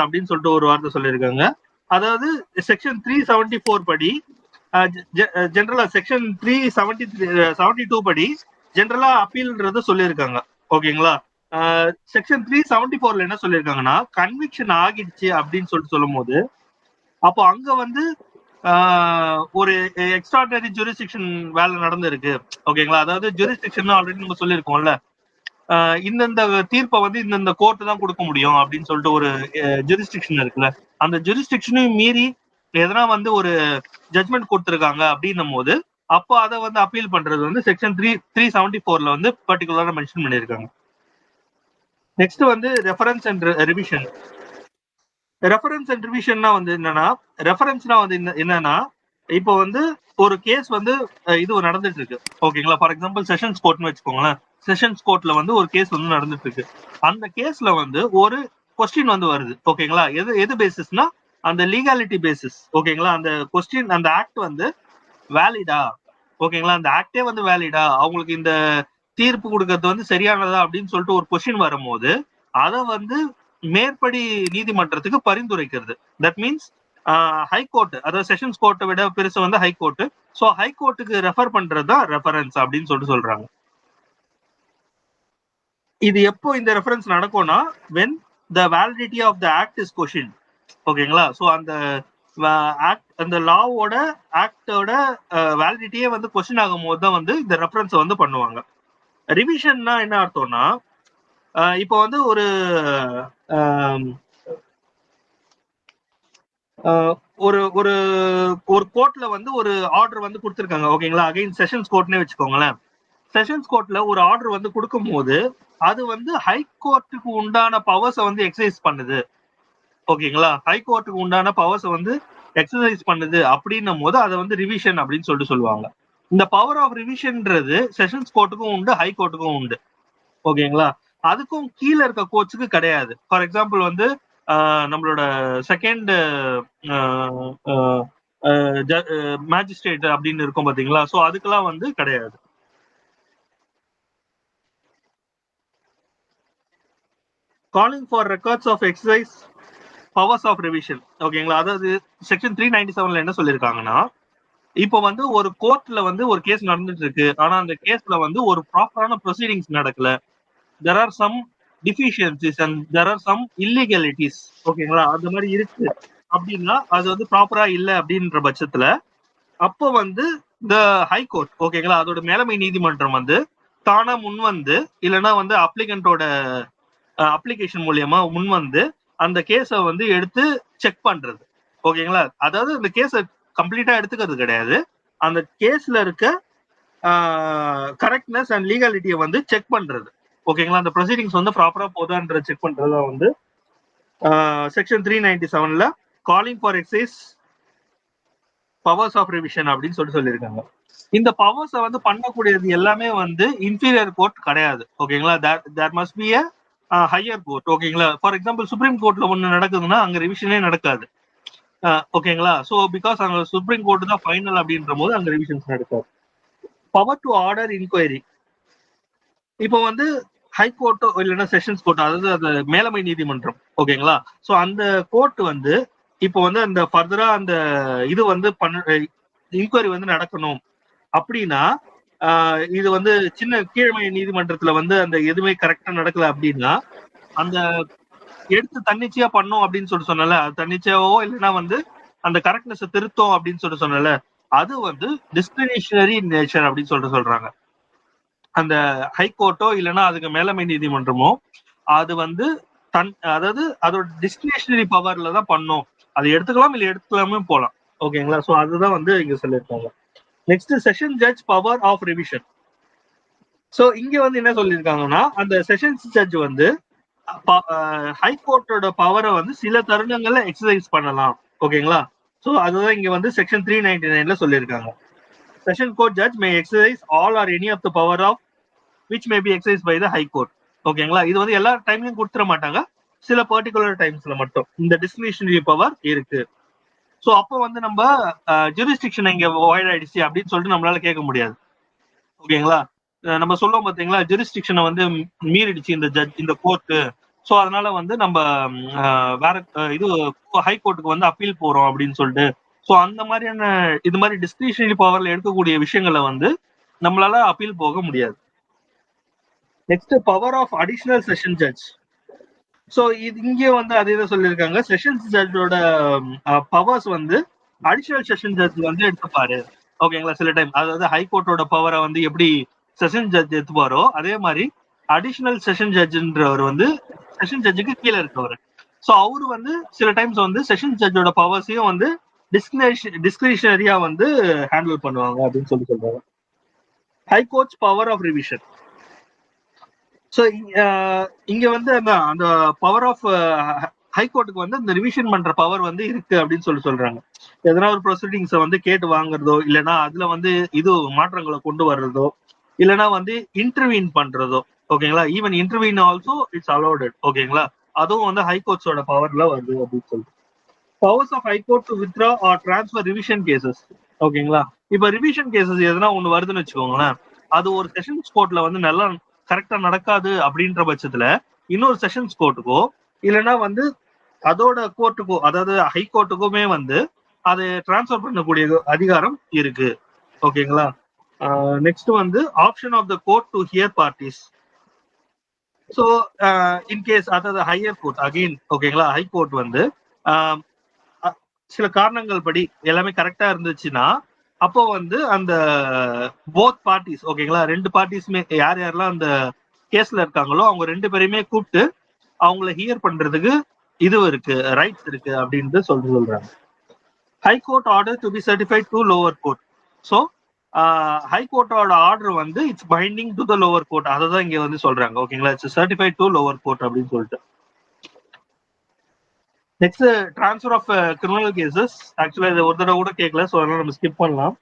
அப்படின்னு சொல்லிட்டு ஒரு வார்த்தை சொல்லியிருக்காங்க. அதாவது செக்ஷன் 374 படி ஜெனரலா செக்ஷன் 372 படி ஜெனரலா அப்பீல்ன்றது சொல்லியிருக்காங்க. ஓகேங்களா? செக்ஷன் 374 என்ன சொல்லியிருக்காங்கன்னா, கன்விக்ஷன் ஆகிடுச்சு அப்படின்னு சொல்லிட்டு சொல்லும் போது அப்போ அங்க வந்து ஒரு எக்ஸ்ட்ராடனரி ஜூரிஸ்டிக்ஷன் வேலை நடந்திருக்கு. ஓகேங்களா? அதாவது ஜூரிஸ்டிக்ஷன் ஆல்ரெடி நம்ம சொல்லியிருக்கோம்ல, இந்தந்த தீர்ப்பை வந்து இந்தந்த கோர்ட்டு தான் கொடுக்க முடியும் அப்படின்னு சொல்லிட்டு ஒரு ஜூரிஸ்டிக்ஷன் இருக்குல்ல, அந்த ஜூரிஸ்டிக்ஷனையும் மீறி எதனா வந்து ஒரு ஜட்மெண்ட் கொடுத்துருக்காங்க அப்படின்னும் போது அப்போ அதை வந்து அப்பீல் பண்றது வந்து செக்ஷன் 374 வந்து பர்டிகுலரா மென்ஷன் பண்ணியிருக்காங்க. நெக்ஸ்ட் வந்து reference and revision. Reference and ரிவிஷன்னா வந்து என்னன்னா, ரெஃபரன்ஸ்னா வந்து என்னன்னா, இப்போ வந்து ஒரு கேஸ் வந்து இது நடந்துட்டு இருக்கு. ஓகேங்களா? ஃபார் எக்ஸாம்பிள் செஷன்ஸ் கோர்ட்னு வச்சுக்கோங்களேன். செஷன்ஸ் கோர்ட்ல வந்து ஒரு கேஸ் வந்து நடந்துட்டு இருக்கு. அந்த கேஸ்ல வந்து ஒரு கொஸ்டின் வந்து வருது. ஓகேங்களா? எது பேசிஸ்னா அந்த லீகாலிட்டி பேசிஸ். ஓகேங்களா? அந்த கொஸ்டின், அந்த ஆக்ட் வந்து வேலிடா, ஓகேங்களா, அந்த ஆக்டே வந்து வேலிடா, அவங்களுக்கு இந்த தீர்ப்பு கொடுக்கறது வந்து சரியானதா அப்படின்னு சொல்லிட்டு ஒரு கொஸ்டின் வரும்போது அதை வந்து மேற்படி நீதிமன்றத்துக்கு பரிந்துரைக்கிறது. தட் மீன்ஸ் ஹைகோர்ட், அதாவது செஷன்ஸ் கோர்ட்டை விட பெருசு வந்து ஹைகோர்ட். ஸோ ஹைகோர்ட்டுக்கு ரெஃபர் பண்றதுதான் ரெஃபரன்ஸ் அப்படின்னு சொல்லிட்டு சொல்றாங்க. இது எப்போ இந்த ரெஃபரன்ஸ் நடக்கும்னா, when the validity of the act is questioned. ஓகேங்களா? ஸோ அந்த ஆக்ட், அந்த லாவோட ஆக்டோட வேலிடிட்டியே வந்து கொஸ்டின் ஆகும் போது தான் வந்து இந்த ரெஃபரன்ஸ் வந்து பண்ணுவாங்க. ரிவிஷன்னா என்ன அர்த்தம்னா, இப்போ வந்து ஒரு ஒரு ஒரு ஒரு கோர்ட்ல வந்து ஒரு ஆர்டர் வந்து கொடுத்துருக்காங்க. ஓகேங்களா? அகைன் செஷன்ஸ் கோர்ட்னே வச்சுக்கோங்களேன். செஷன்ஸ் கோர்ட்ல ஒரு ஆர்டர் வந்து கொடுக்கும் போது அது வந்து ஹை கோர்ட்டுக்கு உண்டான பவர்ஸை வந்து எக்ஸசைஸ் பண்ணுது. ஓகேங்களா? ஹை கோர்ட்டுக்கு உண்டான பவர்ஸை வந்து எக்ஸசைஸ் பண்ணுது அப்படின்னும் போது அதை வந்து ரிவிஷன் அப்படின்னு சொல்லிட்டு சொல்லுவாங்க. இந்த பவர் ஆஃப் ரிவிஷன்ன்றது செஷன்ஸ் கோர்ட்டுக்கும் உண்டு, ஹை கோர்ட்டுக்கும் உண்டு. ஓகேங்களா? அதுக்கும் கீழே இருக்க கோர்ட்ஸுக்கு கிடையாது. ஃபார் எக்ஸாம்பிள் வந்து நம்மளோட செகண்ட் மேஜிஸ்ட்ரேட் அப்படின்னு இருக்கும் பாத்தீங்களா? ஸோ அதுக்கெல்லாம் வந்து கிடையாது. Calling for records of exercise powers of revision. ஓகேங்களா? அதாவது செக்ஷன் 397 என்ன சொல்லியிருக்காங்கன்னா, இப்போ வந்து ஒரு கோர்ட்ல வந்து ஒரு கேஸ் நடந்துட்டு இருக்கு, ஆனா அந்த கேஸ்ல வந்து ஒரு ப்ராப்பரான ப்ரொசீடிங்ஸ் நடக்கல, there are some deficiencies and there are some illegalities. ஓகேங்களா? அந்த மாதிரி இருக்கு அப்படின்னா அது வந்து ப்ராப்பரா இல்லை அப்படின்ற பட்சத்துல அப்போ வந்து இந்த ஹை கோர்ட், ஓகேங்களா, அதோட மேலமை நீதிமன்றம் வந்து தானா முன் வந்து, இல்லைன்னா வந்து அப்ளிகண்டோட அப்ளிகேஷன் மூலியமா முன் வந்து அந்த கேஸை வந்து எடுத்து செக் பண்றது. ஓகேங்களா? அதாவது அந்த கேஸை கம்ப்ளீட்டா எடுத்துக்கிறது கிடையாது, அந்த கேஸ்ல இருக்க கரெக்ட்னஸ் அண்ட் லீகாலிட்டியை வந்து செக் பண்றது. ஓகேங்களா? அந்த ப்ரொசீடிங்ஸ் வந்து ப்ராப்பரா போதான்ற செக் பண்றதா வந்து செக்ஷன் 397ல calling for exercise powers of revision அப்படின்னு சொல்லியிருக்காங்க. இந்த பவர்ஸை வந்து பண்ணக்கூடியது எல்லாமே வந்து இன்ஃபீரியர் கோர்ட் கிடையாது. ஓகேங்களா? There must be a higher court. ஓகேங்களா? ஃபார் எக்ஸாம்பிள் சுப்ரீம் கோர்ட்ல ஒன்று நடக்குதுன்னா அங்க ரிவிஷனே நடக்காது. ஓகேங்களா? ஸோ பிகாஸ் அங்க சுப்ரீம் கோர்ட் தான் ஃபைனல் அப்படின்ற போது அங்க ரிவிஷன்ஸ் நடக்காது. Power to order inquiry. இப்போ வந்து ஹை கோர்ட்டோ இல்லைன்னா செஷன்ஸ் கோர்ட்டோ, அதாவது அந்த மேலமை நீதிமன்றம், ஓகேங்களா, ஸோ அந்த கோர்ட் வந்து இப்போ வந்து அந்த ஃபர்தரா அந்த இது வந்து இன்கொயரி வந்து நடக்கணும் அப்படின்னா, இது வந்து சின்ன கீழ்மை நீதிமன்றத்துல வந்து அந்த எதுவுமே கரெக்டா நடக்கல அப்படின்னா அந்த எடுத்து தன்னிச்சையா பண்ணும் அப்படின்னு சொன்னல, அது தன்னிச்சையாவோ இல்லைன்னா வந்து அந்த கரெக்ட்னஸ் திருத்தம் அப்படின்னு சொன்னல, அது வந்து டிஸ்கிரிமினேஷனரி நேச்சர் அப்படின்னு சொல்றாங்க. அந்த ஹைகோர்ட்டோ இல்லைன்னா அதுக்கு மேலமை நீதிமன்றமோ அது வந்து அதாவது அதோட டிஸ்கிரிமினேஷனரி பவர்ல தான் பண்ணும். அது எடுத்துக்கலாம் இல்லை எடுத்துக்கலாமே போலாம். ஓகேங்களா? ஸோ அதுதான் வந்து இங்க சொல்லியிருக்காங்க. Next session judge power of revision. So இங்க வந்து என்ன சொல்லியிருக்காங்கன்னா, அந்த செஷன்ஸ் ஜட்ஜ் வந்து ஹைகோர்ட்டோட பவரை வந்து சில தருணங்கள்ல எக்ஸசைஸ் பண்ணலாம். ஓகேங்களா? ஸோ அதுதான் இங்க வந்து செக்ஷன் 399ல சொல்லியிருக்காங்க. Session court judge may exercise all or any of the power of which may be exercised by the high court. ஓகேங்களா? இது வந்து எல்லா டைம்லயும் கொடுத்துட மாட்டாங்க, சில பர்டிகுலர் டைம்ஸ்ல மட்டும் இந்த டிஸ்கிரிமினேஷனரி பவர் இருக்கு. ஸோ அப்போ வந்து நம்ம ஜூரிஸ்டிக்ஷன் இங்க வாய்ட் ஆயிடுச்சு அப்படின்னு சொல்லிட்டு நம்மளால கேட்க முடியாது. ஓகேங்களா? நம்ம சொல்லுவோம் பாத்தீங்களா, ஜூரிஸ்டிக்ஷனை வந்து மீறிடுச்சு இந்த ஜட்ஜ், இந்த கோர்ட்டு, ஸோ அதனால வந்து நம்ம வேற இது ஹை கோர்ட்டுக்கு வந்து அப்பீல் போறோம் அப்படின்னு சொல்லிட்டு, ஸோ அந்த மாதிரியான இது மாதிரி டிஸ்கிரிஷனரி பவர்ல எடுக்கக்கூடிய விஷயங்களை வந்து நம்மளால அப்பீல் போக முடியாது. Next power of additional session judge. So இது இங்கே வந்து அதே தான் சொல்லியிருக்காங்க. செஷன்ஸ் ஜட்ஜோட பவர்ஸ் வந்து அடிஷனல் செஷன் ஜட்ஜ் வந்து எடுத்துப்பாரு. ஓகேங்களா? சில டைம் அதாவது ஹைகோர்ட்டோட பவரை வந்து எப்படி செஷன் ஜட்ஜ் எடுத்துப்பாரோ அதே மாதிரி அடிஷனல் செஷன் ஜட்ஜ்ன்றவர் வந்து செஷன் ஜட்ஜுக்கு கீழே இருக்கவர். ஸோ அவரு வந்து சில டைம்ஸ் வந்து செஷன் ஜட்ஜோட பவர்ஸையும் வந்து டிஸ்கிரிஷனரியா வந்து ஹேண்டில் பண்ணுவாங்க அப்படின்னு சொல்றாங்க. High courts power of revision. So இங்க வந்து அந்த பவர் ஆஃப் ஹைகோர்ட்டுக்கு வந்து இந்த ரிவிஷன் பண்ற பவர் வந்து இருக்கு அப்படின்னு சொல்றாங்க. எதனா ஒரு ப்ரொசீடிங்ஸை வந்து கேட்டு வாங்குறதோ, இல்லைன்னா அதுல வந்து இது மாற்றங்களை கொண்டு வர்றதோ, இல்லைன்னா வந்து இன்டர்வீன் பண்றதோ. ஓகேங்களா? Even intervene also it's allotted. ஓகேங்களா? அதுவும் வந்து ஹைகோர்ட்ஸோட பவர்ல வருது அப்படின்னு சொல்லிட்டு. Powers of high court to withdraw or transfer revision cases. ஓகேங்களா? இப்ப ரிவிஷன் கேசஸ் எதனா ஒண்ணு வருதுன்னு வச்சுக்கோங்களேன், அது ஒரு செஷன்ஸ் கோர்ட்ல வந்து நல்லா கரெக்டா நடக்காது அப்படின்ற பட்சத்துல இன்னொரு செஷன்ஸ் கோர்ட்டுக்கோ இல்லைன்னா வந்து அதோட கோர்ட்டுக்கோ, அதாவது ஹை கோர்ட்டுக்குமே வந்து அதை டிரான்ஸ்ஃபர் பண்ணக்கூடிய அதிகாரம் இருக்கு. ஓகேங்களா? நெக்ஸ்ட் வந்து option of the court to hear parties. So in case அதாவது ஹையர் கோர்ட் அகெயின், ஓகேங்களா, ஹை கோர்ட் வந்து சில காரணங்கள் படி எல்லாமே கரெக்டா இருந்துச்சுன்னா அப்போ வந்து அந்த போத் பார்ட்டிஸ், ஓகேங்களா, ரெண்டு பார்ட்டிஸுமே யார் யாரெல்லாம் அந்த கேஸ்ல இருக்காங்களோ அவங்க ரெண்டு பேரையுமே கூப்பிட்டு அவங்கள ஹியர் பண்றதுக்கு இது இருக்கு, ரைட்ஸ் இருக்கு அப்படின்னு சொல்றாங்க. High court order to be certified to lower court. So high கோர்ட்டோட ஆர்டர் வந்து it's binding to the lower court, அதை தான் இங்க வந்து சொல்றாங்க. ஓகேங்களா? It's certified to lower court அப்படின்னு சொல்லிட்டு. Next transfer of criminal cases. ஆக்சுவலா இது ஒரு தடவை கூட கேட்கல, ஸோ அதனால நம்ம ஸ்கிப் பண்ணலாம்.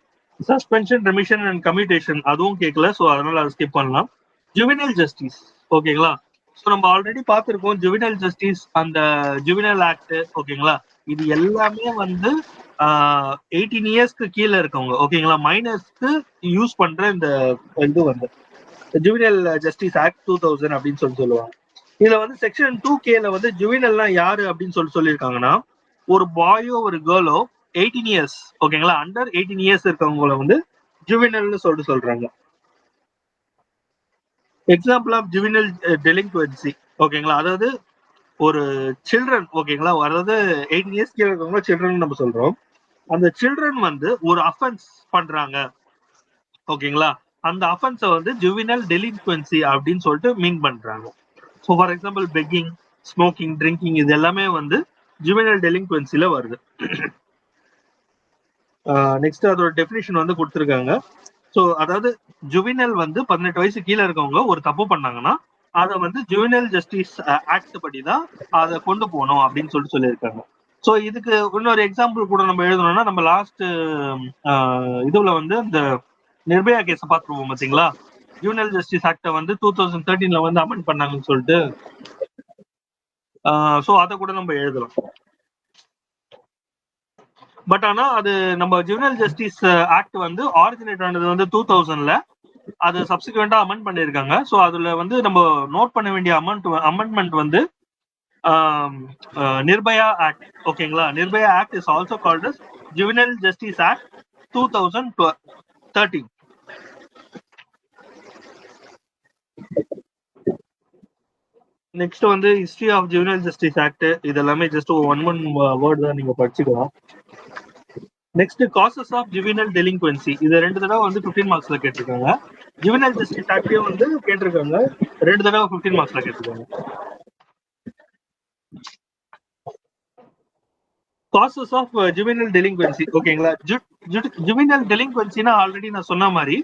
சஸ்பென்ஷன், ரெமிஷன் அண்ட் கம்யூட்டேஷன் அதுவும் கேட்கல, ஸோ அதனால அதை ஸ்கிப் பண்ணலாம். Juvenile justice. ஓகேங்களா? ஸோ நம்ம ஆல்ரெடி பார்த்துருக்கோம் ஜுவினல் ஜஸ்டிஸ், அந்த ஜுவினல் ஆக்ட். ஓகேங்களா? இது எல்லாமே வந்து 18 இயர்ஸ்க்கு கீழே இருக்கவங்க, ஓகேங்களா, மைனர்ஸ்க்கு யூஸ் பண்ற இந்த இது வந்து ஜுவினல் ஜஸ்டிஸ் ஆக்ட் 2000 அப்படின்னு சொல்லுவாங்க. இதுல வந்து செக்ஷன் 2K வந்து ஜுவினல்னா யாரு அப்படின்னு சொல்லியிருக்காங்கன்னா, ஒரு பாயோ ஒரு கேர்ளோ 18 இயர்ஸ், ஓகேங்களா, அண்டர் 18 இயர்ஸ் இருக்கவங்கள வந்து ஜுவினல்னு சொல்றாங்க. Example of juvenile delinquency. ஓகேங்களா? அதாவது ஒரு சில்ட்ரன், ஓகேங்களா, அதாவது 18 இயர்ஸ் கீழே இருக்கவங்க சில்ட்ரன் நம்ம சொல்றோம். அந்த சில்ட்ரன் வந்து ஒரு அஃபென்ஸ் பண்றாங்க, ஓகேங்களா, அந்த அஃபென்ஸை வந்து ஜுவினல் டெலிங்க்வென்சி அப்படின்னு சொல்லிட்டு மீன் பண்றாங்க. So for example begging, smoking, drinking இது எல்லாமே வந்து ஜுவினல் டெலிங்க்வென்சில வருது. நெக்ஸ்ட் அதோட டெஃபினிஷன் வந்து கொடுத்துருக்காங்க. ஸோ அதாவது ஜுவினல் வந்து 18 வயசு கீழே இருக்கவங்க ஒரு தப்பு பண்ணாங்கன்னா அதை வந்து ஜுவினல் ஜஸ்டிஸ் ஆக்ட் படி தான் அதை கொண்டு போகணும் அப்படின்னு சொல்லியிருக்காங்க. ஸோ இதுக்கு இன்னொரு எக்ஸாம்பிள் கூட நம்ம எழுதணும்னா, நம்ம லாஸ்ட் இதுல வந்து இந்த நிர்பயா கேஸை பார்த்துருவோம் பார்த்தீங்களா? ஜுவினல் ஜஸ்டிஸ் ஆக்டை வந்து 2013 வந்து அமெண்ட் பண்ணாங்கன்னு சொல்லிட்டு. ஸோ அதை கூட நம்ம எழுதலாம். பட் ஆனா அது நம்ம ஜுவினல் ஜஸ்டிஸ் ஆக்ட் வந்து ஆரிஜினேட் ஆனது வந்து 2000ல, அது சப்சிக்வெண்டா அமெண்ட் பண்ணிருக்காங்க. ஸோ அதுல வந்து நம்ம நோட் பண்ண வேண்டிய அமெண்ட்மெண்ட் வந்து நிர்பயா ஆக்ட். ஓகேங்களா? Nirbhaya act is also called as juvenile justice act 2013. Next வந்து history of juvenile justice act. இது எல்லாமே ஜஸ்ட் ஒன் வேர்ட் தான், நீங்க படிச்சுக்கலாம். Next causes of juvenile delinquency. இது 2 தடவை வந்து 15 மார்க்ஸ்ல கேட்டிருக்காங்க. ஜுவினல் ஜஸ்டிஸ் ஆக்ட்லயும் வந்து கேட்டிருக்காங்க, 2 தடவை 15 மார்க்ஸ்ல கேட்டிருக்காங்க. Causes of juvenile delinquency. ஓகேங்களா? ஜுவினல் டெலிங்க்வென்சினா ஆல்ரெடி நான் சொன்ன மாதிரி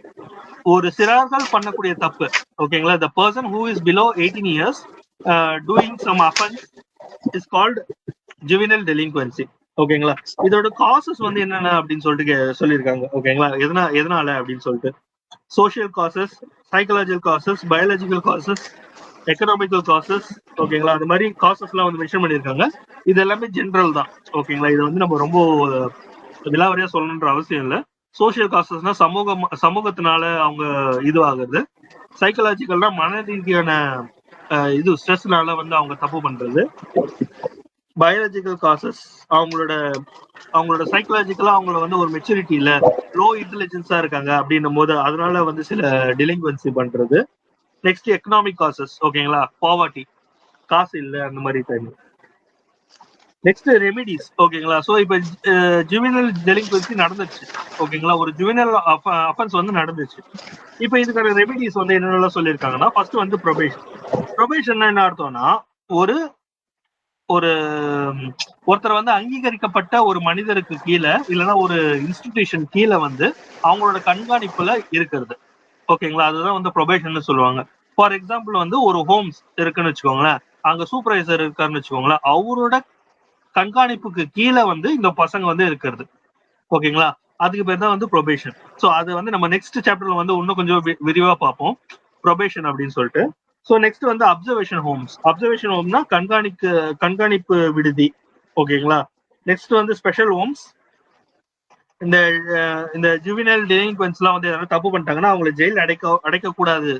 ஒரு சிறார்கள் பண்ணக்கூடிய தப்பு. ஓகேங்களா? the person who is below 18 years doing some offense is called juvenile delinquency. ஓகேங்களா? இதோட காசஸ் வந்து என்னென்ன அப்படின்னு சொல்லிட்டு சொல்லியிருக்காங்க. ஓகேங்களா? எதனால அப்படின்னு சொல்லிட்டு social causes, psychological causes, biological causes, economical causes. ஓகேங்களா? அந்த மாதிரி காசஸ் எல்லாம் வந்து மென்ஷன் பண்ணியிருக்காங்க. இது எல்லாமே ஜென்ரல் தான். ஓகேங்களா? இது வந்து நம்ம ரொம்ப விலாவரியா சொல்லணுன்ற அவசியம் இல்லை. சோசியல் காசஸ்னா சமூகத்தினால அவங்க இது ஆகுது. சைக்கலாஜிக்கல்னா மன ரீதியான இது ஸ்ட்ரெஸ்னால வந்து அவங்க தப்பு பண்றது. பயாலஜிக்கல் காசஸ், அவங்களோட சைக்கலாஜிக்கலா அவங்கள வந்து ஒரு மெச்சூரிட்டி இல்ல, லோ இன்டெலிஜென்ஸா இருக்காங்க அப்படின்னும் போது அதனால வந்து சில டிலிங்குவன்சி பண்றது. நெக்ஸ்ட் எக்கனாமிக் காசஸ், ஓகேங்களா, பாவர்ட்டி, காசு இல்ல அந்த மாதிரி டைம். நெக்ஸ்ட் ரெமிடிஸ், ஓகேங்களா. ஸோ இப்போ ஜுவினல் டெலிங்குவன்சி நடந்துச்சு, ஓகேங்களா, ஒரு ஜுவினல் அஃபென்ஸ் வந்து நடந்துச்சு. இப்போ இதுக்கான ரெமிடிஸ் வந்து என்னென்னலாம் சொல்லியிருக்காங்கன்னா, ஃபர்ஸ்ட் வந்து ப்ரொபேஷன் என்ன அர்த்தம்னா, ஒரு ஒருத்தர் வந்து அங்கீகரிக்கப்பட்ட ஒரு மனிதருக்கு கீழே இல்லைன்னா ஒரு இன்ஸ்டிடியூஷன் கீழே வந்து அவங்களோட கண்காணிப்புல இருக்கிறது, ஓகேங்களா. அதுதான் வந்து ப்ரொபேஷன் சொல்லுவாங்க. ஃபார் எக்ஸாம்பிள் வந்து ஒரு ஹோம்ஸ் இருக்குன்னு வச்சுக்கோங்களேன், அங்க சூப்பர்வைசர் இருக்காருன்னு வச்சுக்கோங்களேன், அவரோட கண்காணிப்புக்கு கீழே வந்து இந்த பசங்க வந்து இருக்கிறது, ஓகேங்களா. அதுக்கு பேர் தான் வந்து ப்ரொபேஷன். ஸோ அது வந்து நம்ம நெக்ஸ்ட் சாப்டர்ல வந்து இன்னும் கொஞ்சம் விரிவா பார்ப்போம் ப்ரொபேஷன் அப்படின்னு சொல்லிட்டு. ஸோ நெக்ஸ்ட் வந்து அப்சர்வேஷன் ஹோம்னா கண்காணிப்பு விடுதி, ஓகேங்களா. நெக்ஸ்ட் வந்து ஸ்பெஷல் ஹோம்ஸ். இந்த ஜுவினல் டெலிங்குவன்ஸ் எல்லாம் வந்து யாராவது தப்பு பண்ணிட்டாங்கன்னா அவங்களை ஜெயில் அடைக்க கூடாது,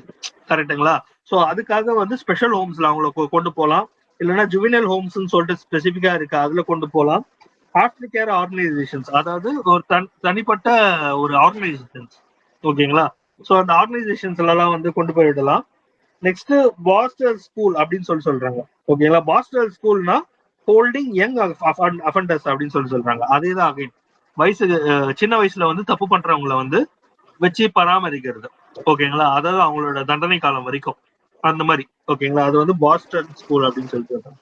கரெக்டுங்களா. ஸோ அதுக்காக வந்து ஸ்பெஷல் ஹோம்ஸ்ல அவங்கள கொண்டு போகலாம், இல்லைன்னா ஜுவினல் ஹோம்ஸ்ன்னு சொல்லிட்டு ஸ்பெசிஃபிக்கா இருக்கு, அதுல கொண்டு போகலாம். ஆஃப்டர் கேர் ஆர்கனைசேஷன்ஸ், அதாவது ஒரு தனிப்பட்ட ஒரு ஆர்கனைசேஷன்ஸ், ஓகேங்களா. ஸோ அந்த ஆர்கனைசேஷன்ஸ் எல்லாம் வந்து கொண்டு போய் விடலாம். நெக்ஸ்ட் பாஸ்டர் ஸ்கூல் அப்படின்னு சொல்றாங்க, ஓகேங்களா. பாஸ்டர் ஸ்கூல்னா ஹோல்டிங் யங் அஃபண்டர்ஸ் அப்படின்னு சொல்றாங்க. அதேதான் அகைன் சின்ன வயசுல வந்து தப்பு பண்றவங்களை வந்து வச்சு பராமரிக்கிறது, ஓகேங்களா. அதாவது அவங்களோட தண்டனை காலம் வரைக்கும் அந்த மாதிரி, ஓகேங்களா. அது வந்து பாஸ்டர் ஸ்கூல் அப்படின்னு சொல்லிட்டு.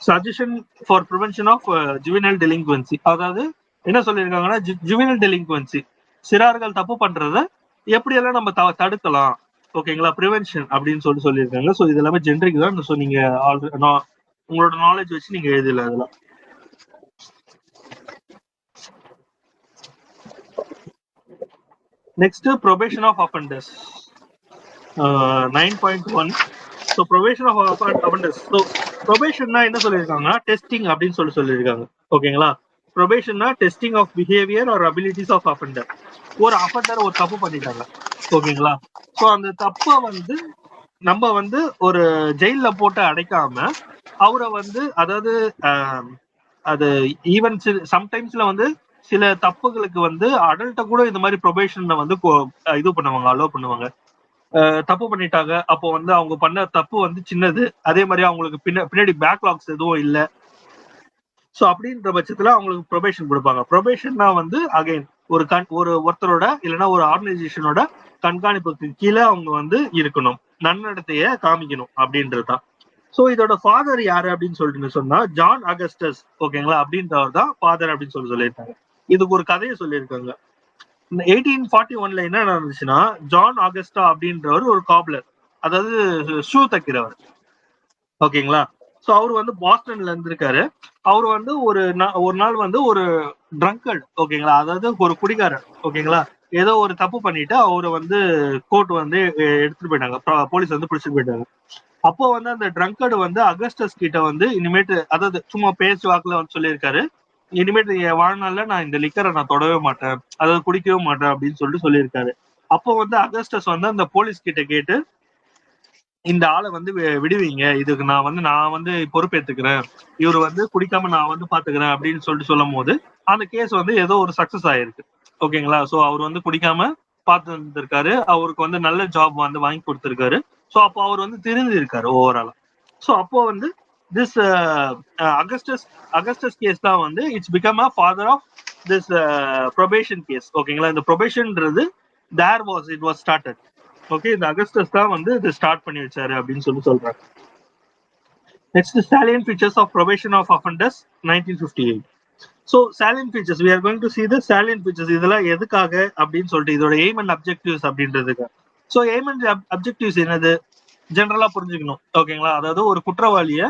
Suggestion for prevention of juvenile டெலிங்குவன்சி, அதாவது என்ன சொல்லியிருக்காங்கன்னா, ஜுவினல் டெலிங்குவன்சி, சிறார்கள் தப்பு பண்றத எப்படியெல்லாம் நம்ம தடுக்கலாம், ஓகேங்களா, ப்ரிவென்ஷன் அப்படின்னு சொல்லியிருக்காங்க. ஸோ இது எல்லாமே ஜென்ரிக் தான். ஸோ நீங்க உங்களோட நாலேஜ் வச்சு நீங்க எழுதல அதெல்லாம். Next probation of offenders 9.1. So probation of offenders. So ப்ரொபேஷன்னா என்ன சொல்லியிருக்காங்கன்னா, டெஸ்டிங் அப்படின்னு சொல்லியிருக்காங்க, ஓகேங்களா. ப்ரொபேஷன்னா testing of behaviour or abilities of offender. ஒரு அஃபெண்டர் ஒரு தப்பு பண்ணிட்டாங்க, ஓகேங்களா. ஸோ அந்த தப்பை வந்து நம்ம வந்து ஒரு ஜெயில போட்டு அடைக்காம அவரை வந்து, அதாவது அது ஈவன் சம்டைம்ஸ்ல வந்து சில தப்புகளுக்கு வந்து அடல்ட்ட கூட இந்த மாதிரி ப்ரொபேஷன்ல வந்து இது பண்ணுவாங்க, அலோவ் பண்ணுவாங்க. தப்பு பண்ணிட்டாங்க, அப்போ வந்து அவங்க பண்ண தப்பு வந்து சின்னது, அதே மாதிரி அவங்களுக்கு பின்னாடி பேக்லாக்ஸ் எதுவும் இல்லை. ஸோ அப்படின்ற பட்சத்துல அவங்களுக்கு ப்ரொபேஷன் கொடுப்பாங்க. ப்ரொபேஷன்னா வந்து அகைன் ஒருத்தரோட இல்லைன்னா ஒரு ஆர்கனைசேஷனோட கண்காணிப்புக்கு கீழே அவங்க வந்து இருக்கணும், நன்னடத்தைய காமிக்கணும் அப்படின்றதுதான். ஸோ இதோட ஃபாதர் யாரு அப்படின்னு சொல்லிட்டு சொன்னா ஜான் அகஸ்டஸ், ஓகேங்களா, அப்படின்றவர் தான் ஃபாதர் அப்படின்னு சொல்லியிருக்காங்க. இதுக்கு ஒரு கதையை சொல்லியிருக்காங்க. 1841 என்ன நடந்துச்சுன்னா, ஜான் ஆகஸ்டா அப்படின்றவர் ஒரு காப்லர், அதாவது ஷூ தைக்கிறவர், ஓகேங்களா. ஸோ அவர் வந்து பாஸ்டன்ல இருந்திருக்காரு. அவர் வந்து ஒரு நாள் வந்து ஒரு ட்ரங்கர்ட், ஓகேங்களா, அதாவது ஒரு குடிகாரர், ஓகேங்களா, ஏதோ ஒரு தப்பு பண்ணிட்டு அவரை வந்து கோர்ட் வந்து எடுத்துட்டு போயிட்டாங்க, போலீஸ் வந்து பிடிச்சிட்டு போயிட்டாங்க. அப்போ வந்து அந்த ட்ரங்கர்டு வந்து அகஸ்டஸ் கிட்ட வந்து இனிமேட்டு, அதாவது சும்மா பேச்சு வாக்குல வந்து சொல்லியிருக்காரு, இனிமேட்டு என் வாழ்நாள்ல நான் இந்த லிக்கரை நான் தொடவே மாட்டேன், அதாவது குடிக்கவே மாட்டேன் அப்படின்னு சொல்லியிருக்காரு. அப்போ வந்து அகஸ்டஸ் வந்து அந்த போலீஸ் கிட்ட கேட்டு, இந்த ஆளை வந்து விடுவீங்க, இதுக்கு நான் வந்து பொறுப்பேற்றுக்கிறேன், இவர் வந்து குடிக்காம நான் வந்து பாத்துக்கிறேன் அப்படின்னு சொல்லும் போது அந்த கேஸ் வந்து ஏதோ ஒரு சக்சஸ் ஆயிருக்கு, ஓகேங்களா. ஸோ அவர் வந்து குடிக்காம பார்த்து இருந்திருக்காரு, அவருக்கு வந்து நல்ல ஜாப் வந்து வாங்கி கொடுத்திருக்காரு. ஸோ அப்போ அவர் வந்து திருந்திருக்காரு ஓவராலா. ஸோ அப்போ வந்து திஸ் அகஸ்டஸ் கேஸ் தான் வந்து it's become a father of this probation case, ஓகேங்களா. இந்த ப்ரொபேஷன்ன்றது இட் வாஸ் ஸ்டார்டட், ஓகே. இந்த அகஸ்டஸ் தான் வந்து இது ஸ்டார்ட் பண்ணி வச்சாரு அப்படின்னு சொல்றாங்க. Next salient features of probation of offenders 1958. So salient features, we are going to see the salient features. இதெல்லாம் எதுக்காக அப்படின்னு சொல்லிட்டு இதோட எய்ம் அண்ட் அப்ஜெக்டிவ்ஸ் அப்படின்றதுக்கு. ஸோ எய்ம் அண்ட் அப்ஜெக்டிவ்ஸ் என்னது ஜென்ரலா புரிஞ்சுக்கணும், ஓகேங்களா. அதாவது ஒரு குற்றவாளியை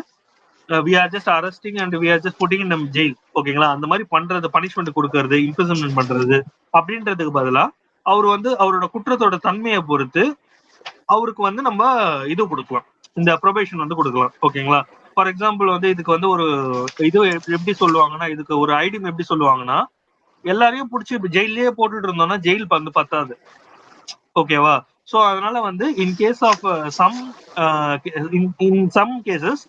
we are just arresting and we are just putting in jail, ஓகேங்களா. அந்த மாதிரி பண்றது, பனிஷ்மெண்ட் கொடுக்கறது, இம்ப்ரிசன்மெண்ட் பண்றது அப்படின்றதுக்கு பதிலா அவர் வந்து அவரோட குற்றத்தோட தன்மையை பொறுத்து அவருக்கு வந்து நம்ம இது கொடுக்கலாம், இந்த ப்ரொபேஷன் வந்து கொடுக்கலாம், ஓகேங்களா. ஃபார் எக்ஸாம்பிள் வந்து இதுக்கு வந்து ஒரு இது எப்படி சொல்லுவாங்கன்னா, இதுக்கு ஒரு ஐடியம் எப்படி சொல்லுவாங்கன்னா, எல்லாரையும் பிடிச்சி ஜெயிலே போட்டுட்டு இருந்தோம்னா ஜெயில் வந்து பத்தாது, ஓகேவா. ஸோ அதனால வந்து in case of some cases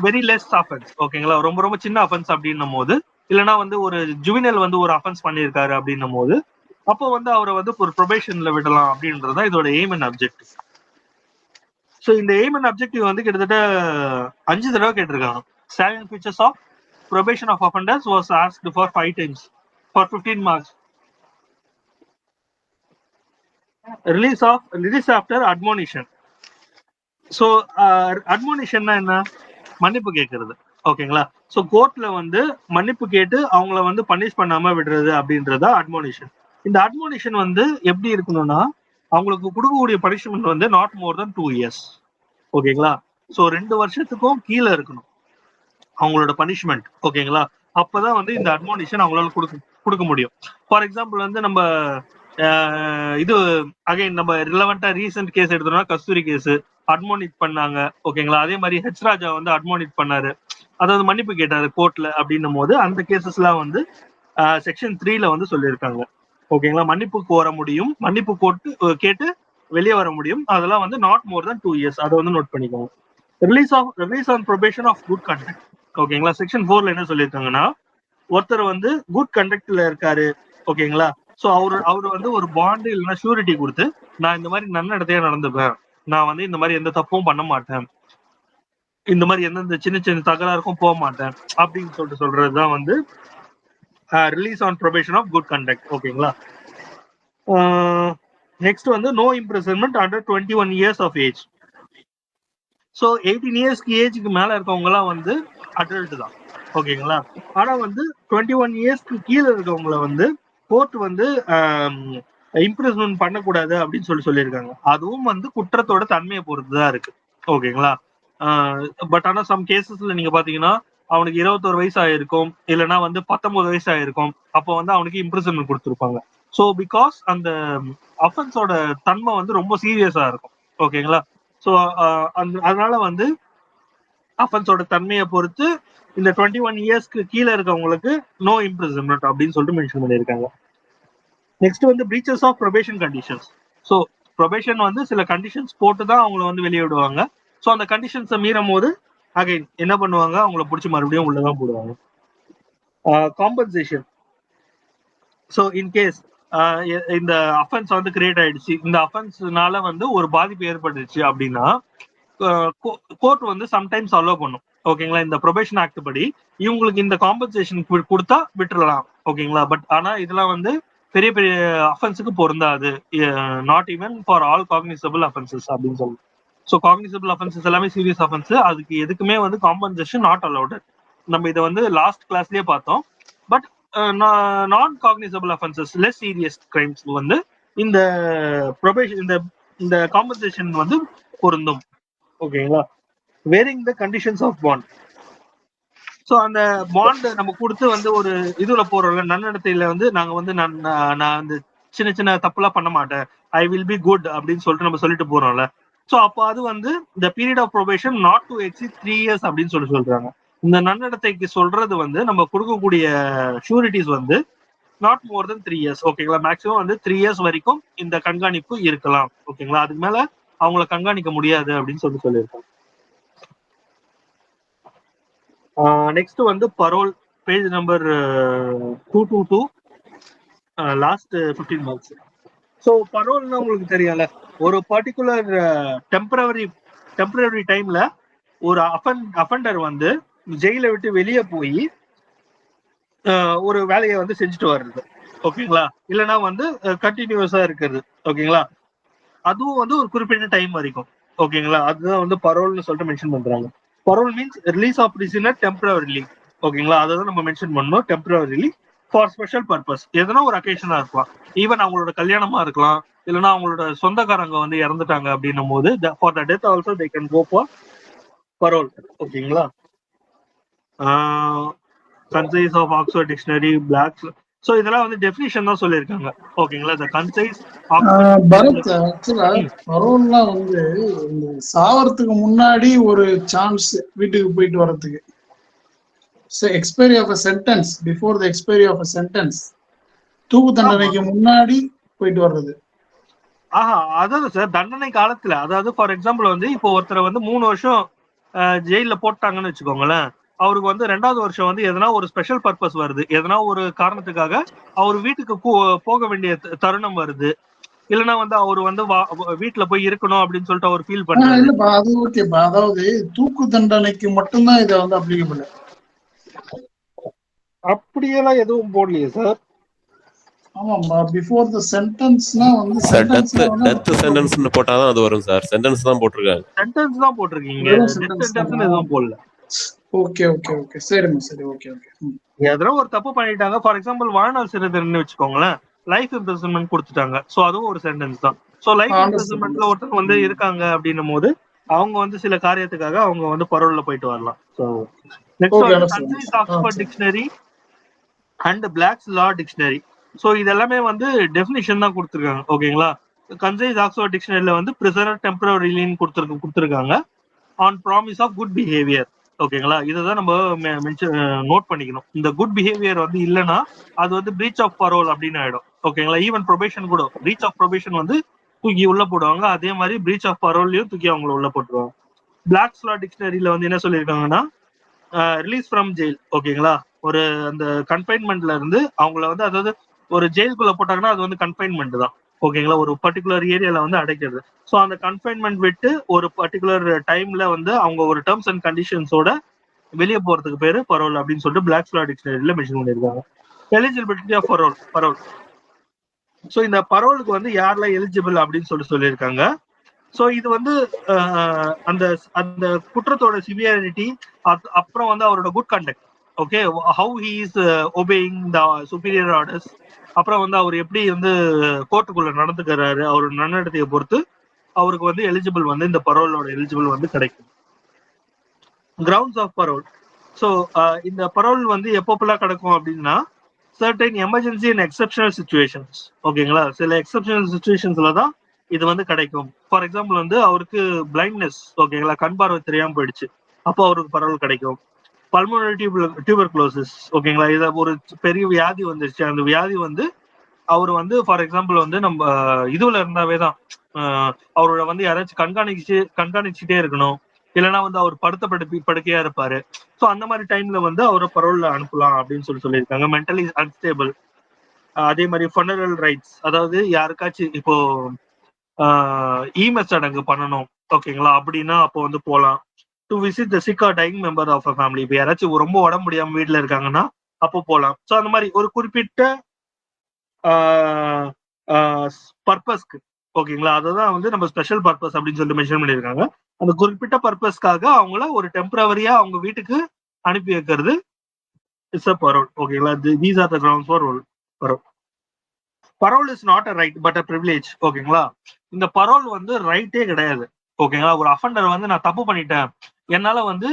very less offence, ஓகேங்களா, ரொம்ப ரொம்ப சின்ன அஃபென்ஸ் அப்படின்னும் போது, இல்லைன்னா வந்து ஒரு ஜுவினல் வந்து ஒரு அஃபென்ஸ் பண்ணியிருக்காரு அப்படின்னும் போது, அப்போ வந்து அவரை வந்து ஒரு ப்ரொபேஷன்ல விடலாம் அப்படின்றதான் இதோட எய்ம் அண்ட் அப்ஜெக்டிவ். ஸோ இந்த எய்ம் அண்ட் அப்ஜெக்டிவ் வந்து கிட்டத்தட்ட 5 தடவை கேட்டிருக்காங்க. salient features of probation of offenders was asked for 5 times for 15 marks. Release after admonition. So அட்மோனிஷன்னா என்ன? மன்னிப்பு கேட்கறது, ஓகேங்களா. ஸோ கோர்ட்ல வந்து மன்னிப்பு கேட்டு அவங்கள வந்து பனிஷ் பண்ணாம விடுறது அப்படின்றதா அட்மோனிஷன். இந்த அட்மோனிஷன் வந்து எப்படி இருக்கணும்னா, அவங்களுக்கு கொடுக்கக்கூடிய பனிஷ்மெண்ட் வந்து நாட் மோர் தென் 2 years, ஓகேங்களா. ஸோ 2 வருஷத்துக்கும் கீழே இருக்கணும் அவங்களோட பனிஷ்மெண்ட், ஓகேங்களா. அப்பதான் வந்து இந்த அட்மோனிஷன் அவங்களால கொடுக்க முடியும். ஃபார் எக்ஸாம்பிள் வந்து நம்ம இது அகைன் நம்ம ரிலவெண்டா ரீசெண்ட் கேஸ் எடுத்தோம்னா கஸ்தூரி கேஸ் அட்மோனிட் பண்ணாங்க, ஓகேங்களா. அதே மாதிரி ஹெச் ராஜா வந்து அட்மோனிட் பண்ணாரு, அதாவது மன்னிப்பு கேட்டாரு கோர்ட்ல அப்படின்னும் போது அந்த கேசஸ் எல்லாம் வந்து செக்ஷன் 3ல வந்து சொல்லியிருக்காங்க, ஓகேங்களா. மன்னிப்பு கோர முடியும், மன்னிப்பு கேட்டு வெளியே வர முடியும், அதெல்லாம் வந்து நாட் மோர் தென் 2 years. அதை வந்து நோட் பண்ணிக்கோங்க. Release on probation of good conduct, ஓகேங்களா. செக்ஷன் 4ல என்ன சொல்லியிருக்காங்கன்னா, ஒருத்தர் வந்து குட் கண்டக்ட்ல இருக்காரு, ஓகேங்களா. ஸோ அவரு வந்து ஒரு பாண்டு இல்லைன்னா ஷூரிட்டி கொடுத்து, நான் இந்த மாதிரி நன்னடத்தையா நடந்துப்பேன், நான் வந்து இந்த மாதிரி எந்த தப்பும் பண்ண மாட்டேன், இந்த மாதிரி எந்தெந்த சின்ன சின்ன தகராறுக்கும் போக மாட்டேன் அப்படின்னு சொல்றதுதான் வந்து release on probation of good conduct, ஓகேங்களா. நெக்ஸ்ட் வந்து no imprisonment under 21 years of age. So 18 yearsக்கு ஏஜுக்கு மேல இருக்கவங்க எல்லாம் வந்து அடல்ட் தான், ஓகேங்களா. ஆனா வந்து 21 yearsக்கு கீழே இருக்கவங்களை வந்து கோர்ட் வந்து இம்ப்ரிசன்மெண்ட் பண்ணக்கூடாது அப்படின்னு சொல்லியிருக்காங்க. அதுவும் வந்து குற்றத்தோட தன்மையை பொறுத்துதான் இருக்கு, ஓகேங்களா. பட் ஆனா சம் கேசஸ்ல நீங்க பாத்தீங்கன்னா அவனுக்கு 21 வயசு ஆயிருக்கும், இல்லைன்னா வந்து 19 வயசு ஆயிருக்கும், அப்போ வந்து அவனுக்கு இம்ப்ரிசன்மெண்ட் கொடுத்துருப்பாங்க. ஸோ பிகாஸ் அந்த அஃபென்ஸோட தன்மை வந்து ரொம்ப சீரியஸா இருக்கும், ஓகேங்களா. ஸோ அதனால வந்து அஃபென்ஸோட தன்மையை பொறுத்து இந்த 21 yearsக்கு கீழே இருக்கவங்களுக்கு நோ இம்ப்ரிசன்மெண்ட் அப்படின்னு சொல்லிட்டு மென்ஷன் பண்ணியிருக்காங்க. நெக்ஸ்ட் வந்து breaches of probation conditions. So probation வந்து சில கண்டிஷன்ஸ் போட்டு தான் அவங்கள வந்து வெளியே விடுவாங்க. ஸோ அந்த கண்டிஷன்ஸை மீறும் போது அகைன் என்ன பண்ணுவாங்க, அவங்கள பிடிச்சி மறுபடியும் உள்ளதான் போடுவாங்க. காம்பன்சேஷன். ஸோ இன்கேஸ் இந்த அஃபென்ஸ் வந்து கிரியேட் ஆயிடுச்சு, இந்த அஃபென்ஸ்னால வந்து ஒரு பாதிப்பு ஏற்பட்டுச்சு அப்படின்னா கோர்ட் வந்து சம்டைம்ஸ் அலோ பண்ணும், ஓகேங்களா. இந்த ப்ரொபேஷன் ஆக்ட் படி இவங்களுக்கு இந்த காம்பன்சேஷன் கொடுத்தா விட்டுறலாம், ஓகேங்களா. பட் ஆனா இதெல்லாம் வந்து பெரிய பெரிய அஃபென்ஸுக்கு பொருந்தாது, not even for all cognisable offences அப்படின்னு சொல்லி. ஸோ காக்னிசபிள் அஃபென்சஸ் எல்லாமே சீரியஸ் அஃபென்ஸ், அதுக்கு எதுக்குமே வந்து காம்பன்சேஷன் நாட் அலௌடு. நம்ம இதை வந்து லாஸ்ட் கிளாஸ்லயே பார்த்தோம். பட் நான் cognisable offences less serious crimes வந்து இந்த ப்ரொபேஷன் இந்த காம்பன்சேஷன் வந்து பொருந்தும், ஓகேங்களா. Varying the conditions of bond. So அந்த பாண்ட் நம்ம கொடுத்து வந்து ஒரு இதுல போறோம்ல, நன்னடத்தையில வந்து நாங்க வந்து நான் வந்து சின்ன சின்ன தப்புலாம் பண்ண மாட்டேன், ஐ வில் பி குட் அப்படின்னு சொல்லிட்டு நம்ம சொல்லிட்டு போறோம்ல. ஸோ அப்போ அது வந்து இந்த period of probation not to exceed 3 years அப்படின்னு சொல்றாங்க. இந்த நன்னடத்தைக்கு சொல்றது வந்து நம்ம கொடுக்கக்கூடிய ஷூரிட்டிஸ் வந்து நாட் மோர் தென் 3 years, ஓகேங்களா. மேக்ஸிமம் வந்து 3 years வரைக்கும் இந்த கண்காணிப்பு இருக்கலாம், ஓகேங்களா. அதுக்கு மேல அவங்கள கண்காணிக்க முடியாது அப்படின்னு சொல்லியிருக்காங்க. நெக்ஸ்ட் வந்து parole, page number 222, last 15 marks. So பரோல்னா உங்களுக்கு தெரியல, ஒரு பர்டிகுலர் டெம்பரரி டைம்ல ஒரு அஃபெண்டர் வந்து ஜெயில விட்டு வெளியே போய் ஒரு வேலையை வந்து செஞ்சுட்டு வர்றது, ஓகேங்களா. இல்லைன்னா வந்து கண்டினியூஸா இருக்கிறது, ஓகேங்களா. அதுவும் வந்து ஒரு குறிப்பிட்ட டைம் வரைக்கும், ஓகேங்களா. அதுதான் வந்து பரோல்னு சொல்லிட்டு மென்ஷன் பண்றாங்க. Parole means release of prisoner temporarily, ஓகேங்களா. அதான் நம்ம மென்ஷன் பண்ணோம், டெம்பரரிலி ஃபார் ஸ்பெஷல் பர்பஸ். எதனா ஒரு அக்கேஷனா இருக்கலாம், ஈவன் அவங்களோட கல்யாணமா இருக்கலாம், இல்லைன்னா அவங்களோட சொந்தக்காரங்க வந்து இறந்துட்டாங்க அப்படின்னும் போது for the death also they can go for parole, ஓகேங்களா. Concise of Oxford dictionary, black. So இதெல்லாம் வந்து டெஃபினிஷன் தான் சொல்லியிருக்காங்க, ஓகேங்களா. த கன்சைஸ் பரத், ஆக்சுவலா பரோல்லாம் வந்து இந்த சாவறதுக்கு முன்னாடி ஒரு சான்ஸ் வீட்டுக்கு போயிட்டு வர்றதுக்கு, expiry of a sentence, before the expiry of a sentence, தூக்கு தண்டனைக்கு முன்னாடி போயிட்டு வர்றது. அதாவது சார் தண்டனை காலத்துல, அதாவது ஃபார் எக்ஸாம்பிள் வந்து இப்போ ஒருத்தரை வந்து 3 வருஷம் ஜெயில போட்டாங்கன்னு வச்சுக்கோங்களேன். அவருக்கு வந்து 2வது வருஷம் வந்து எதனா ஒரு ஸ்பெஷல் பர்பஸ் வருது, எதனா ஒரு காரணத்துக்காக அவர் வீட்டுக்கு போக வேண்டிய தருணம் வருது, இல்லைன்னா வந்து அவர் வந்து வீட்டுல போய் இருக்கணும் அப்படின்னு சொல்லிட்டு அவர் ஃபீல் பண்றாரு. இல்லப்பா அது ஓகேப்பா. அதாவது தூக்கு தண்டனைக்கு மட்டும்தான் இதை வந்து அப்ளிகபிள். அப்படியெல்லாம் எதுவும் போடலையே சார். ஆமாம்பா, பிஃபோர் த சென்டென்ஸ்னா வந்து டெத் சென்டென்ஸ்னு போட்டாதான் அது வரும் சார். சென்டென்ஸ் தான் போட்டிருக்காங்க. சென்டென்ஸ் தான் போட்டிருக்கீங்க, டெத் சென்டென்ஸ்னு எதுவும் போடல. ஓகே ஓகே ஓகே, சரிம்மா, சரி, ஓகே ஓகே. எதனா ஒரு தப்பு பண்ணிட்டாங்க, ஃபார் எக்ஸாம்பிள் வாழ்நாள் சிறை தண்டனை வச்சுக்கோங்களேன், லைஃப் இம்ப்ரிசன்மென்ட் கொடுத்துட்டாங்க. சோ அதுவும் ஒரு சென்டென்ஸ் தான். சோ லைஃப் இம்ப்ரிசன்மென்ட்ல ஒருத்தர் வந்து இருக்காங்க அப்படின்னும் போது அவங்க வந்து சில காரியத்துக்காக அவங்க வந்து பரோல்ல போயிட்டு வரலாம். சோ நெக்ஸ்ட் வந்து concise Oxford dictionary and Black's law dictionary. So இதெல்லாமே வந்து டெஃபினிஷன் தான் கொடுத்துருக்காங்க. ஓகேங்களா. கன்சைஸ் ஆக்ஸ்போர்ட் டிக்ஷனரியில வந்து பிரிசனர் டெம்பரரிலின்னு கொடுத்துருக்காங்க on promise of good behaviour. ஓகேங்களா. இதுதான் நம்ம நோட் பண்ணிக்கணும். இந்த குட் பிஹேவியர் வந்து இல்லைன்னா அது வந்து பிரீச் ஆஃப் பரோல் அப்படின்னு ஆயிடும். ஓகேங்களா. ஈவன் ப்ரொபேஷன் கூட பிரீச் ஆஃப் ப்ரொபேஷன் வந்து தூக்கி உள்ள போடுவாங்க, அதே மாதிரி பிரீச் ஆஃப் பரோல்லையும் தூக்கி அவங்கள உள்ள போட்டுருவாங்க. பிளாக்ஸ் லா டிக்ஷனரியில வந்து என்ன சொல்லியிருக்காங்கன்னா ரிலீஸ் ஃப்ரம் ஜெயில். ஓகேங்களா. ஒரு அந்த கன்ஃபைன்மெண்ட்ல இருந்து அவங்கள வந்து, அதாவது ஒரு ஜெயிலுக்குள்ள போட்டாங்கன்னா அது வந்து கன்ஃபைன்மெண்ட் தான். ஓகேங்களா. ஒரு பர்டிகுலர் ஏரியால வந்து அடைக்கிறது. ஸோ அந்த கன்ஃபைன்மெண்ட் விட்டு ஒரு பர்டிகுலர் டைம்ல வந்து அவங்க ஒரு டேர்ம்ஸ் அண்ட் கண்டிஷன்ஸோட வெளியே போறதுக்கு பேரு பரோல் அப்படின்னு சொல்லிட்டு பிளாக்ஸ் லா டிக்ஷனரியில மென்ஷன் பண்ணியிருக்காங்க. Eligibility of parole. ஸோ இந்த பரோலுக்கு வந்து யாரெல்லாம் எலிஜிபிள் அப்படின்னு சொல்லியிருக்காங்க. ஸோ இது வந்து அந்த அந்த குற்றத்தோட சிவியாரிட்டி, அப்புறம் வந்து அவரோட good conduct, okay, how he is obeying the superior orders, அப்புறம் வந்து அவர் எப்படி வந்து கோர்ட்டுக்குள்ள நடந்துக்கிறாரு, அவரோட நன்னடத்தையை பொறுத்து அவருக்கு வந்து எலிஜிபிள் வந்து இந்த பரோலோட எலிஜிபிள் வந்து கிடைக்கும். Grounds of parole. ஸோ இந்த பரோல் வந்து எப்பப்பெல்லாம் கிடைக்கும் அப்படின்னா certain emergency and exceptional situations. ஓகேங்களா. சில எக்ஸப்ஷனல் சுச்சுவேஷன்ஸ்ல தான் இது வந்து கிடைக்கும். ஃபார் எக்ஸாம்பிள் வந்து அவருக்கு பிளைண்ட்னஸ், ஓகேங்களா, கண் பார்வை தெரியாம போயிடுச்சு, அப்போ அவருக்கு பரோல் கிடைக்கும். பல்மோனரி டியூபர்குலோசிஸ், ஓகேங்களா, இதை ஒரு பெரிய வியாதி வந்துருச்சு, அந்த வியாதி வந்து அவர் வந்து ஃபார் எக்ஸாம்பிள் வந்து நம்ம இதுல இருந்தாவே தான் அவரோட வந்து யாராச்சும் கண்காணிச்சுட்டே இருக்கணும், இல்லைன்னா வந்து அவர் படுக்கையா இருப்பாரு. ஸோ அந்த மாதிரி டைம்ல வந்து அவரை பரோல்ல அனுப்பலாம் அப்படின்னு சொல்லியிருக்காங்க. Mentally unstable. அதே மாதிரி ஃபனரல் ரைட்ஸ், அதாவது யாருக்காச்சும் இப்போ ஈம சடங்கு பண்ணணும், ஓகேங்களா, அப்படின்னா அப்போ வந்து போகலாம். To visit the sick or dying member of a family, இப்போ யாராச்சும் ரொம்ப உடம்பு முடியாம வீட்டில் இருக்காங்கன்னா அப்போ போகலாம். ஸோ அந்த மாதிரி ஒரு குறிப்பிட்ட பர்பஸ்க்கு, ஓகேங்களா, அதுதான் வந்து நம்ம ஸ்பெஷல் பர்பஸ் அப்படின்னு சொல்லிட்டு மென்ஷன் பண்ணியிருக்காங்க. அந்த குறிப்பிட்ட பர்பஸ்க்காக அவங்கள ஒரு டெம்பரவரியா அவங்க வீட்டுக்கு அனுப்பி வைக்கிறது இட்ஸ் அ பரோல். ஓகேங்களா. These are the grounds for parole. Parole is not a right but a privilege. ஓகேங்களா. இந்த பரோல் வந்து ரைட்டே கிடையாது. ஓகேங்களா. ஒரு அஃபண்டர் வந்து நான் தப்பு பண்ணிட்டேன், என்னால வந்து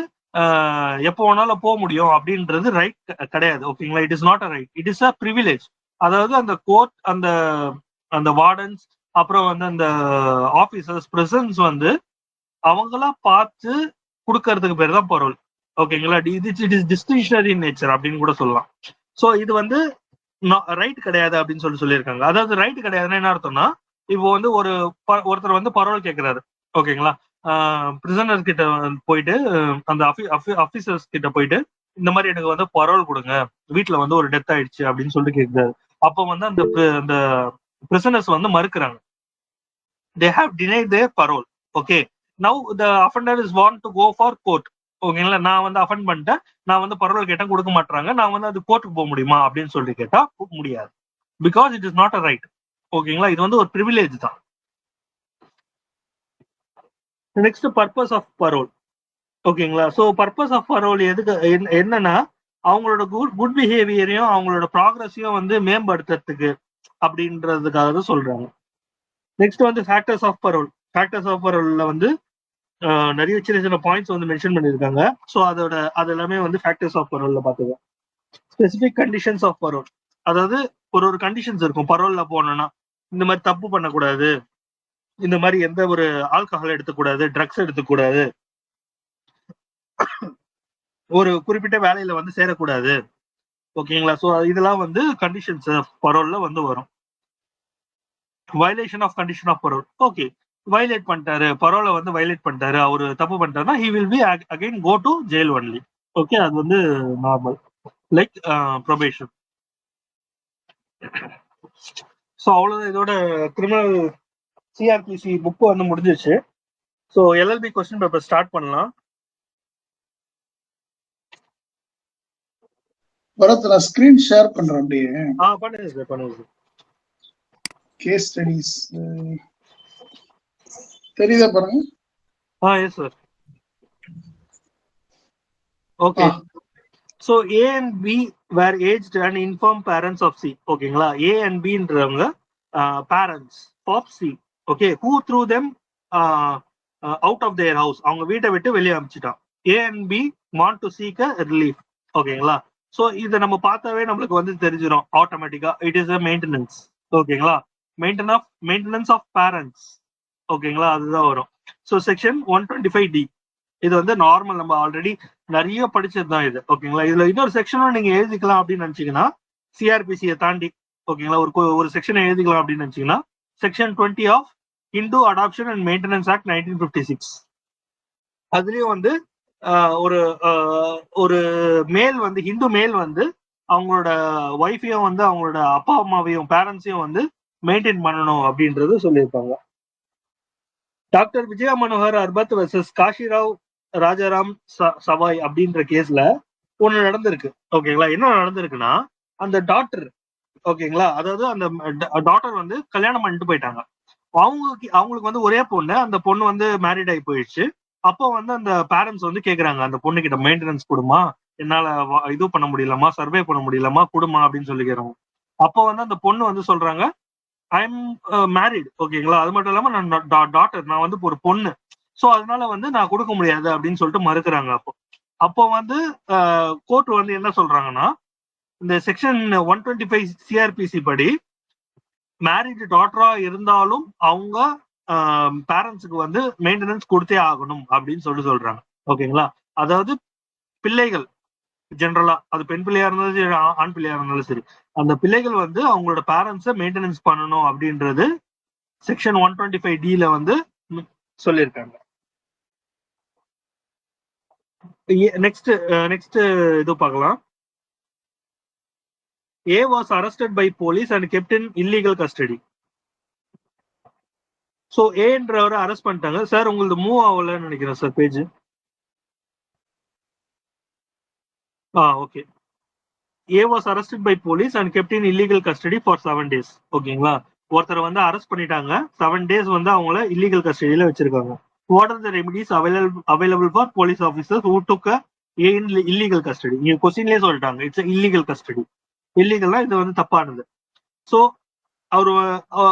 எப்போ வேணாலும் போக முடியும் அப்படின்றது ரைட் கிடையாது. ஓகேங்களா. It is not a right, it is a privilege. அதாவது அந்த கோர்ட், அந்த வார்டன்ஸ், அப்புறம் வந்து அந்த ஆபீசர்ஸ், பிரசன்ஸ் வந்து அவங்களா பார்த்து கொடுக்கறதுக்கு பேர் தான் பரோல். ஓகேங்களா. இட் இஸ் டிஸ்கிரிஷனரி நேச்சர் அப்படின்னு கூட சொல்லலாம். ஸோ இது வந்து ரைட் கிடையாது அப்படின்னு சொல்லியிருக்காங்க. அதாவது ரைட் கிடையாதுன்னா என்ன அர்த்தம்னா, இப்போ வந்து ஒருத்தர் வந்து பரோல் கேட்கிறாரு, ஓகேங்களா, பிரிசனர் கிட்ட போயிட்டு, அந்த ஆபீசர்ஸ் கிட்ட போயிட்டு இந்த மாதிரி எனக்கு வந்து பரோல் கொடுங்க, வீட்டுல வந்து ஒரு டெத் ஆயிடுச்சு அப்படின்னு சொல்லிட்டு கேட்கிறாரு. அப்போ வந்து அந்த பிரிசனர்ஸ் வந்து மறுக்கிறாங்க. they have denied their parole. Okay, now the offender is want to go for court. ஓகேங்களா. நான் வந்து அஃபெண்ட் பண்ணிட்டேன், நான் வந்து பரோல் கேட்டேன், கொடுக்க மாட்டாங்க, நான் வந்து அது கோர்ட்டுக்கு போக முடியுமா அப்படின்னு சொல்லி கேட்டா முடியாது. Because it is not a right. ஓகேங்களா. இது வந்து ஒரு ப்ரிவிலேஜ் தான். Next purpose of parole. ஓகேங்களா. ஸோ பர்பஸ் ஆஃப் பரோல் எதுக்கு என்னன்னா அவங்களோட குட் பிஹேவியரையும் அவங்களோட ப்ராக்ரஸையும் வந்து மேம்படுத்துறதுக்கு அப்படின்றதுக்காக சொல்றாங்க. நெக்ஸ்ட் வந்து factors of parole. Factors of பரோல்ல வந்து நிறைய சின்ன பாயிண்ட்ஸ் வந்து மென்ஷன் பண்ணியிருக்காங்க. ஸோ அது எல்லாமே வந்து ஃபேக்டர்ஸ் ஆஃப் பரோல்ல பார்த்துக்கலாம். ஸ்பெசிபிக் கண்டிஷன்ஸ் ஆஃப் பரோல், அதாவது ஒரு கண்டிஷன்ஸ் இருக்கும் பரோல்ல போனோம்னா, இந்த மாதிரி தப்பு பண்ணக்கூடாது, இந்த மாதிரி எந்த ஒரு ஆல்கஹால் எடுத்துக்கூடாது, ட்ரக்ஸ் எடுத்துக்கூடாது, ஒரு குறிப்பிட்ட வேலையில வந்து சேரக்கூடாது. ஓகேங்களா. ஸோ இதெல்லாம் வந்து கண்டிஷன்ஸ் பரோல்ல வந்து வரும். Violation of condition of parole. Okay, violate பண்ணிட்டாரு, பரோலை வந்து வயலேட் பண்ணிட்டாரு, அவரு தப்பு பண்ணிட்டாருன்னா he will be again go to jail only. Okay, அது வந்து நார்மல் லைக் ப்ரொபேஷன். ஸோ அவ்வளோதான் இதோட கிரிமினல் சிஆர்பிசி புக்கு வந்து முடிஞ்சிச்சு. So LLB question paper start பண்ணலாம். பரத், நான் ஸ்கிரீன் ஷேர் பண்றேன் அப்படியே. பண்ணுங்க சார், பண்ணுங்க சார். கேஸ் ஸ்டடிஸ் தெரியுதா பாருங்க. Yes sir. Okay, so A and B were aged and infirm parents of C. ஓகேங்களா, ஏ அண்ட் பின்றவங்க parents of C. Okay, who threw them out of their house, அவங்க வீட்டை விட்டு வெளியே அனுப்பிச்சிட்டான். A and B want to seek a relief. ஓகேங்களா, so இதை நம்ம பார்த்தாவே நம்மளுக்கு வந்து தெரிஞ்சிடும் ஆட்டோமேட்டிக்கா. It is a maintenance. ஓகேங்களா, மெயின்டெனன்ஸ் ஆஃப் பேரண்ட்ஸ். ஓகேங்களா, அதுதான் வரும். ஸோ செக்ஷன் 125D இது வந்து நார்மல், நம்ம ஆல்ரெடி நிறைய படிச்சது தான் இது. ஓகேங்களா, இதுல இன்னொரு செக்ஷனும் நீங்க எழுதிக்கலாம் அப்படின்னு நினைச்சீங்கன்னா, சிஆர்பிசியை தாண்டி ஓகேங்களா ஒரு செக்ஷனை எழுதிக்கலாம் அப்படின்னு நினைச்சீங்கன்னா, section 20 of Hindu adoption and maintenance act 1956. அதுலயும் வந்து ஒரு மேல் வந்து ஹிந்து மேல் வந்து அவங்களோட ஒய்ஃபையும் வந்து அவங்களோட அப்பா அம்மாவையும் பேரண்ட்ஸையும் வந்து மெயின்டைன் பண்ணணும் அப்படின்றது சொல்லியிருப்பாங்க. Doctor Vijaya Manohar Arpad versus காஷிராவ் Rajaram Sawai அப்படின்ற கேஸ்ல ஒண்ணு நடந்திருக்கு. ஓகேங்களா, என்ன நடந்திருக்குன்னா, அந்த டாக்டர் ஓகேங்களா, அதாவது அந்த டாக்டர் வந்து கல்யாணம் பண்ணிட்டு போயிட்டாங்க. அவங்களுக்கு வந்து ஒரே பொண்ணு, அந்த பொண்ணு வந்து மேரிட் ஆகி போயிடுச்சு. அப்போ வந்து அந்த பேரண்ட்ஸ் வந்து கேக்குறாங்க, அந்த பொண்ணு கிட்ட மெயின்டெனன்ஸ் கொடுமா, என்னால இது பண்ண முடியலமா, சர்வே பண்ண முடியலமா, கொடுமா அப்படின்னு சொல்லிக்கிறாங்க. அப்போ வந்து அந்த பொண்ணு வந்து சொல்றாங்க, ஐ எம் மேரிட். ஓகேங்களா, அது மட்டும் இல்லாம நான் டாட்டர், நான் வந்து ஒரு பொண்ணு, ஸோ அதனால வந்து நான் கொடுக்க முடியாது அப்படின்னு சொல்லிட்டு மறுக்கிறாங்க. அப்போ வந்து கோர்ட் வந்து என்ன சொல்றாங்கன்னா, இந்த செக்ஷன் 125 சிஆர்பிசி படி மேரிட் டாட்டரா இருந்தாலும் அவங்க பேரண்ட்ஸுக்கு வந்து மெயின்டெனன்ஸ் கொடுத்தே ஆகணும் அப்படின்னு சொல்றாங்க. ஓகேங்களா, அதாவது பிள்ளைகள் ஜென்ரலா, அது பெண் பிள்ளையா இருந்தாலும் சரி, ஆண் பிள்ளையா இருந்தாலும் சரி, அந்த பிள்ளைகள் வந்து அவங்களோட பேரண்ட்ஸை மெயின்டெனன்ஸ் பண்ணணும் அப்படின்றது செக்ஷன் 125D வந்து சொல்லியிருக்காங்க. நெக்ஸ்ட் இது பார்க்கலாம். A was arrested by police and kept in illegal custody. So A என்றவரை அரெஸ்ட் பண்ணிட்டாங்க. சார் உங்களுக்கு மூவ் ஆகலன்னு நினைக்கிறேன் sir page. Okay. A was arrested by police and kept in illegal custody for 7 days. ஓகேங்களா, ஒருத்தர் வந்து அரெஸ்ட் பண்ணிட்டாங்க, 7 days வந்து அவங்கள இல்லீகல் கஸ்டடியில வச்சிருக்காங்க. What are the remedies available for police officers who took a in illegal custody? நீங்க கொஸ்டின்லயே சொல்லிட்டாங்க, it's illegal custody. இல்லீகல்னா இது வந்து தப்பானது. ஸோ அவரு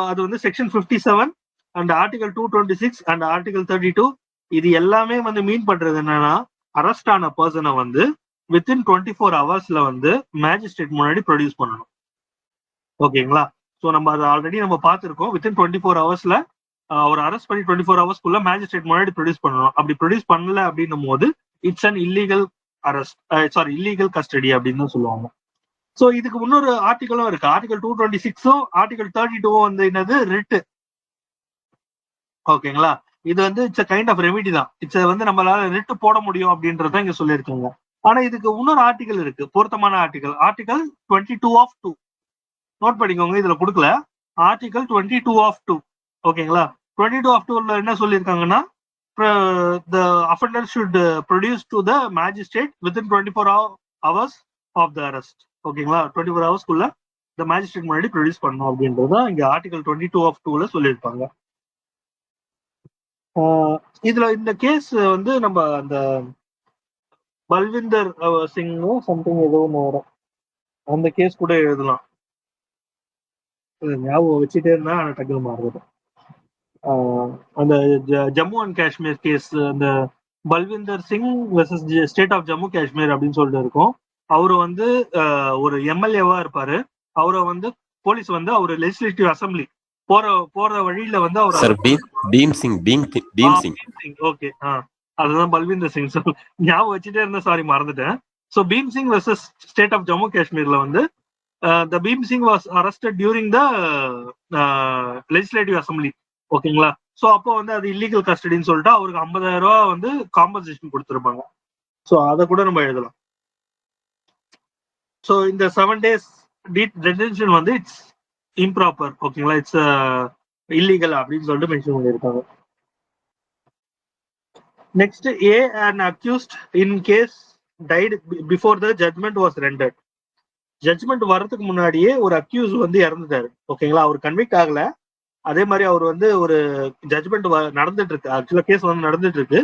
அது வந்து section 57 and article 226 and article 32 இது எல்லாமே வந்து மீன் பண்றது என்னன்னா, அரெஸ்ட் ஆன பர்சனை வந்து வித்தின் 24 ஹவர்ஸ்ல வந்து மேஜிஸ்ட்ரேட் முன்னாடி ப்ரொடியூஸ் பண்ணணும். ஓகேங்களா, ஸோ நம்ம அதை ஆல்ரெடி நம்ம பார்த்துருக்கோம். வித்தின் 24 ஹவர்ஸ்ல அவர் அரெஸ்ட் பண்ணி 24 ஹவர்ஸ்க்குள்ள மேஜிஸ்ட்ரேட் முன்னாடி ப்ரொடியூஸ் பண்ணணும். அப்படி ப்ரொடியூஸ் பண்ணல அப்படின்னும் போது it's an illegal arrest, sorry illegal custody அப்படின்னு தான் சொல்லுவாங்க. ஸோ இதுக்கு இன்னொரு ஆர்டிகலும் இருக்கு. ஆர்டிகல் 226 ஆர்டிகல் 32 வந்து என்னது, ரிட். ஓகேங்களா, இது வந்து இட்ஸ் கைண்ட் ஆஃப் ரெமிடி தான். இட்ஸ் வந்து நம்மளால ரிட் போட முடியும் அப்படின்றத இங்க சொல்லியிருக்காங்க. ஆனா இதுக்கு இன்னொரு ஆர்டிகல் இருக்கு, பொருத்தமான ஆர்டிகல். ஆர்டிகல் 22 ஆஃப் 2 நோட் பண்ணிக்கோங்க, இதுல கொடுக்கல. Article 22 of 2. ஓகேங்களா, 22 ஆஃப் 2ல என்ன சொல்லியிருக்காங்கன்னா, the offender should produce to the magistrate within 24 hours of the arrest. ஓகேங்களா, 24 ஹவர்ஸ்க்குள்ள இந்த மேஜிஸ்ட்ரேட் முன்னாடி ப்ரொடியூஸ் பண்ணணும் அப்படின்றத இங்க ஆர்டிகல் 22 ஆஃப் 2ல சொல்லியிருப்பாங்க. இதுல இந்த கேஸ் வந்து நம்ம அந்த பல்விந்தர் சிங்கும் சம்திங் ஏதோ ஒன்று வரும், அந்த கேஸ் கூட எழுதலாம். ஞாபகம் வச்சுட்டே இருந்தா டக்குனு மாறுது. அந்த ஜம்மு அண்ட் காஷ்மீர் கேஸ், அந்த Balvinder Singh versus state of Jammu Kashmir அப்படின்னு சொல்லிட்டு இருக்கும். அவரு வந்து ஒரு எம்எல்ஏவா இருப்பாரு. அவரை வந்து போலீஸ் வந்து அவர் லெஜிஸ்லேட்டிவ் அசம்பிளி போற வழியில வந்து அவர் பீம் சிங். ஓகே, அதுதான் பல்விந்தர் சிங். ஞாபகம் வச்சுட்டே இருந்தேன், சாரி மறந்துட்டேன். So Bhim Singh versus state of Jammu காஷ்மீர்ல வந்து the Bhim Singh was arrested during the legislative assembly. ஓகேங்களா. ஸோ அப்போ வந்து அது இல்லீகல் கஸ்டடின்னு சொல்லிட்டு அவருக்கு 50,000 ரூபாய் வந்து காம்பன்சேஷன் கொடுத்துருப்பாங்க. ஸோ அதை கூட நம்ம எழுதலாம். ஸோ இந்த 7 days detention வந்து இட்ஸ் இம்ப்ராப்பர். ஓகேங்களா, இட்ஸ் இல்லீகல் அப்படின்னு சொல்லிட்டு மென்ஷன் பண்ணியிருக்காங்க. Next, A and accused in case died before the judgment was rendered. Judgment வர்றதுக்கு முன்னாடியே ஒரு அக்யூஸ் வந்து இறந்துட்டாரு. ஓகேங்களா, அவர் கன்விக்ட் ஆகல. அதே மாதிரி அவர் வந்து ஒரு ஜட்மெண்ட் நடந்துட்டு இருக்கு, ஆக்சுவலா கேஸ் வந்து நடந்துட்டு இருக்கு,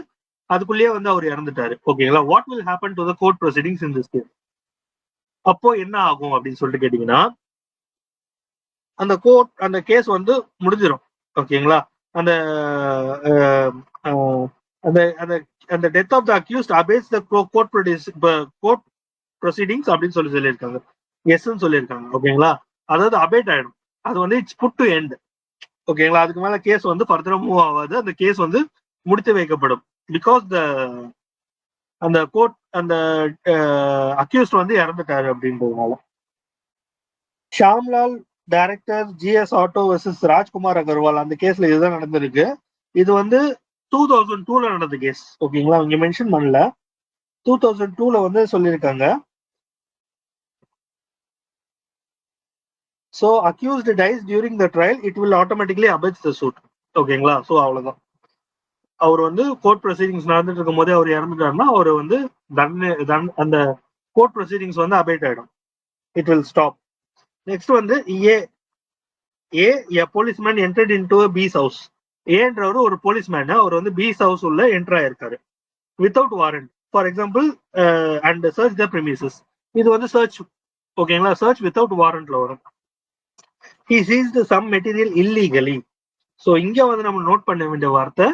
அதுக்குள்ளேயே வந்து அவர் இறந்துட்டாரு. ஓகேங்களா, what will happen to the court proceedings in this case? அப்போ என்ன ஆகும் அப்படின்னு சொல்லிட்டு கேட்டீங்கன்னா, அந்த கேஸ் வந்து முடிஞ்சிடும். ஓகேங்களா, அந்த அந்த death of the accused abates the court proceedings அப்படின்னு சொல்லியிருக்காங்க. எஸ்ன்னு சொல்லியிருக்காங்க. ஓகேங்களா, அதாவது அபேட் ஆயிடும். அது வந்து இட்ஸ் புட் டு எண்ட். ஓகேங்களா, அதுக்கு மேல கேஸ் வந்து ஃபர்தரா மூவ் ஆகாது. அந்த கேஸ் வந்து முடித்து வைக்கப்படும். பிகாஸ் அந்த கோர்ட் அந்த அக்யூஸ்ட் வந்து இறந்துட்டாரு அப்படின்றதுனால. Shamlal director GS auto versus Rajkumar Agarwal, அந்த கேஸ்ல இதுதான் நடந்திருக்கு. இது வந்து 2002ல நடந்த கேஸ். ஓகேங்களா, இங்க மென்ஷன் பண்ணல. 2002ல வந்து சொல்லியிருக்காங்க. So accused dies during the trial, it will automatically abate the suit. ஓகேங்களா, ஸோ அவ்வளவுதான். அவர் வந்து கோர்ட் ப்ரொசீடிங்ஸ் நடந்துட்டு இருக்கும் போதே அவர் இறந்துட்டாருன்னா அவர் வந்து அந்த கோர்ட் ப்ரொசீடிங்ஸ் வந்து அபேட் ஆயிடும். It will stop. நெக்ஸ்ட் வந்து A policeman entered into B's house. ஏன்றவர் ஒரு போலீஸ்மேன், அவர் வந்து பீஸ் ஹவுஸ் உள்ள என்டர் ஆயிருக்காரு without warrant. For example and search the premises. இது வந்து சர்ச். ஓகேங்களா, சர்ச் வித்தவுட் வாரண்ட்ல வரும். He seized some material illegally. So இங்க வந்து நம்ம நோட் பண்ண வேண்டிய வார்த்தை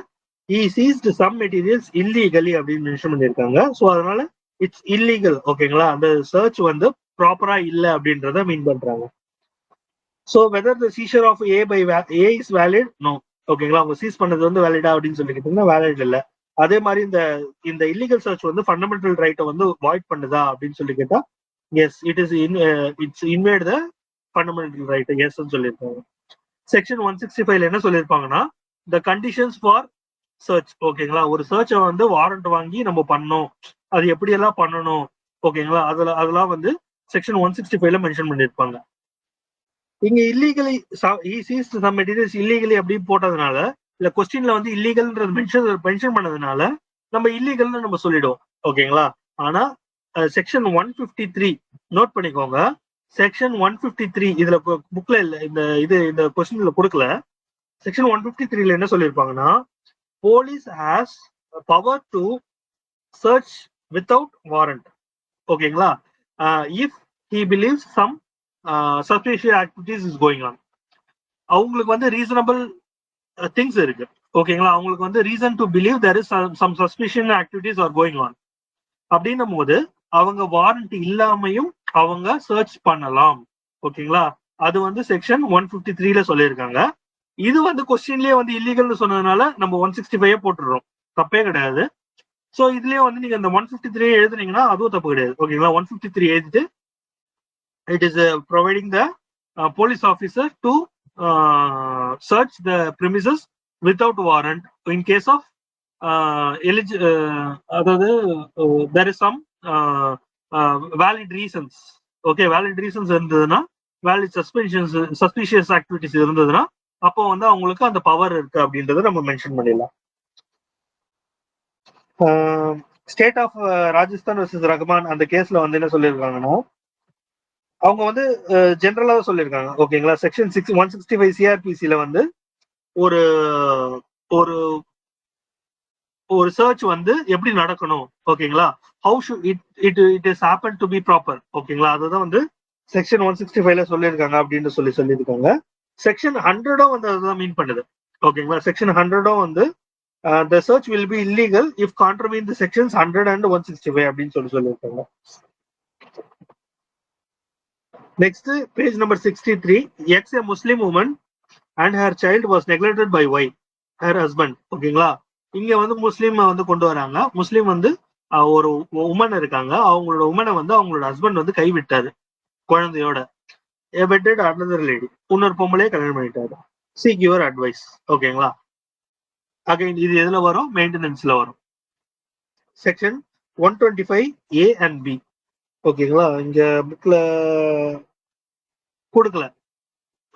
he seized some materials illegally அப்படின்னு மென்ஷன் பண்ணிருக்காங்க. ஸோ அதனால இட்ஸ் இல்லீகல். ஓகேங்களா, அந்த சர்ச் வந்து ப்ராப்பரா இல்ல அப்படின்றத மீன் பண்றாங்க. So whether the seizure of B by A is valid? No. ஓகேங்களா, அவங்க சீஸ் பண்ணது வந்து வேலிடா அப்படின்னு சொல்லிக்கிட்டீங்கன்னா வேலிட் இல்லை. அதே மாதிரி இந்த இல்லீகல் சர்ச் வந்து ஃபண்டமெண்டல் ரைட்டை வந்து வாய்ட் பண்ணுதா அப்படின்னு சொல்லி கேட்டா yes, it's invade the fundamental right. Yes சொல்லியிருக்காங்க. செக்ஷன் 165 என்ன சொல்லியிருப்பாங்கன்னா, த கண்டிஷன்ஸ் ஃபார் சர்ச். ஓகேங்களா, ஒரு சர்ச்சை வந்து வாரண்ட் வாங்கி நம்ம பண்ணோம், அது எப்படி எல்லாம் பண்ணணும். ஓகேங்களா, அதெல்லாம் வந்து செக்ஷன் 165ல மென்ஷன் பண்ணியிருப்பாங்க. இங்க இல்லீகலி சம் மெட்டீரியல்ஸ் இல்லீகலி அப்படி போட்டதுனால, இல்ல கொஸ்டின்ல வந்து இல்லீகல்ன்றது மென்ஷன் பண்ணதுனால நம்ம இல்லீகல்னு நம்ம சொல்லிடுவோம். ஓகேங்களா, ஆனா செக்ஷன் 153 நோட் பண்ணிக்கோங்க. செக்ஷன் 153 இதுல புக்ல இல்ல, இந்த கொஸ்டின்ல கொடுக்கல. செக்ஷன் 153ல என்ன சொல்லியிருப்பாங்கன்னா, police has power to search without warrant. ஓகேங்களா, if he believes some suspicious activities is going on. அவங்களுக்கு வந்து ரீசனபிள் திங்ஸ் இருக்கு. ஓகேங்களா, அவங்களுக்கு வந்து reason to believe there is some suspicious activities are going on அப்படின்னும் போது அவங்க வாரண்ட் இல்லாமையும் அவங்க சர்ச் பண்ணலாம். ஓகேங்களா, அது வந்து செக்ஷன் 153ல சொல்லியிருக்காங்க. இது வந்து கொஸ்டின்லயே வந்து இல்லீகல்னு சொன்னதுனால நம்ம 165 போட்டுடுறோம், தப்பே கிடையாது. ஸோ இதுலயே வந்து நீங்க இந்த 153 எழுதுனீங்கன்னா அதுவும் தப்பு கிடையாது. ஓகேங்களா, 153 எழுதிட்டு it is providing the police officer to search the premises without warrant in case of அதாவது there is some valid reasons. Okay, valid reasons இருந்ததுன்னா, வேலிட் சஸ்பிஷியஸ் ஆக்டிவிட்டிஸ் இருந்ததுன்னா அப்போ வந்து அவங்களுக்கு அந்த பவர் இருக்கு அப்படின்றத நம்ம மென்ஷன் பண்ணிடலாம். State of Rajasthan versus Rahman அந்த கேஸ்ல வந்து என்ன சொல்லியிருக்காங்கன்னா, அவங்க வந்து ஜென்ரலா சொல்லியிருக்காங்க. ஓகேங்களா, செக்ஷன் 165 சிஆர்பிசில வந்து ஒரு ஒரு ஒரு சர்ச் வந்து எப்படி நடக்கணும். ஓகேங்களா, how should it is happen to be proper. ஓகேங்களா, அதுதான் வந்து செக்ஷன் 165ல சொல்லியிருக்காங்க அப்படின்னு சொல்லியிருக்காங்க. செக்ஷன் 100 வந்து அதுதான் மீன் பண்ணுது. ஓகேங்களா, செக்ஷன் 100 வந்து the search will be illegal if contravene the sections 100 and 165 அப்படின்னு சொல்லியிருக்காங்க. Next page number 63. X a Muslim woman and her child was neglected by wife, her husband. ஓகேங்களா, இங்க வந்து முஸ்லீம் வந்து கொண்டு வராங்க. முஸ்லீம் வந்து ஒரு உமன் இருக்காங்க, அவங்களோட உமனை வந்து அவங்களோட ஹஸ்பண்ட் வந்து கைவிட்டாரு குழந்தையோட. வெட்டட் அனதர் லேடி, இன்னொரு பொம்பளையே கல்யாணம் பண்ணிட்டாரு. Seek your advice. ஓகேங்களா? அகைன் இது எதுல வரும்? மெயின்டெனன்ஸ்ல வரும். Section 125A and B. ஓகேங்களா? இங்க புக்ல கொடுக்கல.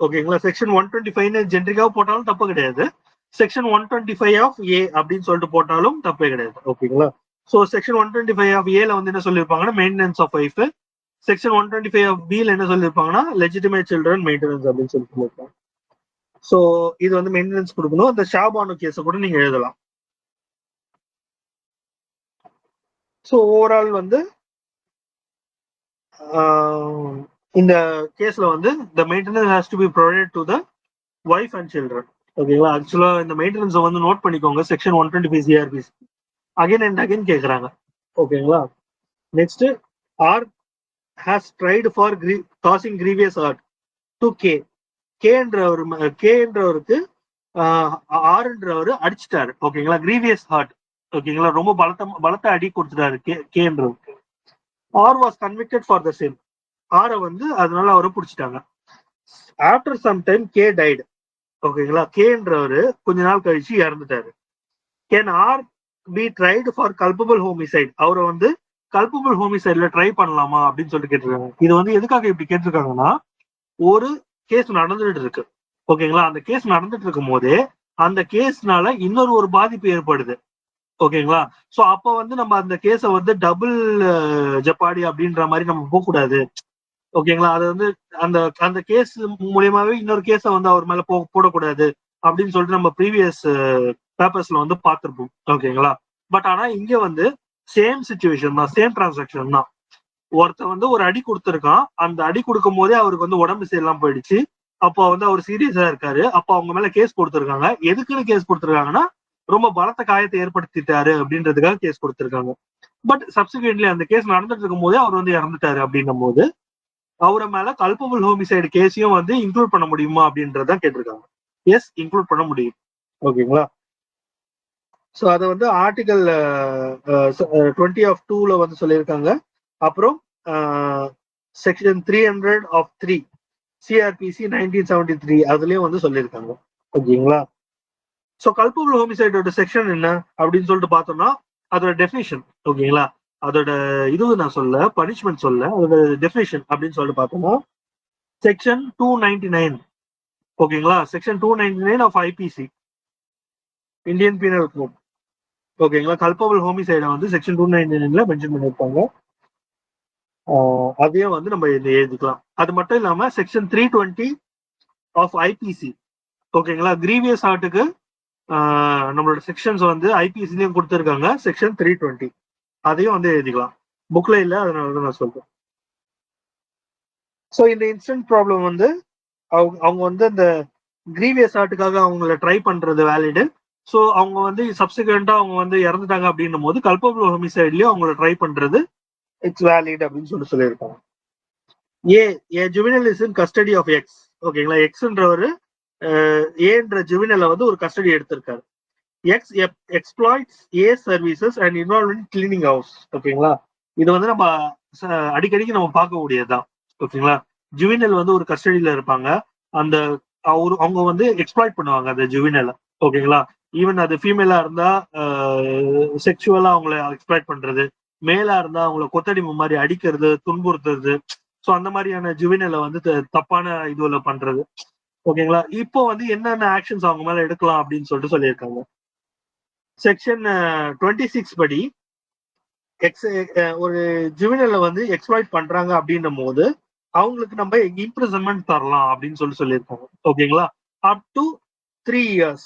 ஓகேங்களா? செக்ஷன் 125 ஜென்ரிக்காக போட்டாலும் தப்பு கிடையாது. செக்ஷன் 125 ஆஃப் ஏ அப்படின்னு சொல்லிட்டு போட்டாலும் தப்பே கிடையாது. ஓகேங்களா? ஸோ செக்ஷன் 125 ஆஃப் ஏல வந்து என்ன சொல்லியிருப்பாங்கன்னா maintenance of wife. Section 125 of பில என்ன சொல்லியிருப்பாங்கன்னா லெஜிட்டிமேட் சில்ட்ரன் மெயின்டெனன்ஸ் அப்படின்னு சொல்லிட்டு சொல்லியிருப்பாங்க. ஸோ இது வந்து மெயின்டெனன்ஸ் கொடுக்கணும். அந்த ஷாபானு கேஸை கூட நீங்க எழுதலாம். ஸோ ஓவரால் வந்து இந்த கேஸ்ல வந்து the maintenance has to be provided to the wife and children. ஓகேங்களா? ஆக்சுவலா இந்த மெயின்டெனன்ஸை வந்து நோட் பண்ணிக்கோங்க. Section 125 CRPC again and again கேட்குறாங்க. ஓகேங்களா? Next, R has tried for causing grievous hurt to K. கேன்றவருக்கு ஆர்ன்றவர் அடிச்சிட்டாரு. ஓகேங்களா? Grievous hurt. ஓகேங்களா? ரொம்ப பலத்த அடி கொடுத்துட்டாரு கேன்றவருக்கு. R was convicted for the same. ஆரை வந்து அதனால அவரை பிடிச்சிட்டாங்க. After some time K died. ஓகேங்களா? கேன்றவரு கொஞ்ச நாள் கழிச்சு இறந்துட்டாரு. Can R B dried for culpable homicide. அவரை வந்து கல்பபிள் ஹோமிசைட்ல ட்ரை பண்ணலாமா அப்படின்னு சொல்லிட்டு கேட்டிருக்காங்க. இது வந்து எதுக்காக இப்படி கேட்டிருக்காங்கன்னா, ஒரு கேஸ் நடந்துட்டு இருக்கு. ஓகேங்களா? அந்த கேஸ் நடந்துட்டு இருக்கும் போதே அந்த கேஸ்னால ஒரு பாதிப்பு ஏற்படுது. ஓகேங்களா? சோ அப்ப வந்து நம்ம அந்த கேஸ வந்து டபுள் ஜப்பாடி அப்படின்ற மாதிரி நம்ம போக கூடாது. ஓகேங்களா? அது வந்து அந்த அந்த கேஸ் மூலியமாவே இன்னொரு கேஸ வந்து அவர் மேல போடக்கூடாது அப்படின்னு சொல்லிட்டு நம்ம ப்ரீவியஸ் பேப்பர்ஸ்ல வந்து பார்த்திருப்போம். ஓகேங்களா? பட் ஆனா இங்க வந்து சேம் சிச்சுவேஷன் தான், சேம் டிரான்சாக்ஷன் தான். ஒருத்த வந்து ஒரு அடி கொடுத்துருக்கான். அந்த அடி கொடுக்கும் போதே அவருக்கு வந்து உடம்பு சரியில்லாம போயிடுச்சு. அப்போ வந்து அவர் சீரியஸா இருக்காரு. அப்போ அவங்க மேல கேஸ் கொடுத்துருக்காங்க. எதுக்குன்னு கேஸ் கொடுத்துருக்காங்கன்னா, ரொம்ப பலத்த காயத்தை ஏற்படுத்திட்டாரு அப்படின்றதுக்காக கேஸ் கொடுத்துருக்காங்க. பட் சப்சிக்வென்ட்லி அந்த கேஸ் நடந்துட்டு இருக்கும் போதே அவர் வந்து இறந்துட்டாரு அப்படின்னும் போது அவரை மேல கல்பபிள் ஹோமிசைடு கேஸையும் வந்து இன்க்ளூட் பண்ண முடியுமா அப்படின்றதான் கேட்டிருக்காங்க. எஸ், இன்க்ளூட் பண்ண முடியும். ஓகேங்களா? ஸோ அதை வந்து ஆர்டிகல் 20 of 2ல வந்து சொல்லியிருக்காங்க. அப்புறம் செக்ஷன் 300 of 3 CRPC 1973 அதுலயும் வந்து சொல்லியிருக்காங்க. ஓகேங்களா? ஸோ கல்பபிள் ஹோமிசைடோட செக்ஷன் என்ன அப்படின்னு சொல்லிட்டு பார்த்தோம்னா அதோட டெஃபினிஷன். ஓகேங்களா? அதோட இது நான் சொல்ல, பனிஷ்மெண்ட் சொல்ல, அதோட டெஃபினிஷன் அப்படின்னு சொல்லிட்டு பார்த்தோம்னா செக்ஷன் 299. ஓகேங்களா? Section 299 of IPC Indian penal code. ஓகேங்களா? கல்பபிள் ஹோமிசைடை வந்து செக்ஷன் 299ல மென்ஷன் பண்ணியிருப்பாங்க. அதையும் வந்து நம்ம எழுதிக்கலாம். அது மட்டும் இல்லாம செக்ஷன் 320 ஆஃப் IPC. ஓகேங்களா? கிரீவியஸ் ஹார்ட்டுக்கு நம்மளோட செக்ஷன்ஸ் வந்து IPCலயும் கொடுத்துருக்காங்க. செக்ஷன் 320 அதையும் வந்து எழுதிக்கலாம். புக்ல இல்ல, அதனாலதான் நான் சொல்றேன். ஸோ இந்த இன்ஸ்டன்ட் ப்ராப்ளம் வந்து அவங்க வந்து இந்த கிரீவியஸ் ஹார்ட்டுக்காக அவங்கள ட்ரை பண்றது வேலிடு. ஸோ அவங்க வந்து சப்சிக்வெண்டா அவங்க வந்து இறந்துட்டாங்க அப்படின்னும் போது கல்பபிள் ஹோமிசைட்லயும் அவங்கள ட்ரை பண்றது இட்ஸ் வேலிட் அப்படின்னு சொல்லியிருக்காங்க. A juvenile is in custody of X. ஓகேங்களா? எக்ஸ்ன்றவர் ஏன்ற ஜுவினலை வந்து ஒரு கஸ்டடி எடுத்திருக்காரு. X exploits A services and involve in cleaning house. ஓகேங்களா? இது வந்து நம்ம அடிக்கடிக்கு நம்ம பார்க்கக்கூடியதுதான். ஓகேங்களா? ஜுவினல் வந்து ஒரு கஸ்டடியில இருப்பாங்க. அந்த அவங்க வந்து எக்ஸ்ப்ளாய்ட் பண்ணுவாங்க அந்த ஜுவினலை. ஓகேங்களா? ஈவன் அது ஃபீமேலா இருந்தா செக்ஷுவலா அவங்கள எக்ஸ்ப்ளாய்ட் பண்றது, மேலா இருந்தா அவங்கள கொத்தடிமை மாதிரி அடிக்கிறது, துன்புறுத்துறது. ஸோ அந்த மாதிரியான ஜுவினலை வந்து தப்பான இதுல பண்றது. ஓகேங்களா? இப்போ வந்து என்னென்ன ஆக்ஷன்ஸ் அவங்க மேல எடுக்கலாம் அப்படின்னு சொல்லிட்டு சொல்லியிருக்காங்க. செக்ஷன் 26 படி ஒரு ஜுவினலை வந்து எக்ஸ்ப்ளாய்ட் பண்றாங்க அப்படின்னும் போது அவங்களுக்கு நம்ம இம்ப்ரிசன்மெண்ட் தரலாம் அப்படின்னு சொல்லியிருக்காங்க. ஓகேங்களா? Up to 3 years.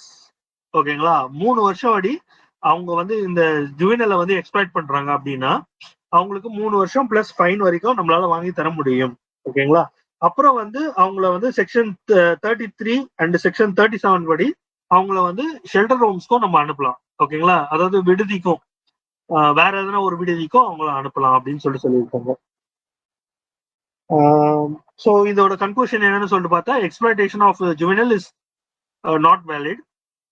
ஓகேங்களா? 3 வருஷம் அடி அவங்க வந்து இந்த ஜுவினலை வந்து எக்ஸ்ப்ளாய்ட் பண்றாங்க அப்படின்னா அவங்களுக்கு 3 வருஷம் பிளஸ் ஃபைன் வரைக்கும் நம்மளால வாங்கி தர முடியும். ஓகேங்களா? அப்புறம் வந்து அவங்கள வந்து செக்ஷன் 33 அண்ட் செக்ஷன் 37 படி அவங்கள வந்து ஷெல்டர் ஹோம்ஸ்க்கும் நம்ம அனுப்பலாம். ஓகேங்களா? அதாவது விடுதிக்கும், வேற எதனா ஒரு விடுதிக்கும் அவங்கள அனுப்பலாம் அப்படின்னு சொல்லியிருக்காங்க. ஸோ இதோட கன்க்ளூஷன் என்னன்னு சொல்லிட்டு பார்த்தா exploitation of juvenile is not valid.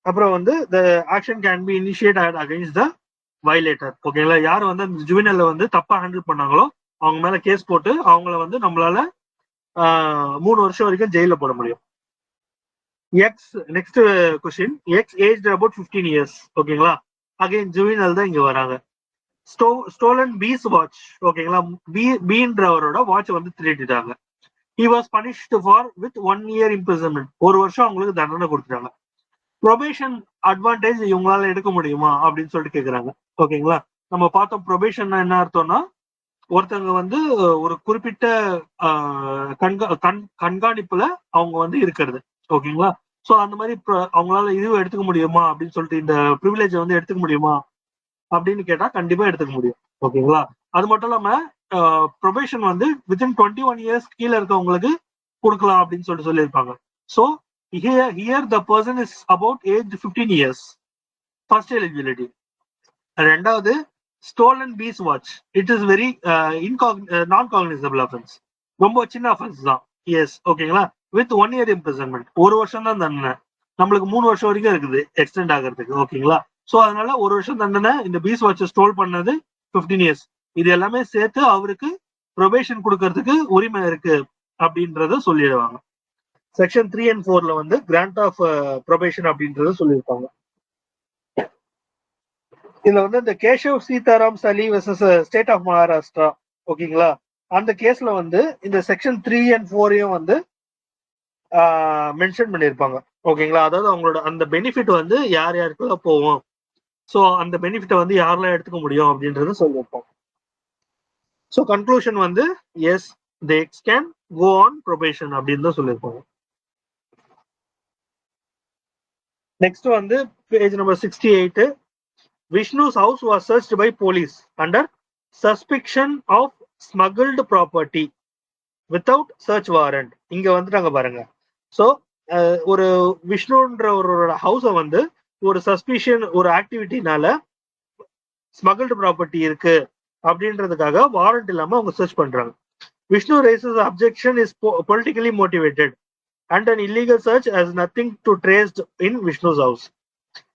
அப்புறம் வந்து the action can be initiate against the violator. ஓகேங்களா? யார் வந்து அந்த ஜுவினல்ல வந்து தப்பா ஹேண்டில் பண்ணாங்களோ அவங்க மேல கேஸ் போட்டு அவங்கள வந்து நம்மளால 3 வருஷம் வரைக்கும் ஜெயில போட முடியும். X next question, X age about 15 years. ஓகேங்களா, அகைன் ஜுவினல் தான் இங்க வராங்க. Stolen piece watch. ஓகேங்களா, பீன்றவரோட வாட்ச் வந்து திருடிட்டாங்க. he was punished for with 1 year imprisonment. 1 வருஷம் அவங்களுக்கு தண்டனை கொடுத்துட்டாங்க. ப்ரொபேஷன் அட்வான்டேஜ் இவங்களால எடுக்க முடியுமா அப்படின்னு சொல்லிட்டு கேக்குறாங்க. ஓகேங்களா, நம்ம பார்த்தோம் ப்ரொபேஷன் என்ன அர்த்தம்னா, ஒருத்தவங்க வந்து ஒரு குறிப்பிட்ட கண்காணிப்புல அவங்க வந்து இருக்கிறது. ஓகேங்களா, சோ அந்த மாதிரி அவங்களால இதுவும் எடுத்துக்க முடியுமா அப்படின்னு சொல்லிட்டு, இந்த ப்ரிவிலேஜ் வந்து எடுத்துக்க முடியுமா அப்படின்னு கேட்டா கண்டிப்பா எடுத்துக்க முடியும். ஓகேங்களா, அது மட்டும் இல்லாம ப்ரொபேஷன் வந்து வித்தின் 21 years கீழே இருக்கவங்களுக்கு கொடுக்கலாம் அப்படின்னு சொல்லிட்டு சொல்லியிருப்பாங்க. So here the person is about age 15 years. First eligibility. ரெண்டாவது, stolen piece watch, it is very non cognisable offence, ரொம்ப சின்ன அஃபென்ஸ் தான். எஸ், ஓகேங்களா, வித் 1 year imprisonment, 1 வருஷம் தான் தண்டனை. நம்மளுக்கு 3 வருஷம் வரைக்கும் இருக்குது எக்ஸ்டெண்ட் ஆகிறதுக்கு. ஓகேங்களா, ஸோ அதனால 1 வருஷம் தண்டனை. இந்த பீஸ் வாட்சை ஸ்டோல் பண்ணது 15 years. இது எல்லாமே சேர்த்து அவருக்கு ப்ரொபேஷன் கொடுக்கறதுக்கு உரிமை இருக்கு அப்படின்றத சொல்லிடுவாங்க. செக்ஷன் 3 and 4 வந்து கிராண்ட் ஆஃப் ப்ரொபேஷன் அப்படின்றத சொல்லியிருப்பாங்க. இதுல வந்து இந்த Keshav Sitaram Sali versus state of Maharashtra, ஓகேங்களா, அந்த கேஸ்ல வந்து இந்த செக்ஷன் 3 and 4 வந்து மென்ஷன் பண்ணியிருப்பாங்க. ஓகேங்களா, அதாவது அவங்களோட அந்த பெனிஃபிட் வந்து யார் யாருக்குள்ள போவோம், ஸோ அந்த பெனிஃபிட்டை வந்து யாரெல்லாம் எடுத்துக்க முடியும் அப்படின்றத சொல்லியிருப்பாங்க. ஸோ கன்க்ளூஷன் வந்து yes, the X can go on probation அப்படின்னு தான் சொல்லியிருப்பாங்க. நெக்ஸ்ட் வந்து page number 68. Vishnu's house was searched by police under suspicion of smuggled property without search warrant. இங்க வந்துட்டாங்க பாருங்க. ஸோ ஒரு விஷ்ணுன்ற ஒரு ஹவுஸை வந்து ஒரு சஸ்பிஷன், ஒரு ஆக்டிவிட்டினால ஸ்மகிள்டு ப்ராப்பர்ட்டி இருக்கு அப்படின்றதுக்காக வாரண்ட் இல்லாம அவங்க சர்ச் பண்றாங்க. Vishnu raises objection is politically motivated and an illegal search has nothing to traced in Vishnu's house.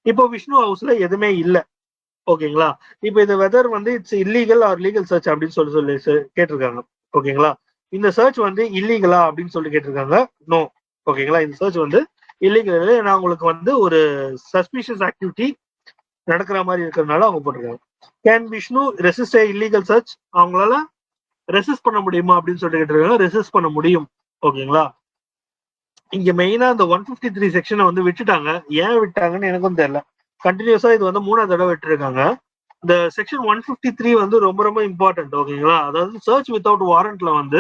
இப்போ விஷ்ணு ஹவுஸ்ல எதுவுமே இல்ல. ஓகேங்களா, இப்போ இது வெதர் வந்து it's illegal or legal search அப்படின்னு சொல்லி கேட்டிருக்காங்க. ஓகேங்களா, இந்த சர்ச் வந்து இல்லீகலா அப்படின்னு சொல்லி கேட்டிருக்காங்க. நோ. ஓகேங்களா, இந்த சர்ச் வந்து இல்லீகல். ஏன்னா அவங்களுக்கு வந்து ஒரு சஸ்பிஷியஸ் ஆக்டிவிட்டி நடக்கிற மாதிரி இருக்கிறதுனால அவங்க போட்டிருக்காங்க. Can Vishnu resist illegal search, அவங்களால ரெசிஸ்ட் பண்ண முடியுமா அப்படின்னு சொல்லிட்டு கேட்டிருக்காங்க. ரெசிஸ்ட் பண்ண முடியும். ஓகேங்களா, இங்க மெயினா இந்த 153 செக்ஷனை வந்து விட்டுட்டாங்க. ஏன் விட்டாங்கன்னு எனக்கும் தெரியல. கண்டினியூஸா இது வந்து 3ஆவது தடவை விட்டுருக்காங்க. இந்த செக்ஷன் 153 வந்து ரொம்ப ரொம்ப இம்பார்ட்டன்ட். ஓகேங்களா, அதாவது சர்ச் வித்தவுட் வாரண்ட்ல வந்து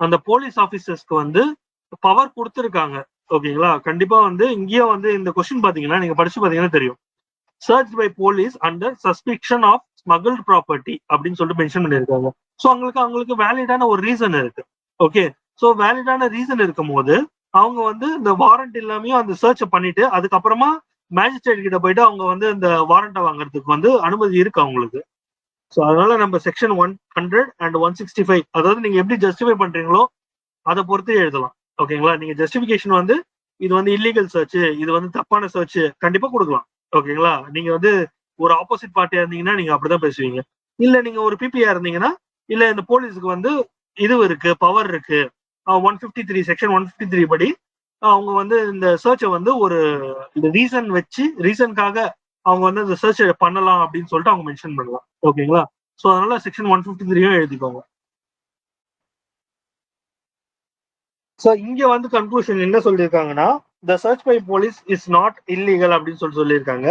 அந்த போலீஸ் ஆபீசர்ஸ்க்கு வந்து பவர் கொடுத்துருக்காங்க. ஓகேங்களா, கண்டிப்பா வந்து இங்கேயும் வந்து இந்த கொஸ்டின் பாத்தீங்கன்னா நீங்க படிச்சு பாத்தீங்கன்னா தெரியும். Search by police under suspicion of smuggled property அப்படின்னு சொல்லிட்டு மென்ஷன் பண்ணியிருக்காங்க. ஸோ அவங்களுக்கு வேலிடான ஒரு ரீசன் இருக்கு. ஓகே, ஸோ வேலிடான ரீசன் இருக்கும் போது அவங்க வந்து இந்த வாரண்ட் இல்லாமையும் அந்த சர்ச்சை பண்ணிட்டு அதுக்கப்புறமா மேஜிஸ்ட்ரேட் கிட்ட போயிட்டு அவங்க வந்து இந்த வாரண்டை வாங்குறதுக்கு வந்து அனுமதி இருக்கு அவங்களுக்கு. ஸோ அதனால நம்ம செக்ஷன் 100 and 165, அதாவது நீங்க எப்படி ஜஸ்டிஃபை பண்றீங்களோ அதை பொறுத்து எழுதலாம். ஓகேங்களா, நீங்க ஜஸ்டிபிகேஷன் வந்து இது வந்து இல்லீகல் சர்ச், இது வந்து தப்பான சர்ச் கண்டிப்பா கொடுக்கலாம். ஓகேங்களா, நீங்க வந்து ஒரு ஆப்போசிட் பார்ட்டியா இருந்தீங்கன்னா நீங்க அப்படிதான் பேசுவீங்க. இல்ல நீங்க ஒரு பிபியா இருந்தீங்கன்னா, இல்ல இந்த போலீஸுக்கு வந்து இது இருக்கு, பவர் இருக்கு, 153 செக்ஷன் 153 படி அவங்க வந்து இந்த சர்ச்சை வந்து ஒரு ரீசன் வச்சு ரீசனுக்காக அவங்க வந்து இந்த சர்ச் பண்ணலாம் அப்படின்னு சொல்லிட்டு அவங்க மென்ஷன் பண்ணலாம். ஓகேங்களா, ஸோ அதனால செக்ஷன் 153 எழுதிக்கோங்க. ஸோ இங்க வந்து கன்க்ளூஷன் என்ன சொல்லியிருக்காங்கன்னா, the search by police is not illegal அப்படின்னு சொல்லியிருக்காங்க.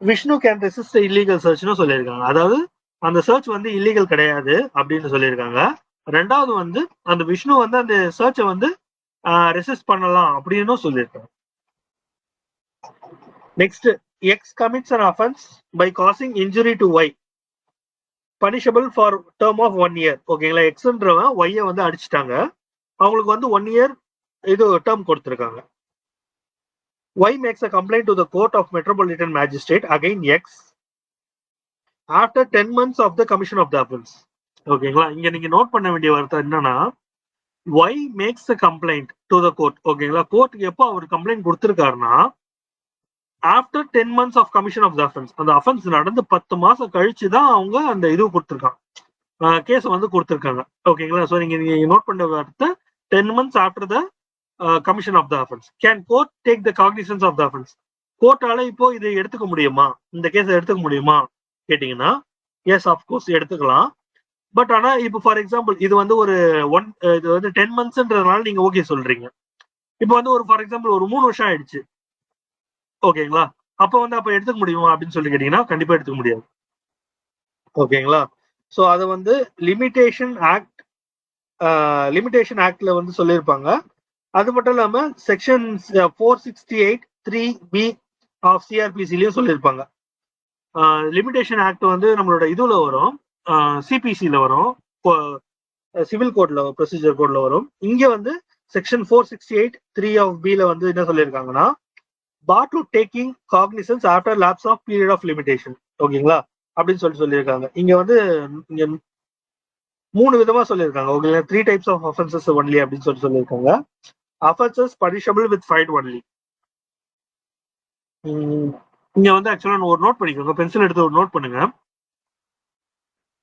விஷ்ணு கேன் ரெசிஸ்ட் இல்லீகல் சர்ச்னு சொல்லியிருக்காங்க. அதாவது அந்த சர்ச் வந்து இல்லீகல் கிடையாது அப்படின்னு சொல்லியிருக்காங்க. ரெண்டாவது வந்து அந்த விஷ்ணு வந்து அந்த சர்ச்சை வந்து ரெசிஸ்ட் பண்ணலாம் அப்படின்னு சொல்லியிருக்காங்க. Next, X commits an offense by causing injury to Y punishable for term of 1 year. ஓகேங்களா, எக்ஸ்ன்றவன் ஒய்யை வந்து அடிச்சுட்டாங்க, அவங்களுக்கு வந்து 1 year இது டேர்ம் கொடுத்துருக்காங்க. Y makes a complaint to the court of metropolitan magistrate against X after 10 months of the commission of the offense. ஓகேங்களா, இங்க நீங்க நோட் பண்ண வேண்டிய வார்த்தை என்னன்னா, Y makes a complaint to the court. ஓகேங்களா, கோர்ட்டுக்கு எப்போ அவர் கம்ப்ளைண்ட் கொடுத்திருக்காருன்னா after 10 months of commission of the offense, அந்த அஃபென்ஸ் நடந்து 10 மாசம் கழிச்சு தான் அவங்க அந்த இது கொடுத்துருக்காங்க, கேஸ் வந்து கொடுத்துருக்காங்க. ஓகேங்களா, ஸோ நீங்க நோட் பண்ண வார்த்தை 10 months after the commission of the offense. Can court take the cognizance of the offense? கோர்ட்டால இப்போ இதை எடுத்துக்க முடியுமா, இந்த கேஸை எடுத்துக்க முடியுமா கேட்டீங்கன்னா எஸ் அப்கோர்ஸ் எடுத்துக்கலாம். பட் ஆனா இப்போ ஃபார் எக்ஸாம்பிள் இது வந்து ஒரு இது வந்து 10 monthsன்றதுனால நீங்க ஓகே சொல்றீங்க. இப்போ வந்து ஒரு ஃபார் எக்ஸாம்பிள் ஒரு 3 வருஷம் ஆயிடுச்சு, ஓகேங்களா? அப்போ வந்து அப்ப எடுத்துக்க முடியுமா அப்படின்னு சொல்லி கேட்டீங்கன்னா கண்டிப்பா எடுத்துக்க முடியாது, ஓகேங்களா? ஸோ அதை வந்து லிமிடேஷன் ஆக்ட்ல வந்து சொல்லியிருப்பாங்க. அது மட்டும் இல்லாம செக்ஷன் 468(3)B ஆஃப் சிஆர்பிசிலையும் சொல்லியிருப்பாங்க. லிமிடேஷன் ஆக்ட் வந்து நம்மளோட இதுல வரும், சிபிசில வரும், சிவில் கோட்ல ப்ரொசீஜர் கோட்ல வரும். இங்க வந்து செக்ஷன் 468(3) ஆஃப் B ல வந்து என்ன சொல்லியிருக்காங்கன்னா bar to taking cognizance after lapse of period of limitation, ஓகேங்களா அப்படின்னு சொல்லியிருக்காங்க. இங்க வந்து இங்க 3 விதமா சொல்லியிருக்காங்க, ஓகேங்களா? 3 types of offenses only அப்படின்னு சொல்லியிருக்காங்க. offenses punishable with fine only. இங்க வந்து ஆக்சுவலா ஒரு நோட் பண்ணிக்கோங்க, பென்சில் எடுத்து ஒரு நோட் பண்ணுங்க.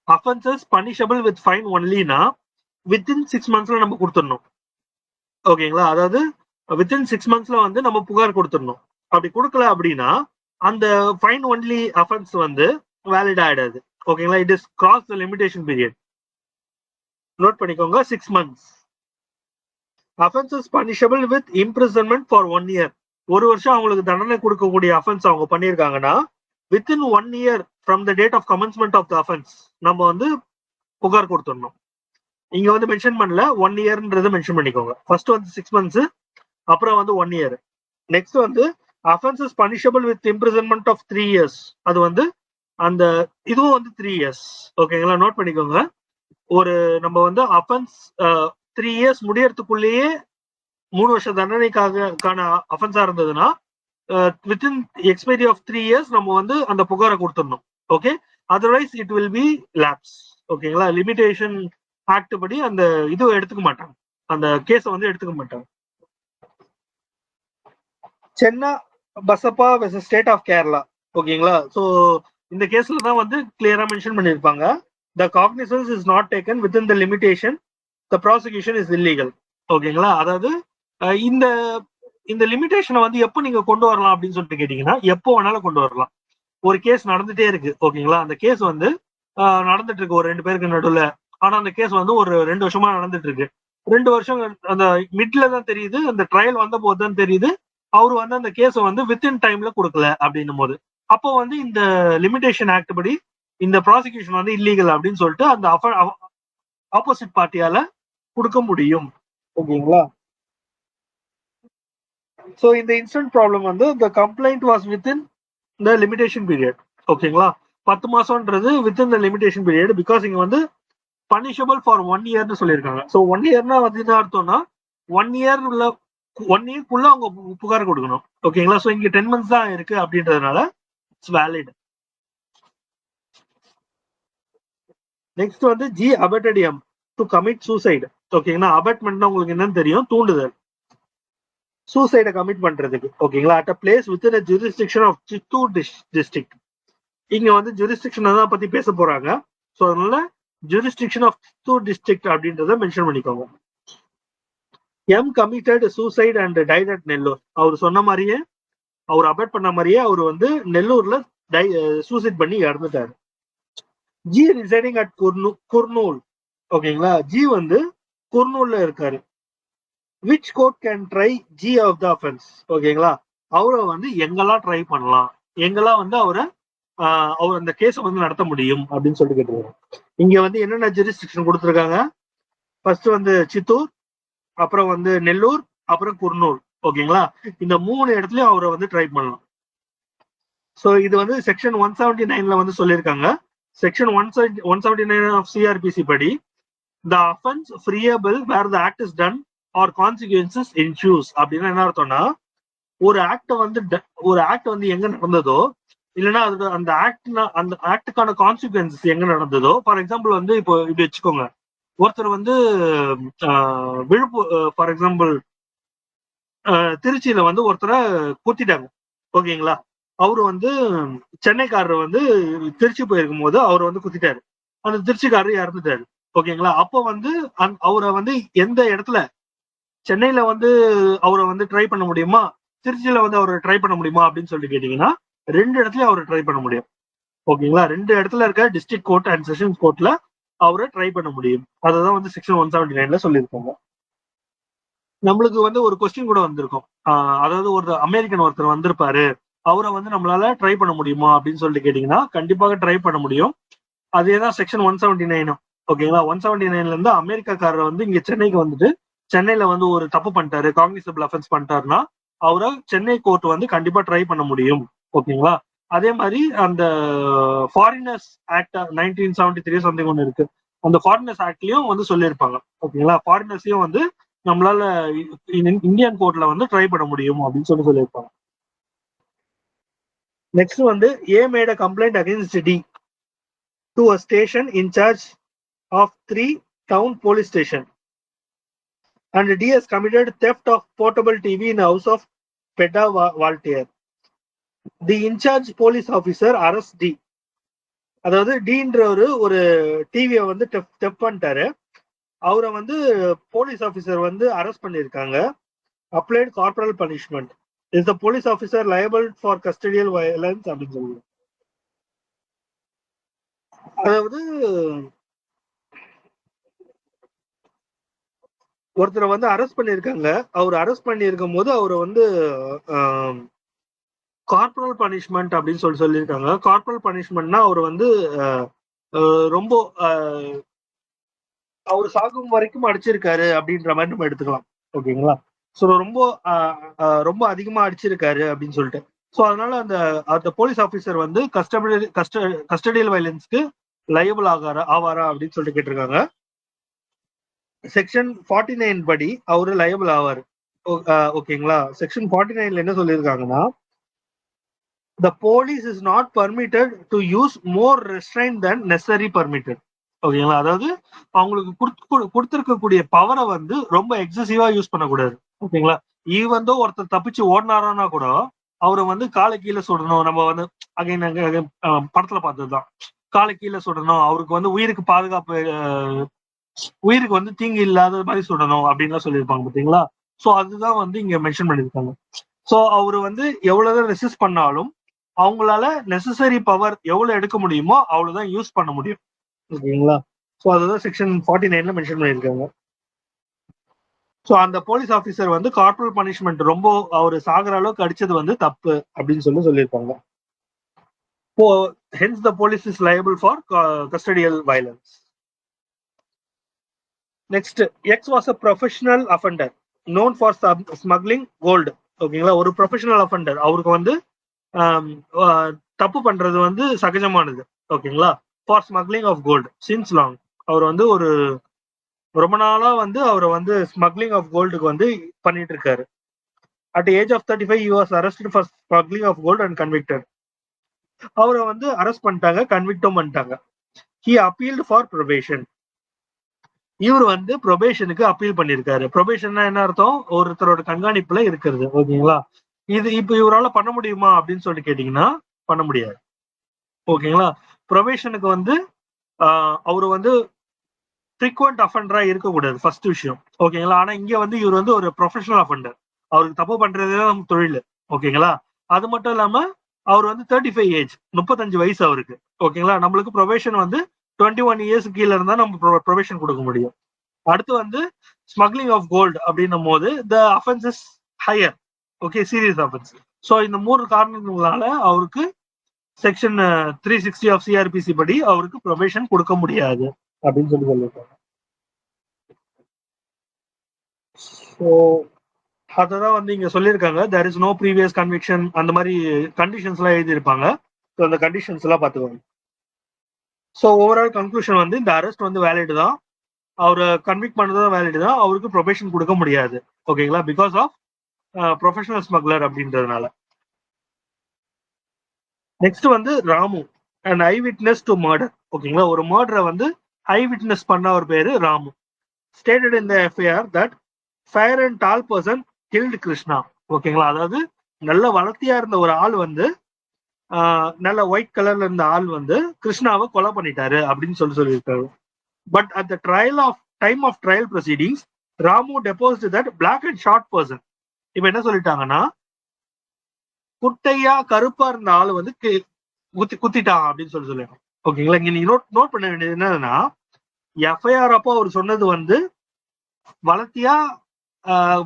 offenses punishable with fine onlyனா within 6 monthsல நம்ம கொடுத்துடணும், ஓகேங்களா? அதாவது within 6 monthsல வந்து நம்ம புகார் கொடுத்துடணும். அப்படி கொடுக்கல அப்படின்னா அந்த ஃபைன் ஒன்லி அஃபென்ஸ் வந்து வேலிட் ஆயிடாது, ஓகேங்களா? It is cross the limitation period. Note பண்ணிக்கோங்க, 6 months. Offences punishable with imprisonment for 1 year. ஒரு வருஷம் அவங்களுக்கு தண்டனை கொடுக்கக்கூடிய அஃபென்ஸ் அவங்க பண்ணியிருக்காங்கன்னா within 1 year from the date of commencement of the offence நம்ம வந்து புகார் கொடுத்துடணும். இங்க வந்து மென்ஷன் பண்ணல, 1 yearன்றது மென்ஷன் பண்ணிக்கோங்க. ஃபர்ஸ்ட் வந்து 6 months, அப்புறம் வந்து 1 year. நெக்ஸ்ட் வந்து offenses punishable with imprisonment of 3 years. அது வந்து அந்த இதுவும் வந்து 3 years, ஓகேங்களா? நோட் பண்ணிக்கோங்க. ஒரு நம்ம வந்து அஃபென்ஸ் 3 years முடியறதுக்குள்ளேயே 3 வருஷ தண்டனைக்கான அஃபென்ஸா இருந்ததுன்னா வித்தின் எக்ஸ்பைரி ஆஃப் 3 years நம்ம வந்து அந்த புகாரை கொடுத்துடணும், okay? Otherwise it will be labs, ஓகேங்களா? லிமிடேஷன் ஆக்ட் படி அந்த இது எடுத்துக்க மாட்டாங்க, அந்த கேஸை வந்து எடுத்துக்க மாட்டாங்க. Chennai Basappa versus state of Kerala, ஓகேங்களா? ஸோ இந்த கேஸ்ல தான் வந்து கிளியரா மென்ஷன் பண்ணியிருப்பாங்க, the cognisance is not taken within the limitation, the prosecution is illegal, ஓகேங்களா? அதாவது இந்த இந்த லிமிடேஷனை வந்து எப்போ நீங்க கொண்டு வரலாம் அப்படின்னு சொல்லிட்டு கேட்டீங்கன்னா எப்போ வேணாலும் கொண்டு வரலாம். ஒரு கேஸ் நடந்துட்டே இருக்கு, ஓகேங்களா? அந்த கேஸ் வந்து நடந்துட்டு இருக்கு ஒரு 2 பேருக்கு நடுவில். ஆனா அந்த கேஸ் வந்து ஒரு 2 வருஷமா நடந்துட்டு இருக்கு. 2 வருஷம் அந்த மிட்ல தான் தெரியுது, அந்த ட்ரையல் வந்த போது தான் தெரியுது அவரு வந்து அந்த கேஸை வந்து வித்தின் டைம்ல கொடுக்கல அப்படின்னும் போது அப்போ வந்து இந்த லிமிடேஷன் ஆக்ட் படி இந்த ப்ராசிக்யூஷன் வந்து இல்லீகல் அப்படின்னு சொல்லிட்டு அந்த ஆப்போசிட் பார்ட்டியால கொடுக்க முடியும், ஓகேங்களா? ஸோ இந்த இன்ஸ்டன்ட் ப்ராப்ளம் வந்து the complaint was within the limitation period, ஓகேங்களா? 10 மாசம்ன்றது within the limitation period, because இங்க வந்து பனிஷபிள் ஃபார் 1 yearன்னு சொல்லியிருக்காங்க. ஸோ 1 yearனா வந்து என்ன அர்த்தம்னா 1 year உள்ள 1 yearக்குள்ள அவங்க புகார் கொடுக்கணும், ஓகேங்களா? ஸோ இங்க 10 months தான் இருக்கு அப்படின்றதுனால இட்ஸ் வேலிட். நெக்ஸ்ட் வந்து G abetted M to commit suicide, ஓகேங்களா? அபெட்மெண்ட்னா உங்களுக்கு என்னன்னு தெரியும், தூண்டுதல், சூசைடை கமிட் பண்றதுக்கு, ஓகேங்களா? At a place within a jurisdiction of Chittoor district. இங்க வந்து ஜூரிஸ்டிக்ஷன் தான் பத்தி பேச போறாங்க. ஸோ அதனால ஜூரிஸ்டிக்ஷன் ஆஃப் சித்தூர் டிஸ்ட்ரிக்ட் அப்படின்றத மென்ஷன் பண்ணிக்கோங்க. M committed suicide and died at Nellore. அவர் சொன்ன மாதிரியே, அவர் அபெட் பண்ண மாதிரியே அவர் வந்து நெல்லூர்ல சூசைட் பண்ணி இறந்துட்டாரு. ஜி ரிசைடிங் அட் குர்னூல், ஓகேங்களா? ஜி வந்து குர்னூல்ல இருக்காரு. Which court can try G of the offence, ஓகேங்களா? அவரை வந்து எங்கெல்லாம் ட்ரை பண்ணலாம், எங்கெல்லாம் வந்து அவர் அந்த கேஸை வந்து நடத்த முடியும் அப்படின்னு சொல்லிட்டு கேட்டுருக்காங்க. இங்க வந்து என்னென்ன ஜூரிஸ்டிக்ஷன் கொடுத்துருக்காங்க, ஃபர்ஸ்ட் வந்து சித்தூர், அப்புறம் வந்து நெல்லூர், அப்புறம் குர்னூல், ஓகேங்களா? இந்த 3 இடத்துலயும் அவரை வந்து ட்ரை பண்ணலாம். ஸோ இது வந்து செக்ஷன் 179ல வந்து சொல்லியிருக்காங்க. செக்ஷன் 179 ஆஃப் சிஆர்பிசி படி the offence triable where the act is done or consequences ensues அப்படின்னா என்ன அர்த்தம்னா ஒரு ஆக்ட் வந்து எங்க நடந்ததோ இல்லைன்னா அது அந்த ஆக்டுக்கான கான்சிக்வன்சஸ் எங்க நடந்ததோ. ஃபார் எக்ஸாம்பிள் வந்து இப்போ இப்படி வச்சுக்கோங்க, ஒருத்தர் வந்து ஃபார் எக்ஸாம்பிள் திருச்சியில வந்து ஒருத்தரை குத்திட்டாங்க, ஓகேங்களா? அவரு வந்து சென்னைக்காரர் வந்து திருச்சி போயிருக்கும் போது அவர் வந்து குத்திட்டாரு, அந்த திருச்சிக்காரர் இறந்துட்டாரு, ஓகேங்களா? அப்போ வந்து அவரை வந்து எந்த இடத்துல சென்னையில வந்து அவரை வந்து ட்ரை பண்ண முடியுமா, திருச்சியில வந்து அவரை ட்ரை பண்ண முடியுமா அப்படின்னு சொல்லிட்டு கேட்டீங்கன்னா 2 இடத்துலயும் அவரை ட்ரை பண்ண முடியும். ஓகேங்களா, 2 இடத்துல இருக்க டிஸ்ட்ரிக்ட் கோர்ட் அண்ட் செஷன்ஸ் கோர்ட்ல அவரை ட்ரை பண்ண முடியும். அததான் வந்து செக்ஷன் 179ல சொல்லியிருக்காங்க. நம்மளுக்கு வந்து ஒரு கொஸ்டின் கூட வந்திருக்கும், அதாவது ஒரு அமெரிக்கன் ஒருத்தர் வந்திருப்பாரு, அவரை வந்து நம்மளால ட்ரை பண்ண முடியுமா அப்படின்னு சொல்லிட்டு கேட்டீங்கன்னா கண்டிப்பாக ட்ரை பண்ண முடியும். அதேதான் செக்ஷன் 179. ஓகேங்களா, 179ல இருந்து அமெரிக்காக்காரர் வந்து இங்க சென்னைக்கு வந்துட்டு சென்னையில வந்து ஒரு தப்பு பண்ணிட்டாரு, காக்னிசபிள் அஃபென்ஸ் பண்ணிட்டாருன்னா அவரை சென்னை கோர்ட் வந்து கண்டிப்பா ட்ரை பண்ண முடியும். ஓகேங்களா, அதே மாதிரி அந்த ஃபாரினர்ஸ் ஆக்ட் 1973 சம்திங் ஒன்று இருக்கு, அந்த ஃபாரினர்ஸ் ஆக்ட்லயும் வந்து சொல்லியிருப்பாங்க. ஓகேங்களா, ஃபாரினர்ஸையும் வந்து நம்மளால இந்தியன் கோர்ட்ல வந்து ட்ரை பண்ண முடியும் அப்படின்னு சொல்லியிருப்பாங்க. நெக்ஸ்ட் வந்து A made a complaint against D to a station in charge of 3 town police station, and D has committed theft of portable TV in the house of Pedda Valtier. The in charge police officer arrests D. அதாவது டீன்றவரு ஒரு டிவியை வந்து Depp பண்ணிட்டாரு, அவரை வந்து police officer வந்து arrest பண்ணியிருக்காங்க. Applied corporal punishment. Is the police officer liable for custodial violence அப்படின்னு சொல்லுவாங்க. அதாவது ஒருத்தரை வந்து அரெஸ்ட் பண்ணியிருக்காங்க, அவர் அரெஸ்ட் பண்ணியிருக்கும் போது அவரை வந்து கார்பரல் பனிஷ்மெண்ட் அப்படின்னு சொல்லியிருக்காங்க. கார்பரல் பனிஷ்மெண்ட்னா அவர் வந்து ரொம்ப அவர் சாகும் வரைக்கும் அடிச்சிருக்காரு அப்படின்ற மாதிரி நம்ம எடுத்துக்கலாம். ஓகேங்களா, ஸோ ரொம்ப அதிகமா அடிச்சிருக்காரு அப்படின்னு சொல்லிட்டு, ஸோ அதனால அந்த போலீஸ் ஆஃபீஸர் வந்து கஸ்டடியல் வயலன்ஸ்க்கு லயபிள் ஆவாரா அப்படின்னு சொல்லிட்டு கேட்டிருக்காங்க. செக்ஷன் 49 படி அவரு லயபிள் ஆவாரு. ஓகேங்களா, செக்ஷன் 49ல என்ன சொல்லியிருக்காங்கன்னா, the police is not permitted to use more restraint than necessary permitted. ஓகேங்களா, அதாவது அவங்களுக்கு கொடுத்திருக்கக்கூடிய பவரை வந்து ரொம்ப எக்ஸசிவா யூஸ் பண்ணக்கூடாது. ஓகேங்களா, ஈவன் தோ ஒருத்தர் தப்பிச்சு ஓடினாரானா கூட அவரை வந்து காலை கீழே சுடணும். நம்ம வந்து அகைன் படத்துல பார்த்ததுதான், காலை கீழே சுடணும், அவருக்கு வந்து உயிருக்கு பாதுகாப்பு, உயிருக்கு வந்து தீங்கு இல்லாத மாதிரி சுடணும் அப்படின்லாம் சொல்லியிருப்பாங்க பார்த்தீங்களா. ஸோ அதுதான் வந்து இங்க மென்ஷன் பண்ணியிருக்காங்க. ஸோ அவரு வந்து எவ்வளவுதான் ரெசிஸ்ட் பண்ணாலும் அவங்களால நெசசரி பவர் எவ்வளவு எடுக்க முடியுமோ அவ்வளவுதான் யூஸ் பண்ண முடியும். ஓகேங்களா, ஸோ அதுதான் செக்ஷன் 49ல மென்ஷன் பண்ணியிருக்காங்க. ஸோ அந்த போலீஸ் ஆஃபீஸர் வந்து கார்பரல் பனிஷ்மெண்ட் ரொம்ப அவரு சாகிற அளவுக்கு அடிச்சது வந்து தப்பு அப்படின்னு சொல்லியிருப்பாங்க. hence the police is liable for custodial violence. Next, X was a professional offender known for smuggling gold. ஓகேங்களா, ஒரு ப்ரொஃபஷனல் அஃபெண்டர், அவருக்கு வந்து தப்பு பண்றது வந்து சகஜமானது. ஓகேங்களா, for smuggling of gold since long. அவர் வந்து ஒரு ரொம்ப நாளா வந்து அவரை வந்து ஸ்மக்லிங் ஆஃப் கோல்டுக்கு வந்து பண்ணிட்டு இருக்காரு. At age of 35 he was arrested for smuggling of gold and convicted. அவரை வந்து அரெஸ்ட் பண்ணிட்டாங்க, கன்விக்டும் பண்ணிட்டாங்க. he appealed for probation. இவர் வந்து ப்ரொபேஷனுக்கு அப்பீல் பண்ணியிருக்காரு. ப்ரொபேஷன்னா என்ன அர்த்தம், ஒருத்தரோட கண்காணிப்புல இருக்கிறது. ஓகேங்களா, இது இப்ப இவரால பண்ண முடியுமா அப்படின்னு சொல்லிட்டு கேட்டீங்கன்னா பண்ண முடியாது. ஓகேங்களா, ப்ரொபேஷனுக்கு வந்து அவரு வந்து ஃப்ரீக்வெண்ட் அஃபெண்டரா இருக்கக்கூடாது, ஃபர்ஸ்ட் விஷயம். ஓகேங்களா, ஆனா இங்க வந்து இவர் வந்து ஒரு ப்ரொஃபஷனல் அஃபெண்டர், அவருக்கு தப்பு பண்றதுதான் தொழில். ஓகேங்களா, அது மட்டும் இல்லாம அவர் வந்து 35 ஏஜ், 35 வயசு அவருக்கு. ஓகேங்களா, நம்மளுக்கு ப்ரொபேஷன் வந்து 21 இயர்ஸ் கீழே இருந்தா நம்ம ப்ரொபேஷன் கொடுக்க முடியும். அடுத்து வந்து ஸ்மக்லிங் ஆஃப் கோல்டு அப்படின்னும் போது the offence is higher. Okay, serious offence. So இந்த 3 காரணங்களால அவருக்கு செக்ஷன் 360 ஆஃப் சிஆர்பிசி படி அவருக்கு ப்ரொபேஷன் கொடுக்க முடியாது அப்படின்னு சொல்லியிருக்காங்க. ஸோ அததான் வந்து இங்க சொல்லியிருக்காங்க, there is no previous conviction, அந்த மாதிரி கண்டிஷன்ஸ் எல்லாம் எழுதியிருப்பாங்க. ஸோ அந்த கண்டிஷன்ஸ் எல்லாம் பார்த்துக்கோங்க. ஸோ ஓவரால் கன்க்ளூஷன் வந்து இந்த அரெஸ்ட் வந்து வேலிட் தான், அவரை கன்விக்ட் பண்ணதும் வேலிட் தான், அவருக்கு ப்ரொபேஷன் கொடுக்க முடியாது. ஓகேங்களா, பிகாஸ் ஆஃப் ப்ரொஃபஷனல் ஸ்மக்லர் அப்படின்றதுனால. நெக்ஸ்ட் வந்து Ramu, and eye witness to murder. ஓகேங்களா, ஒரு மர்டரை வந்து ஐ விட்னஸ் பண்ண ஒரு பேரு Ramu. Stated in the FIR that fair and tall person killed Krishna. ஓகேங்களா, அதாவது நல்ல வளர்த்தியா இருந்த ஒரு ஆள் வந்து நல்ல ஒயிட் கலர்ல இருந்த ஆள் வந்து கிருஷ்ணாவை கொலை பண்ணிட்டாரு அப்படின்னு சொல்லியிருக்காரு. But at the time of trial proceedings Ramu deposit that black and short person. இப்ப என்ன சொல்லிட்டாங்கன்னா, குட்டையா கருப்பா இருந்த ஆளு வந்து குத்திட்டான் அப்படின்னு சொல்லிடுறாங்க. ஓகேங்களா, இங்க நீங்க நோட் பண்ண வேண்டியது என்னன்னா, எஃப்ஐஆர் அப்போ அவர் சொன்னது வந்து வளர்த்தியா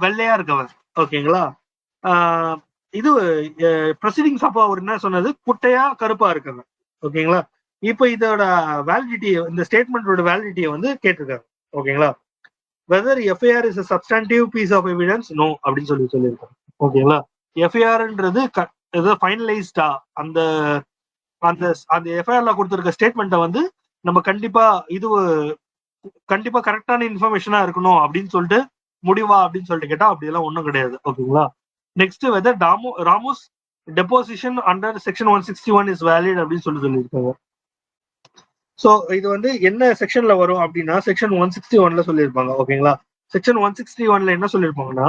வெள்ளையா இருக்கவர். ஓகேங்களா, இது ப்ரொசீடிங்ஸ் அப்போ அவர் என்ன சொன்னது, குட்டையா கருப்பா இருக்கவர். ஓகேங்களா, இப்போ இதோட வேலிடிட்டி, இந்த ஸ்டேட்மெண்டோட வேலிடிட்டியை வந்து கேட்டிருக்காங்க. ஓகேங்களா, whether FIR is a substantive piece of evidence, no அப்படின்னு சொல்லியிருக்காங்க. ஓகேங்களா, எஃப்ஐஆர்ன்றது ஏதோ ஃபைனலைஸ்டா, அந்த அந்த அந்த எஃப்ஐஆர்ல கொடுத்திருக்க ஸ்டேட்மெண்ட்டை வந்து நம்ம கண்டிப்பா கரெக்டான இன்ஃபர்மேஷனா இருக்கணும் அப்படின்னு சொல்லிட்டு முடிவா அப்படின்னு சொல்லிட்டு கேட்டா அப்படியெல்லாம் ஒன்றும் கிடையாது. ஓகேங்களா, next whether Ramu's deposition under section 161 is valid அப்படின்னு சொல்லியிருக்காங்க. ஸோ இது வந்து என்ன செக்ஷன்ல வரும் அப்படின்னா, செக்ஷன் 161ல சொல்லியிருப்பாங்க. ஓகேங்களா, செக்ஷன் 161ல என்ன சொல்லியிருப்பாங்கன்னா,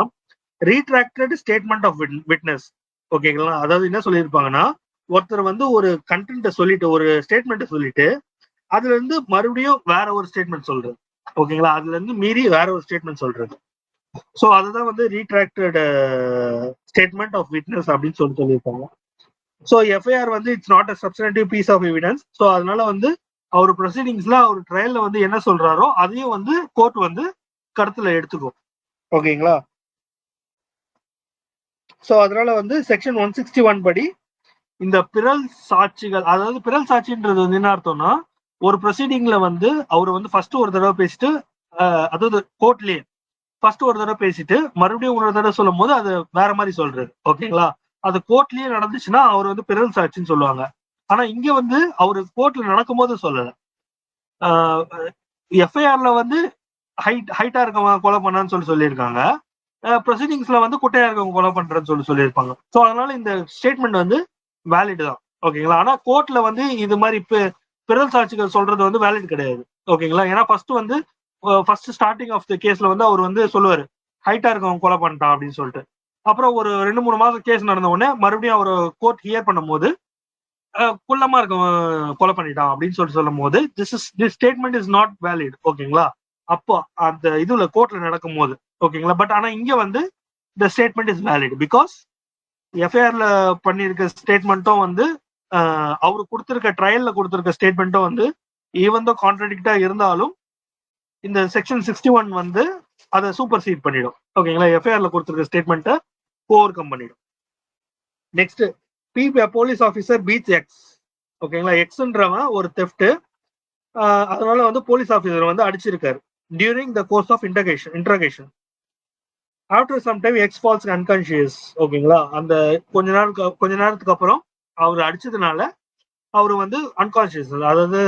ரீட்ராக்டட் ஸ்டேட்மெண்ட் ஆஃப் விட்னஸ். ஓகேங்களா, அதாவது என்ன சொல்லியிருப்பாங்கன்னா, ஒருத்தர் வந்து ஒரு கண்டென்ட்டை சொல்லிட்டு, ஒரு ஸ்டேட்மெண்ட்டை சொல்லிட்டு அதுல இருந்து மறுபடியும் வேற ஒரு ஸ்டேட்மெண்ட் சொல்றது. ஓகேங்களா, அதுல இருந்து மீறி வேற ஒரு ஸ்டேட்மெண்ட் சொல்றது. ஸோ அதுதான் வந்து ரீட்ராக்டட் ஸ்டேட்மெண்ட் ஆஃப் விட்னஸ் அப்படின்னு சொல்லியிருப்பாங்க. ஸோ எஃப்ஐஆர் வந்து it's not a substantive piece of evidence. So அதனால வந்து அவர் ப்ரொசீடிங்ஸ்ல அவர் ட்ரையல்ல வந்து என்ன சொல்றாரோ அதையும் வந்து கோர்ட் வந்து கருத்துல எடுத்துக்கும். ஓகேங்களா, ஸோ அதனால வந்து செக்ஷன் 161 படி இந்த பிறல் சாட்சிகள், அதாவது பிறல் சாட்சின்றது வந்து என்ன அர்த்தம்னா, ஒரு ப்ரொசீடிங்ல வந்து அவர் வந்து ஃபர்ஸ்ட் ஒரு தடவை பேசிட்டு, அதாவது கோர்ட்லயே ஃபர்ஸ்ட் ஒரு தடவை பேசிட்டு மறுபடியும் ஒரு தடவை சொல்லும் போது அது வேற மாதிரி சொல்றது. ஓகேங்களா, அது கோர்ட்லயே நடந்துச்சுன்னா அவர் வந்து பிறல் சாட்சின்னு சொல்லுவாங்க. ஆனா இங்க வந்து அவரு கோர்ட்ல நடக்கும் போது சொல்லல. எஃப்ஐஆர்ல வந்து ஹைட்டா இருக்கவங்க கொலை பண்ணான்னு சொல்லியிருக்காங்க, ப்ரொசீடிங்ஸ்ல வந்து குட்டையா இருக்கவங்க கொலை பண்றேன்னு சொல்லியிருப்பாங்க. ஸோ அதனால இந்த ஸ்டேட்மெண்ட் வந்து வேலிட் தான். ஓகேங்களா, ஆனா கோர்ட்ல வந்து இது மாதிரி பிறல் சாட்சிகள் சொல்றது வந்து வேலிட் கிடையாது. ஓகேங்களா, ஏன்னா ஃபர்ஸ்ட் ஸ்டார்டிங் ஆஃப் த கேஸ்ல வந்து அவர் வந்து சொல்லுவாரு, ஹைட்டா இருக்கவங்க கொலை பண்ணிட்டான் அப்படின்னு சொல்லிட்டு. அப்புறம் ஒரு 2-3 மாசம் கேஸ் நடந்த உடனே மறுபடியும் அவர் கோர்ட் ஹியர் பண்ணும் போது குள்ளமா இருக்கவன் கொலை பண்ணிட்டான் அப்படின்னு சொல்லும் போது this statement is not valid. ஓகேங்களா, அப்போ அந்த இதுல கோர்ட்ல நடக்கும் போது. ஓகேங்களா, பட் ஆனா இங்க வந்து the statement is valid because எஃப்ஐஆர்ல பண்ணிருக்க ஸ்டேட்மெண்ட்டும் வந்து அவரு கொடுத்திருக்க ட்ரையல்ல கொடுத்திருக்க ஸ்டேட்மெண்ட்டும் வந்து ஈவன் தோ கான்ட்ரடிக்டா இருந்தாலும் இந்த செக்ஷன் 61 வந்து அதை சூப்பர் சீட் பண்ணிடும். ஓகேங்களா, எஃப்ஐஆர்ல கொடுத்திருக்க ஸ்டேட்மெண்ட்டை ஓவர் கம் பண்ணிடும். Next, police officer beats X. ஓகேங்களா, எக்ஸ்ன்றவன் ஒரு தெஃப்ட், அதனால வந்து போலீஸ் ஆஃபீஸர் வந்து அடிச்சிருக்காரு during the course of interrogation. After some time X falls unconscious. ஓகேங்களா, அந்த கொஞ்ச நேரத்துக்கு அப்புறம் அவர் அடிச்சதுனால அவர் வந்து அன்கான்ஷியஸ், அதாவது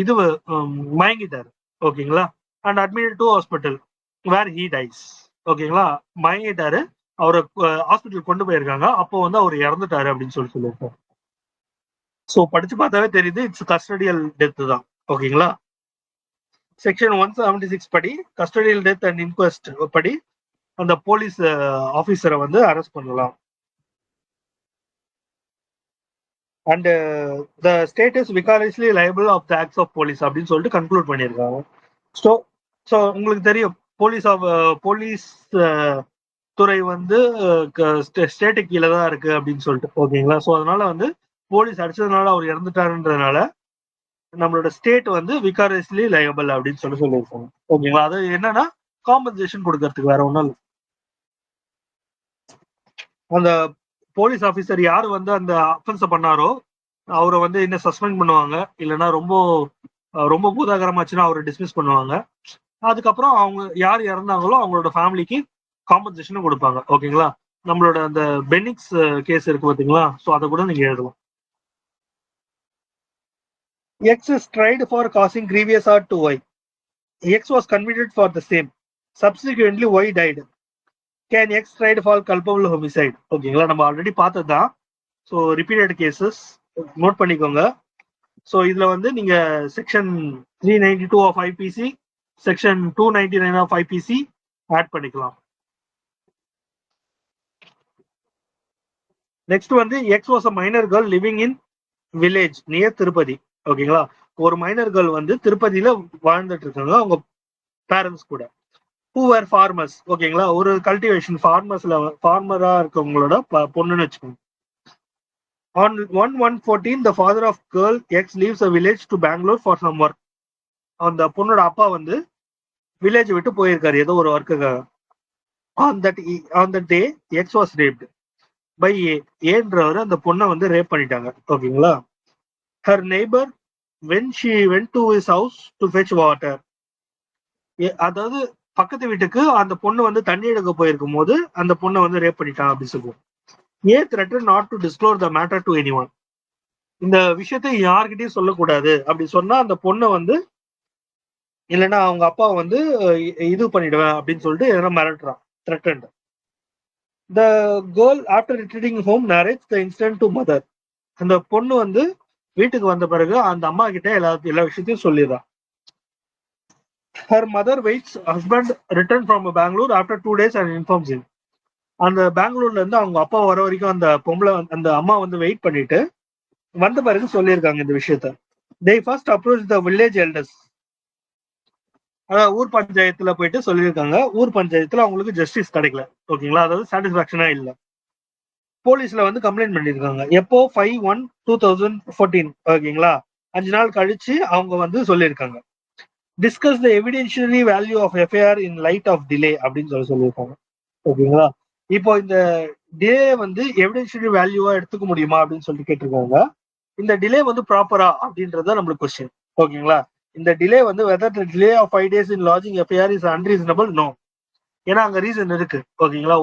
இது மயங்கிட்டாரு. ஓகேங்களா, and admitted to hospital where he dies. ஓகேங்களா, மயங்கிட்டாரு, அவரை ஹாஸ்பிட்டல் கொண்டு போயிருக்காங்க, அப்போ வந்து அவர் இறந்துட்டாரு அப்படின்னு சொல்லியிருக்காரு. ஸோ படிச்சு பார்த்தாவே தெரியுது, இட்ஸ் கஸ்டடியல் டெத் தான். ஓகேங்களா, செக்ஷன் 176 படி கஸ்டடியல் டெத் அண்ட் இன்குவெஸ்ட் படி அந்த போலீஸ் ஆபீசரை வந்து அரெஸ்ட் பண்ணலாம். And the state is vicariously liable of the acts of police அப்படின்னு சொல்லிட்டு கன்க்ளூட் பண்ணியிருக்காங்க. ஸோ உங்களுக்கு தெரியும், போலீஸ் துறை வந்து ஸ்டேட்டுக்கு கீழே தான் இருக்கு அப்படின்னு சொல்லிட்டு. ஓகேங்களா, ஸோ அதனால வந்து போலீஸ் அடிச்சதுனால அவர் இறந்துட்டாருன்றதுனால நம்மளோட ஸ்டேட் வந்து விகாரியஸ்லி லைபிள் அப்படின்னு சொல்லியிருக்காங்க. ஓகேங்களா, அது என்னன்னா காம்பன்சேஷன் கொடுக்கறதுக்கு, வேற ஒன்றும் இல்லை. அந்த போலீஸ் ஆஃபீஸர் யாரு வந்து அந்த அஃபென்ஸை பண்ணாரோ அவரை வந்து என்ன சஸ்பெண்ட் பண்ணுவாங்க, இல்லைன்னா ரொம்ப பூதாகரமாச்சுன்னா அவரை டிஸ்மிஸ் பண்ணுவாங்க. அதுக்கப்புறம் அவங்க யார் இறந்தாங்களோ அவங்களோட ஃபேமிலிக்கு காம்பன்சேஷனும் கொடுப்பாங்க. ஓகேங்களா, நம்மளோட அந்த பெனிக்ஸ் கேஸ் இருக்கு பார்த்தீங்களா, ஸோ அதை கூட நீங்க எழுதலாம். X is tried for causing grievous hurt to Y. X was convicted for the same. Subsequently, Y died. Can X tried for culpable homicide? ஓகேங்களா, நம்ம ஆல்ரெடி பார்த்ததுதான். ஸோ ரிப்பீட்டட் கேசஸ் நோட் பண்ணிக்கோங்க. ஸோ இதுல வந்து நீங்க section 392 of IPC, section 299 of IPC add பண்ணிக்கலாம். Next வந்து X was a minor girl living in village near Tirupati. ஓகேங்களா, ஒரு மைனர் கேர்ள் வந்து திருப்பதியில வாழ்ந்துட்டு இருக்காங்க, அவங்க பேரண்ட்ஸ் கூட. who were farmers. ஓகேங்களா, ஒரு கல்டிவேஷன் ஃபார்மரா இருக்கவங்களோட பொண்ணுன்னு வச்சுக்கோங்க. On 1/1/14 the father of girl X leaves a village to Bangalore for some work. அந்த பொண்ணோட அப்பா வந்து வில்லேஜ் விட்டு போயிருக்காரு ஏதோ ஒரு ஒர்க்குக்காக. on that day X was raped by ஏன்றவர் அந்த பொண்ணை வந்து ரேப் பண்ணிட்டாங்க. ஓகேங்களா. her neighbor when she went to his house to fetch water, அதாவது பக்கத்து வீட்டுக்கு அந்த பொண்ணு வந்து தண்ணி எடுக்க போயிருக்கும் போது அந்த பொண்ணை வந்து ரேப் பண்ணிட்டாங்க அப்படின்னு சொல்லுவோம். threatened not to disclose the matter to anyone. இந்த விஷயத்தை யார்கிட்டயும் சொல்லக்கூடாது அப்படி சொன்னா அந்த பொண்ணை வந்து இல்லைன்னா அவங்க அப்பா வந்து இது பண்ணிடுவேன் அப்படின்னு சொல்லிட்டு எதனா மிரட்டுறான். threatened. The girl after returning home narrates the incident to mother. அந்த பொண்ணு வந்து வீட்டுக்கு வந்த பிறகு அந்த அம்மா கிட்ட எல்லா விஷயத்தையும் சொல்லிடுறான். her mother waits husband returned from Bangalore after 2 days and informs him. அந்த பெங்களூர்ல இருந்து அவங்க அப்பா வர வரைக்கும் அந்த பொம்பளை அந்த அம்மா வந்து வெயிட் பண்ணிட்டு வந்த பிறகு சொல்லியிருக்காங்க இந்த விஷயத்த. they first approached the village elders. அதாவது ஊர் பஞ்சாயத்துல போயிட்டு சொல்லியிருக்காங்க. ஊர் பஞ்சாயத்துல அவங்களுக்கு ஜஸ்டிஸ் கிடைக்கல. ஓகேங்களா, அதாவது சாட்டிஸ்பாக்சனா இல்ல. போலீஸ்ல வந்து கம்ப்ளைண்ட் பண்ணிருக்காங்க. எப்போ 5/1/2014. ஓகேங்களா, 5 நாள் கழிச்சு அவங்க வந்து சொல்லியிருக்காங்க. discuss the evidentiary value of FIR in light of delay அப்படின்னு சொல்லியிருக்காங்க. ஓகேங்களா, இப்போ இந்த டிலே வந்து எவிடென்ஷியரி வேல்யூவா எடுத்துக்க முடியுமா அப்படின்னு சொல்லிட்டு கேட்டிருக்காங்க. இந்த டிலே வந்து ப்ராப்பரா அப்படின்றத நம்மளுக்கு கொஸ்டின். ஓகேங்களா, இந்த டிலே வந்து whether the delay of 5 days in lodging FIR is unreasonable, no. ஏன்னா அங்க ரீசன் இருக்கு. ஓகேங்களா,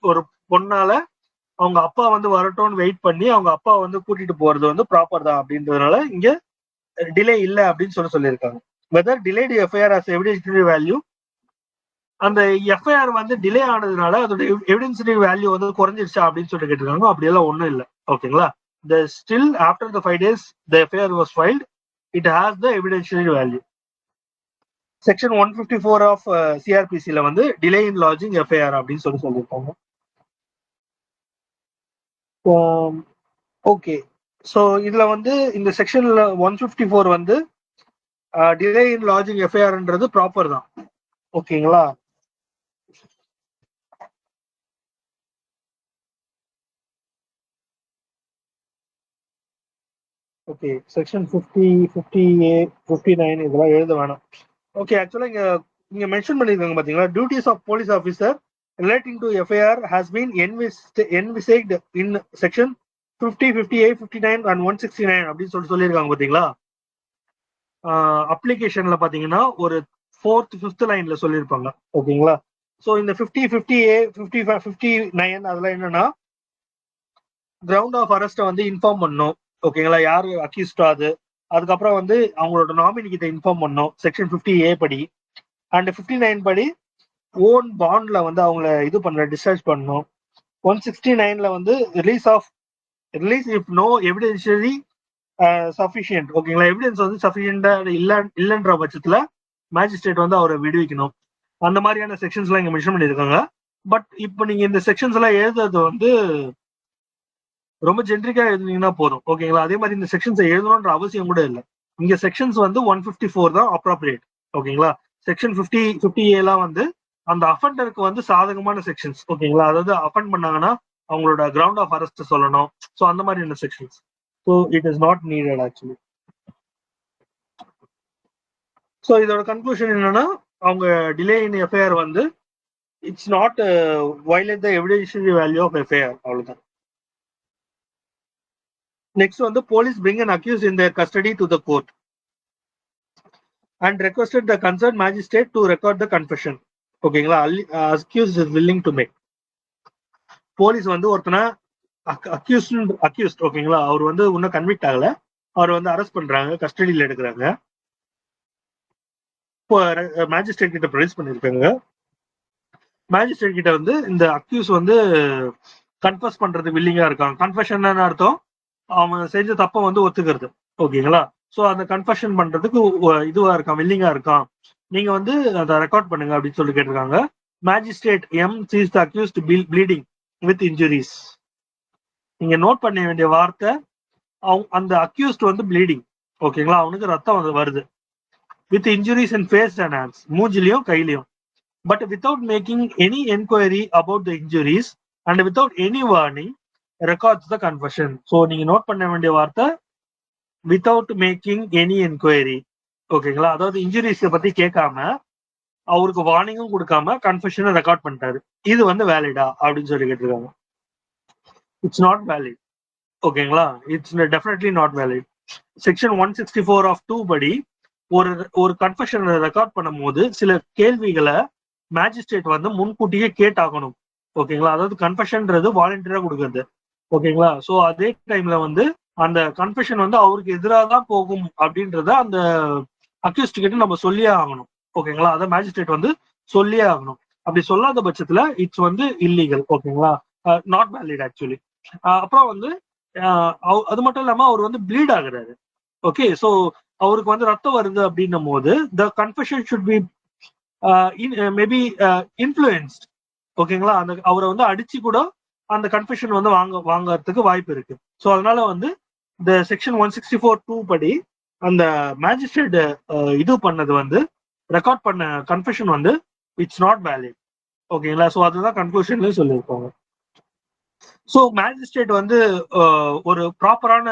ஒரு பொண்ணால அவங்க அப்பா வந்து வரட்டும்னு வெயிட் பண்ணி அவங்க அப்பா வந்து கூட்டிட்டு போறது வந்து ப்ராப்பர் தான் அப்படின்றதுனால இங்க டிலே இல்ல அப்படின்னு சொல்லியிருக்காங்க. whether delayed FIR has evidentiary value, அந்த எஃப்ஐஆர் வந்து டிலே ஆனதுனால அதோட எவிடென்சியரி வேல்யூ வந்து குறைஞ்சிருச்சா அப்படின்னு சொல்லிட்டு கேட்டிருக்காங்க. அப்படியெல்லாம் ஒன்றும் இல்லை. ஓகேங்களா, the still after the 5 days the FIR was filed, it has the evidentiary value. section 154 of CRPC ல வந்து delay in lodging FIR அப்படின்னு சொல்லியிருக்காங்க. ஓகே, ஸோ இதுல வந்து இந்த செக்ஷன்ல 154 வந்து delay in lodging FIRன்றது ப்ராப்பர் தான். ஓகேங்களா, ஓகே, செக்ஷன் 50, 50A, 59 இதெல்லாம் எழுத வேணாம். ஓகே, ஆக்சுவலா இங்க மென்ஷன் பண்ணிருக்காங்க பாத்தீங்களா, duties of police officer relating to FIR has been envisaged in section 50, 58, 59 and 169 அப்படின்னு சொல்லியிருக்காங்க பாத்தீங்களா. அப்ளிகேஷன்ல பாத்தீங்கன்னா ஒரு 4th 5th லைன்ல சொல்லியிருப்பாங்க. ஓகேங்களா, ஸோ இந்த 50, 50A, 55, 59 அதெல்லாம் என்னன்னா கிரவுண்ட் ஆஃப் அரெஸ்ட்டை வந்து இன்ஃபார்ம் பண்ணும். ஓகேங்களா, யாரு அக்யூஸ்டோ அதுக்கப்புறம் வந்து அவங்களோட நாமினி கிட்ட இன்ஃபார்ம் பண்ணும் செக்ஷன் 50A படி. அண்ட் 59 படி ஓன் பாண்ட்ல வந்து அவங்கள இது பண்ண டிஸ்சார்ஜ் பண்ணணும். 169ல வந்து release if no evidentiary sufficient. ஓகேங்களா, எவிடன்ஸ் வந்து சஃபிஷியண்டா இல்லைன்ற பட்சத்துல மேஜிஸ்ட்ரேட் வந்து அவரை விடுவிக்கணும். அந்த மாதிரியான செக்ஷன்ஸ் எல்லாம் இங்க மென்ஷன் பண்ணியிருக்காங்க. பட் இப்போ நீங்க இந்த செக்ஷன்ஸ் எல்லாம் எழுதுறது வந்து ரொம்ப ஜென்ரிக்கா எழுதுனீங்கன்னா போதும். ஓகேங்களா, அதே மாதிரி இந்த செக்ஷன்ஸ் எழுதணும்ன்ற அவசியம் கூட இல்லை. இங்க செக்ஷன்ஸ் வந்து 154 தான் அப்ராப்ரியேட். ஓகேங்களா, செக்ஷன் 50A வந்து அந்த அஃபண்டருக்கு வந்து சாதகமான செக்ஷன்ஸ். ஓகேங்களா, அதாவது அஃபண்ட் பண்ணாங்கன்னா அவங்களோட கிரவுண்ட் ஆஃப் அரெஸ்ட் சொல்லணும். ஸோ அந்த மாதிரியான sections. So it is not needed actually. So இதோட கன்க்ளூஷன் என்னன்னா அவங்க டிலே இன் எஃப்ஐஆர் வந்து it's not violate the evidentiary value of FIR, அவ்வளவுதான். நெக்ஸ்ட் வந்து police bring an accused in their custody to the court and requested the concerned magistrate to record the confession. ஓகேங்களா, accused is willing to make. Police வந்து ஒருத்தனை accused ஓகேங்களா, அவர் வந்து இன்னும் convict ஆகல, அவர் வந்து அரெஸ்ட் பண்றாங்க, கஸ்டடியில் எடுக்கிறாங்க. இப்போ மேஜிஸ்ட்ரேட் கிட்ட ப்ரொடியூஸ் பண்ணிருக்காங்க. மேஜிஸ்ட்ரேட் கிட்ட வந்து இந்த அக்யூஸ் வந்து கன்ஃபஸ் பண்றது வில்லிங்கா இருக்காங்க. கன்ஃபெஷன் அர்த்தம் அவன் செஞ்ச தப்ப வந்து ஒத்துக்கிறது. ஓகேங்களா, ஸோ அந்த கன்ஃபெஷன் பண்றதுக்கு இதுவா இருக்கான், வில்லிங்கா இருக்கான், நீங்க வந்து அதை ரெக்கார்ட் பண்ணுங்க அப்படின்னு சொல்லி கேட்டிருக்காங்க. Magistrate sees the accused bleeding with injuries. நீங்க நோட் பண்ண வேண்டிய வார்த்தை அந்த அக்யூஸ்ட் வந்து ப்ளீடிங். ஓகேங்களா, அவனுக்கு ரத்தம் வருது. with injuries in face and hands, மூஞ்சிலையும் கையிலையும், but without making any enquiry about the injuries and without any warning records the confession. So நீங்க நோட் பண்ண வேண்டிய வார்த்தை without making any enquiry. ஓகேங்களா, அதாவது இன்ஜுரிஸ் பத்தி கேட்காம அவருக்கு வார்னிங்கும் கொடுக்காம கன்ஃபெஷனை ரெக்கார்ட் பண்ணிட்டாரு. இது வந்து வேலிடா அப்படின்னு சொல்லி கேட்டிருக்காங்க. It's not valid. ஓகேங்களா, it's definitely not valid. Section 164 of 2 படி ஒரு கன்ஃபெஷனை ரெக்கார்ட் பண்ணும் போது சில கேள்விகளை மேஜிஸ்ட்ரேட் வந்து முன்கூட்டியே கேட்டாகணும். ஓகேங்களா, அதாவது கன்ஃபெஷன்ன்றது வாலண்டியரா கொடுக்குறது. ஓகேங்களா, ஸோ அதே டைம்ல வந்து அந்த கன்ஃபெஷன் வந்து அவருக்கு எதிராக தான் போகும் அப்படின்றத அந்த அக்யூஸ்ட் கிட்ட நம்ம சொல்லியே ஆகணும். ஓகேங்களா, அதை மேஜிஸ்ட்ரேட் வந்து சொல்லியே ஆகணும். அப்படி சொல்லாத பட்சத்துல இட்ஸ் வந்து இல்லீகல். ஓகேங்களா, நாட் வேலிட் ஆக்சுவலி. அப்புறம் வந்து அது மட்டும் இல்லாம அவர் வந்து ப்ளீட் ஆகுறாரு. ஓகே, ஸோ அவருக்கு வந்து ரத்தம் வருது அப்படின்னும் போது the confession should be maybe influenced. ஓகேங்களா, அந்த அவரை வந்து அடிச்சு கூட அந்த கன்ஃபெஷன் வந்து வாங்கறதுக்கு வாய்ப்பு இருக்கு. ஸோ அதனால வந்து இந்த செக்ஷன் 164(2) படி அந்த மேஜிஸ்ட்ரேட் இது பண்ணது வந்து ரெக்கார்ட் பண்ண கன்ஃபெஷன் வந்து இட்ஸ் நாட் வேலிட். ஓகேங்களா, ஸோ அதுதான் கன்க்ளூஷன்லயும் சொல்லியிருப்பாங்க. ஸோ மேஜிஸ்ட்ரேட் வந்து ஒரு ப்ராப்பரான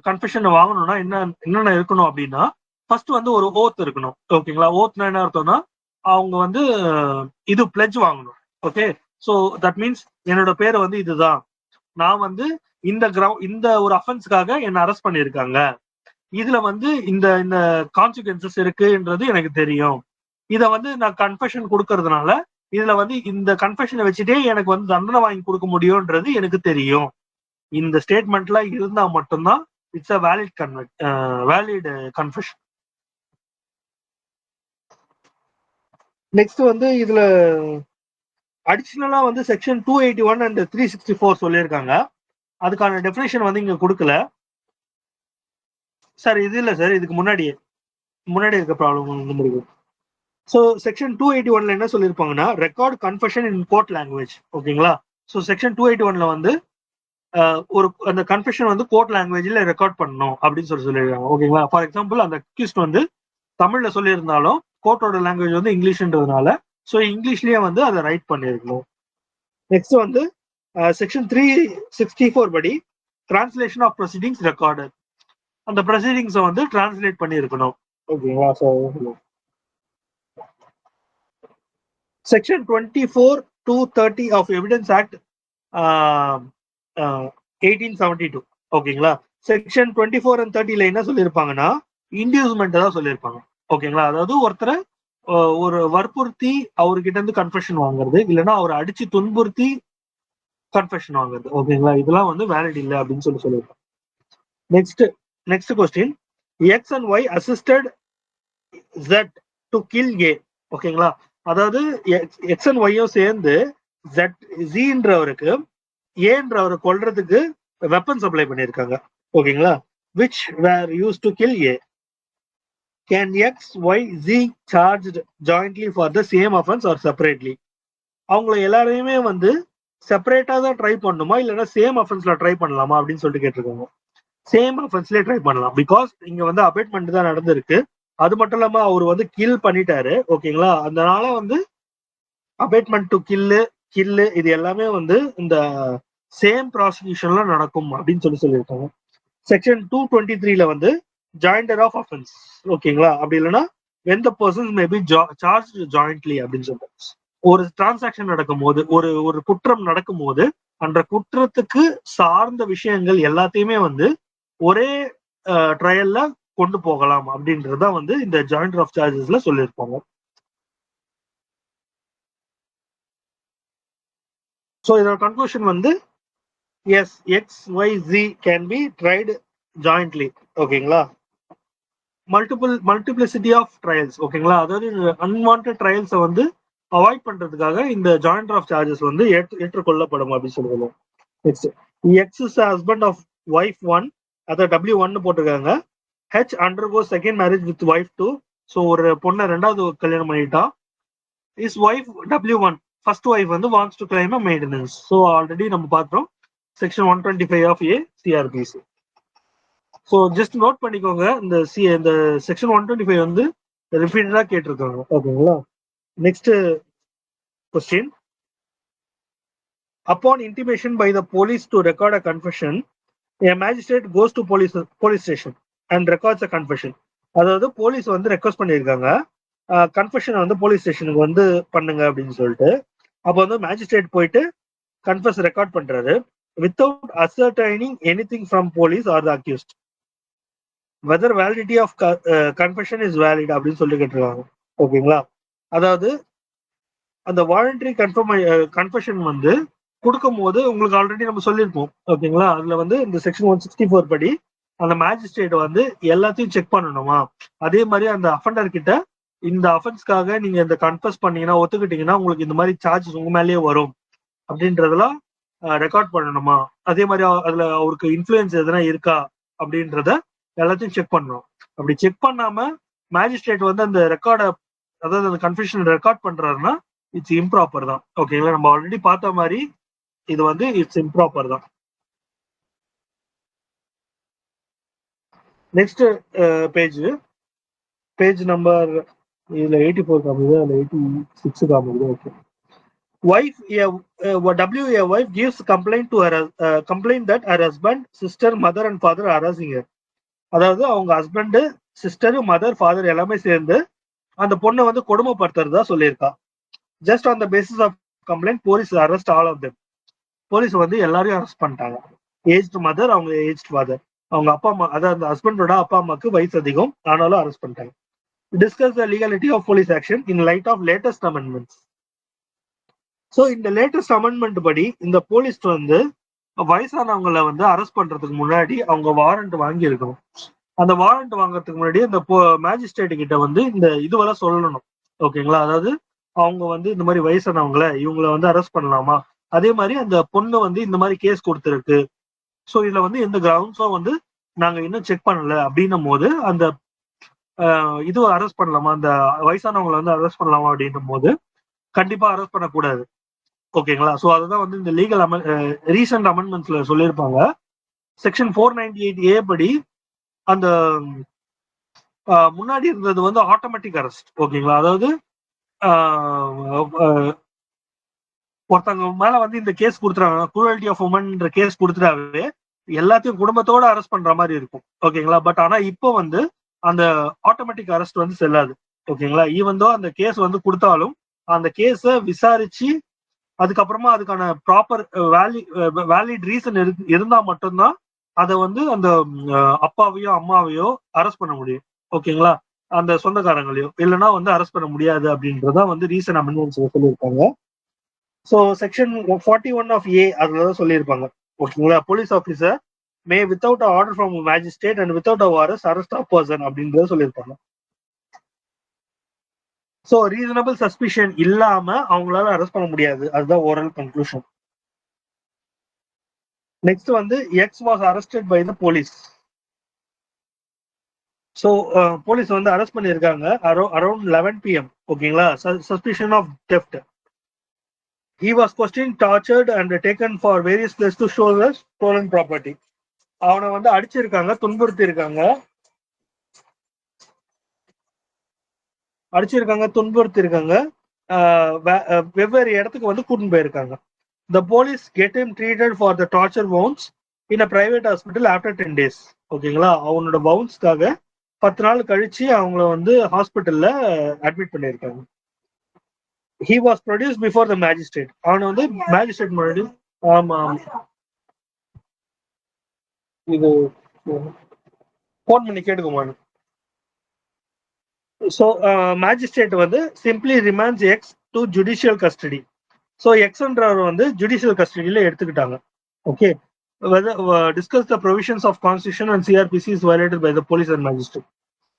கன்ஃபெஷனை வாங்கணும்னா என்னென்ன இருக்கணும் அப்படின்னா, ஃபர்ஸ்ட் வந்து ஒரு ஓத் இருக்கணும். ஓகேங்களா, ஓத்னா என்ன அர்த்தம்னா அவங்க வந்து இது பிளெட்ஜ் வாங்கணும். ஓகே, ஸோ தட் மீன்ஸ் என்னோட பேர் வந்து இதுதான், நான் வந்து இந்த ஒரு அஃபென்ஸ்க்காக என்ன அரெஸ்ட் பண்ணியிருக்காங்க, இதுல வந்து இந்த கான்சிக்வன்சஸ் இருக்குன்றது எனக்கு தெரியும், இதை வந்து நான் கன்ஃபெஷன் கொடுக்கறதுனால இதுல வந்து இந்த கன்ஃபெஷனை வச்சுட்டே எனக்கு வந்து தண்டனை வாங்கி கொடுக்க முடியும்ன்றது எனக்கு தெரியும். இந்த ஸ்டேட்மெண்ட்ல இருந்தா மட்டும்தான் it's a valid confession. Next வந்து இதுல அடிஷனலா வந்து செக்ஷன் 281 அண்ட் 364 சொல்லியிருக்காங்க. அதுக்கான டெஃபினேஷன் வந்து இங்க கொடுக்கல சார். இது இல்ல சார், இதுக்கு முன்னாடி இருக்க ப்ராப்ளம் இருக்கு. ஸோ செக்ஷன் 281ல என்ன சொல்லியிருப்பாங்கன்னா, record confession in court language. ஓகேங்களா, ஸோ செக்ஷன் 281ல வந்து அந்த கன்ஃபெஷன் வந்து கோர்ட் லாங்குவேஜ்ல ரெக்கார்ட் பண்ணணும் அப்படின்னு சொல்லியிருக்காங்க. ஓகேங்களா, ஃபார் எக்ஸாம்பிள் அந்த அக்யூஸ்ட் வந்து தமிழ்ல சொல்லியிருந்தாலும் கோர்ட்டோட லாங்குவேஜ் வந்து இங்கிலீஷ்ன்றதுனால ஸோ இங்கிலீஷ்லயே வந்து அதை ரைட் பண்ணிருக்கணும். நெக்ஸ்ட் வந்து செக்ஷன் 364 படி டிரான்ஸ்லேஷன் ஆஃப் ப்ரொசீடிங்ஸ் ரெக்கார்டட், அந்த ப்ரொசீடிங்ஸை வந்து டிரான்ஸ்லேட் பண்ணியிருக்கணும். ஓகேங்களா, so section 24(2)(30) of evidence act 1872. ஓகேங்களா, செக்ஷன் 24 and 30ல என்ன சொல்லியிருப்பாங்கன்னா, இன்டியூஸ்மெண்ட் தான் சொல்லியிருப்பாங்க. ஓகேங்களா, அதாவது ஒருத்தரை ஒரு வற்புறுத்தி அவர்கிட்ட இருந்து கன்ஃபெஷன் வாங்குறது, இல்லைன்னா அவரை அடிச்சு துன்புறுத்தி கன்ஃபெஷன் வாங்குறது. ஓகேங்களா, இதெல்லாம் வந்து வேலிட் இல்லை அப்படின்னு சொல்லியிருப்பாங்க. Next question, X and Y assisted Z to kill A. ஓகேங்களா, அதாவது எக்ஸ் அண்ட் ஒய்யும் சேர்ந்து ஜீன்றவருக்கு ஏன்றவரை கொல்றதுக்கு வெப்பன் சப்ளை பண்ணியிருக்காங்க. ஓகேங்களா, which were used to kill A. Can X, Y, Z charged jointly for the same offense or separately? அவங்கள எல்லாரையுமே வந்து செப்பரேட்டா தான் ட்ரை பண்ணணுமா, இல்லைன்னா சேம் அஃபென்ஸ்ல ட்ரை பண்ணலாமா அப்படின்னு சொல்லிட்டு கேட்டிருக்காங்க. சேம் அஃபென்ஸ்லேயே ட்ரை பண்ணலாம். பிகாஸ் இங்க வந்து அபேட்மெண்ட் தான் நடந்திருக்கு. அது மட்டும் இல்லாம அவர் வந்து கில் பண்ணிட்டாரு. ஓகேங்களா, அதனால வந்து அபேட்மெண்ட் டு கில்லு இது எல்லாமே வந்து இந்த சேம் ப்ராசிக்யூஷன்ல நடக்கும் அப்படின்னு சொல்லியிருக்காங்க. செக்ஷன் 223ல வந்து ஜாயிண்டர் ஆஃப் அஃபென்ஸ். ஓகேங்களா, அப்படி இல்லைன்னா when the persons may be charged jointly அப்படின்னு சொல்லிட்டு ஒரு டிரான்சாக்ஷன் நடக்கும் போது, ஒரு குற்றம் நடக்கும் போது அந்த குற்றத்துக்கு சார்ந்த விஷயங்கள் எல்லாத்தையுமே வந்து ஒரே ட்ரையல்ல கொண்டு போகலாம் அப்படின்றத வந்து இந்த ஜாயிண்டர் ஆஃப் சார்ஜஸ்ல சொல்லியிருப்பாங்க. ஸோ இதோட கன்க்ளூஷன் வந்து S, X, Y, G can be tried jointly. ஓகேங்களா, மல்டிபிளிசிட்டி ஆஃப் ட்ரையல்ஸ். ஓகேங்களா, அதாவது அன்வான்ட் ட்ரையல்ஸை வந்து அவாய்ட் பண்றதுக்காக இந்த ஜாயிண்டர் ஆஃப் சார்ஜஸ் வந்து ஏற்றுக்கொள்ளப்படும் அப்படின்னு சொல்லுவோம். Next, X is husband of wife 1, அதை W1 போட்டிருக்காங்க. H undergoes second marriage with wife 2. So ஒரு பொண்ணை ரெண்டாவது கல்யாணம் பண்ணிட்டான். Is wife W1 first wife வந்து wants to claim a maintenance. So already நம்ம பார்த்தோம் section 125 of A CRPC. So just note பண்ணிக்கோங்க, இந்த செக்ஷன் 125 வந்து ரிப்பீட்டடா கேட்டிருக்காங்க. ஓகேங்களா. Next question. Upon intimation by the police to record a confession, a magistrate goes to police station and records a confession. அதாவது police வந்து ரெக்வஸ்ட் பண்ணியிருக்காங்க, confession வந்து போலீஸ் ஸ்டேஷனுக்கு வந்து பண்ணுங்க அப்படின்னு சொல்லிட்டு. அப்போ வந்து மேஜிஸ்ட்ரேட் போயிட்டு கன்ஃபெஸ் ரெக்கார்ட் பண்றாரு without ascertaining anything from police or the accused. Whether validity of confession is valid அப்படின்னு சொல்லி கேட்டிருக்காங்க. ஓகேங்களா. அதாவது அந்த வாலண்டரி கன்ஃபெஷன் வந்து கொடுக்கும் போது உங்களுக்கு ஆல்ரெடி நம்ம சொல்லியிருப்போம். ஓகேங்களா. அதுல வந்து இந்த செக்ஷன் 164 படி அந்த மேஜிஸ்ட்ரேட் வந்து எல்லாத்தையும் செக் பண்ணணுமா, அதே மாதிரி அந்த அஃபண்டர் கிட்ட இந்த அஃபென்ஸ்க்காக நீங்க இந்த கன்ஃபெஸ் பண்ணீங்கன்னா, ஒத்துக்கிட்டீங்கன்னா உங்களுக்கு இந்த மாதிரி சார்ஜஸ் உங்க மேலேயே வரும் அப்படின்றதெல்லாம் ரெக்கார்ட் பண்ணணுமா, அதே மாதிரி அதுல அவருக்கு இன்ஃபுளுன்ஸ் எதனா இருக்கா அப்படின்றத எல்லாத்தையும் செக் பண்ணணும். அப்படி செக் பண்ணாம மேஜிஸ்ட்ரேட் வந்து அந்த ரெக்கார்டை, அதாவது அந்த கன்ஃபெஷன் ரெக்கார்ட் பண்றாருன்னா இட்ஸ் இம்ப்ராப்பர் தான். ஓகேங்களா. நம்ம ஆல்ரெடி பார்த்த மாதிரி இது வந்து இட்ஸ் இம்ப்ராப்பர் தான். நெக்ஸ்ட் பேஜ் நம்பர் இதுல 84 காமிது, அதுல 86 காமிது. Okay. Wife, a wife gives complaint to her complaint that her husband, sister, mother and father are harassing her. அதாவது அவங்க ஹஸ்பண்ட், சிஸ்டர், மதர், ஃபாதர் எல்லாமே சேர்ந்து அந்த பொண்ணை வந்து கொடுமைப்படுத்துறதா சொல்லியிருக்கா. Just on the basis of complaint police arrest all of them. Police வந்து எல்லாரையும் அரெஸ்ட் பண்ணிட்டாங்க. ஏஜ்டு மதர், அவங்க ஏஜ்டு ஃபாதர், அவங்க அப்பா அம்மா, அதாவது அந்த ஹஸ்பண்டோட அப்பா அம்மாக்கு வயசு அதிகம், ஆனாலும் அரெஸ்ட் பண்ணிட்டாங்க. Discuss the legality of police action in light of latest amendments. So இந்த லேட்டஸ்ட் அமெண்ட்மெண்ட் படி இந்த போலீஸ் வந்து வயசானவங்களை வந்து அரெஸ்ட் பண்றதுக்கு முன்னாடி அவங்க வாரண்ட் வாங்கி இருக்கணும். அந்த வாரண்ட் வாங்குறதுக்கு முன்னாடி அந்த மேஜிஸ்ட்ரேட் கிட்ட வந்து இந்த இதுவெல்லாம் சொல்லணும். ஓகேங்களா. அதாவது அவங்க வந்து இந்த மாதிரி வயசானவங்களை இவங்களை வந்து அரெஸ்ட் பண்ணலாமா, அதே மாதிரி அந்த பொண்ணு வந்து இந்த மாதிரி கேஸ் கொடுத்துருக்கு, ஸோ இதுல வந்து எந்த கிரவுண்ட்ஸும் வந்து நாங்க இன்னும் செக் பண்ணல அப்படின்னும் போது அந்த இது அரெஸ்ட் பண்ணலாமா, அந்த வயசானவங்களை வந்து அரெஸ்ட் பண்ணலாமா அப்படின்னும் போது கண்டிப்பா அரெஸ்ட் பண்ணக்கூடாது. ஓகேங்களா. ஸோ அதுதான் வந்து இந்த லீகல் ரீசெண்ட் அமெண்ட்மெண்ட்ஸ்ல சொல்லியிருப்பாங்க. செக்ஷன் 498A படி அந்த முன்னாடி இருந்தது வந்து ஆட்டோமேட்டிக் அரெஸ்ட். ஓகேங்களா. அதாவது ஒருத்தவங்க மேல வந்து இந்த கேஸ் கொடுத்துறாங்க, குரூவல்டி ஆஃப் உமன்ற கேஸ் கொடுத்துட்டாவே எல்லாத்தையும் குடும்பத்தோட அரெஸ்ட் பண்ற மாதிரி இருக்கும். ஓகேங்களா. பட் ஆனா இப்போ வந்து அந்த ஆட்டோமேட்டிக் அரெஸ்ட் வந்து செல்லாது. ஓகேங்களா. ஈவன் தோ அந்த கேஸ் வந்து கொடுத்தாலும் அந்த கேஸை விசாரிச்சு அதுக்கப்புறமா அதுக்கான ப்ராப்பர் வேலிட் ரீசன் இருந்தா மட்டும்தான் அதை வந்து அந்த அப்பாவையோ அம்மாவையோ அரெஸ்ட் பண்ண முடியும். ஓகேங்களா. அந்த சொந்தக்காரங்களையோ இல்லைன்னா வந்து அரெஸ்ட் பண்ண முடியாது அப்படின்றத வந்து ரீசன் அமெண்ட்மெண்ட்ஸ் சொல்லியிருக்காங்க. ஸோ செக்ஷன் 41 ஆஃப் ஏ அதுலதான் சொல்லியிருப்பாங்க. ஓகேங்களா. Police officer may without order from magistrate and without warrant arrest of person அப்படின்றத சொல்லியிருப்பாங்க. ஸோ ரீசனபிள் சஸ்பிஷன் இல்லாம அவங்களால அரெஸ்ட் பண்ண முடியாது. அதுதான் ஓரல் கன்க்ளூஷன். நெக்ஸ்ட் வந்து X was arrested by the police. So police வந்து அரெஸ்ட் பண்ணியிருக்காங்க அரௌண்ட் 11 PM. ஓகேங்களா. Suspicion of theft. He was questioned, tortured and taken for various places to show the stolen property. அவனை வந்து அடிச்சிருக்காங்க, துன்புறுத்தி இருக்காங்க, வெவ்வேறு இடத்துக்கு வந்து கூட்டின்னு போயிருக்காங்க. The police get him treated for the torture wounds in a private hospital after 10 days. ஓகேங்களா. அவனோட பவுன்ஸ்க்காக 10 நாள் கழிச்சு அவங்கள வந்து ஹாஸ்பிட்டல்ல அட்மிட் பண்ணியிருக்காங்க. He was produced before the magistrate. அவனை வந்து மேஜிஸ்ட்ரேட் முன்னாடி, ஆமா இது போன் பண்ணி கேட்டுக்கோமா. ஸோ மேஜிஸ்ட்ரேட் வந்து simply remands X to judicial custody. So எக்ஸ்ன்றவர் வந்து ஜுடிஷியல் கஸ்டடியில எடுத்துக்கிட்டாங்க. Okay. Discuss the provisions of constitution and CrPC is violated by the police and magistrate.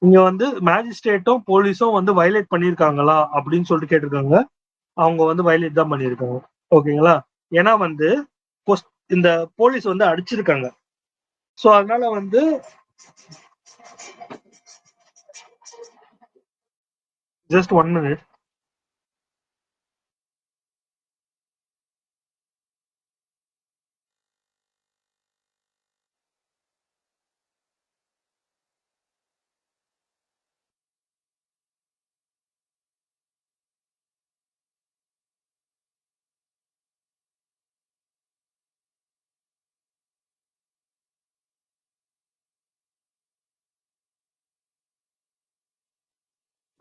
இங்க வந்து மேஜிஸ்ட்ரேட்டும் போலீஸும் வந்து வயலேட் பண்ணியிருக்காங்களா அப்படின்னு சொல்லிட்டு கேட்டிருக்காங்க. அவங்க வந்து வயலேட் தான் பண்ணியிருக்காங்க. ஓகேங்களா. ஏன்னா வந்து இந்த போலீஸ் வந்து அடிச்சிருக்காங்க. ஸோ அதனால வந்து just 1 minute.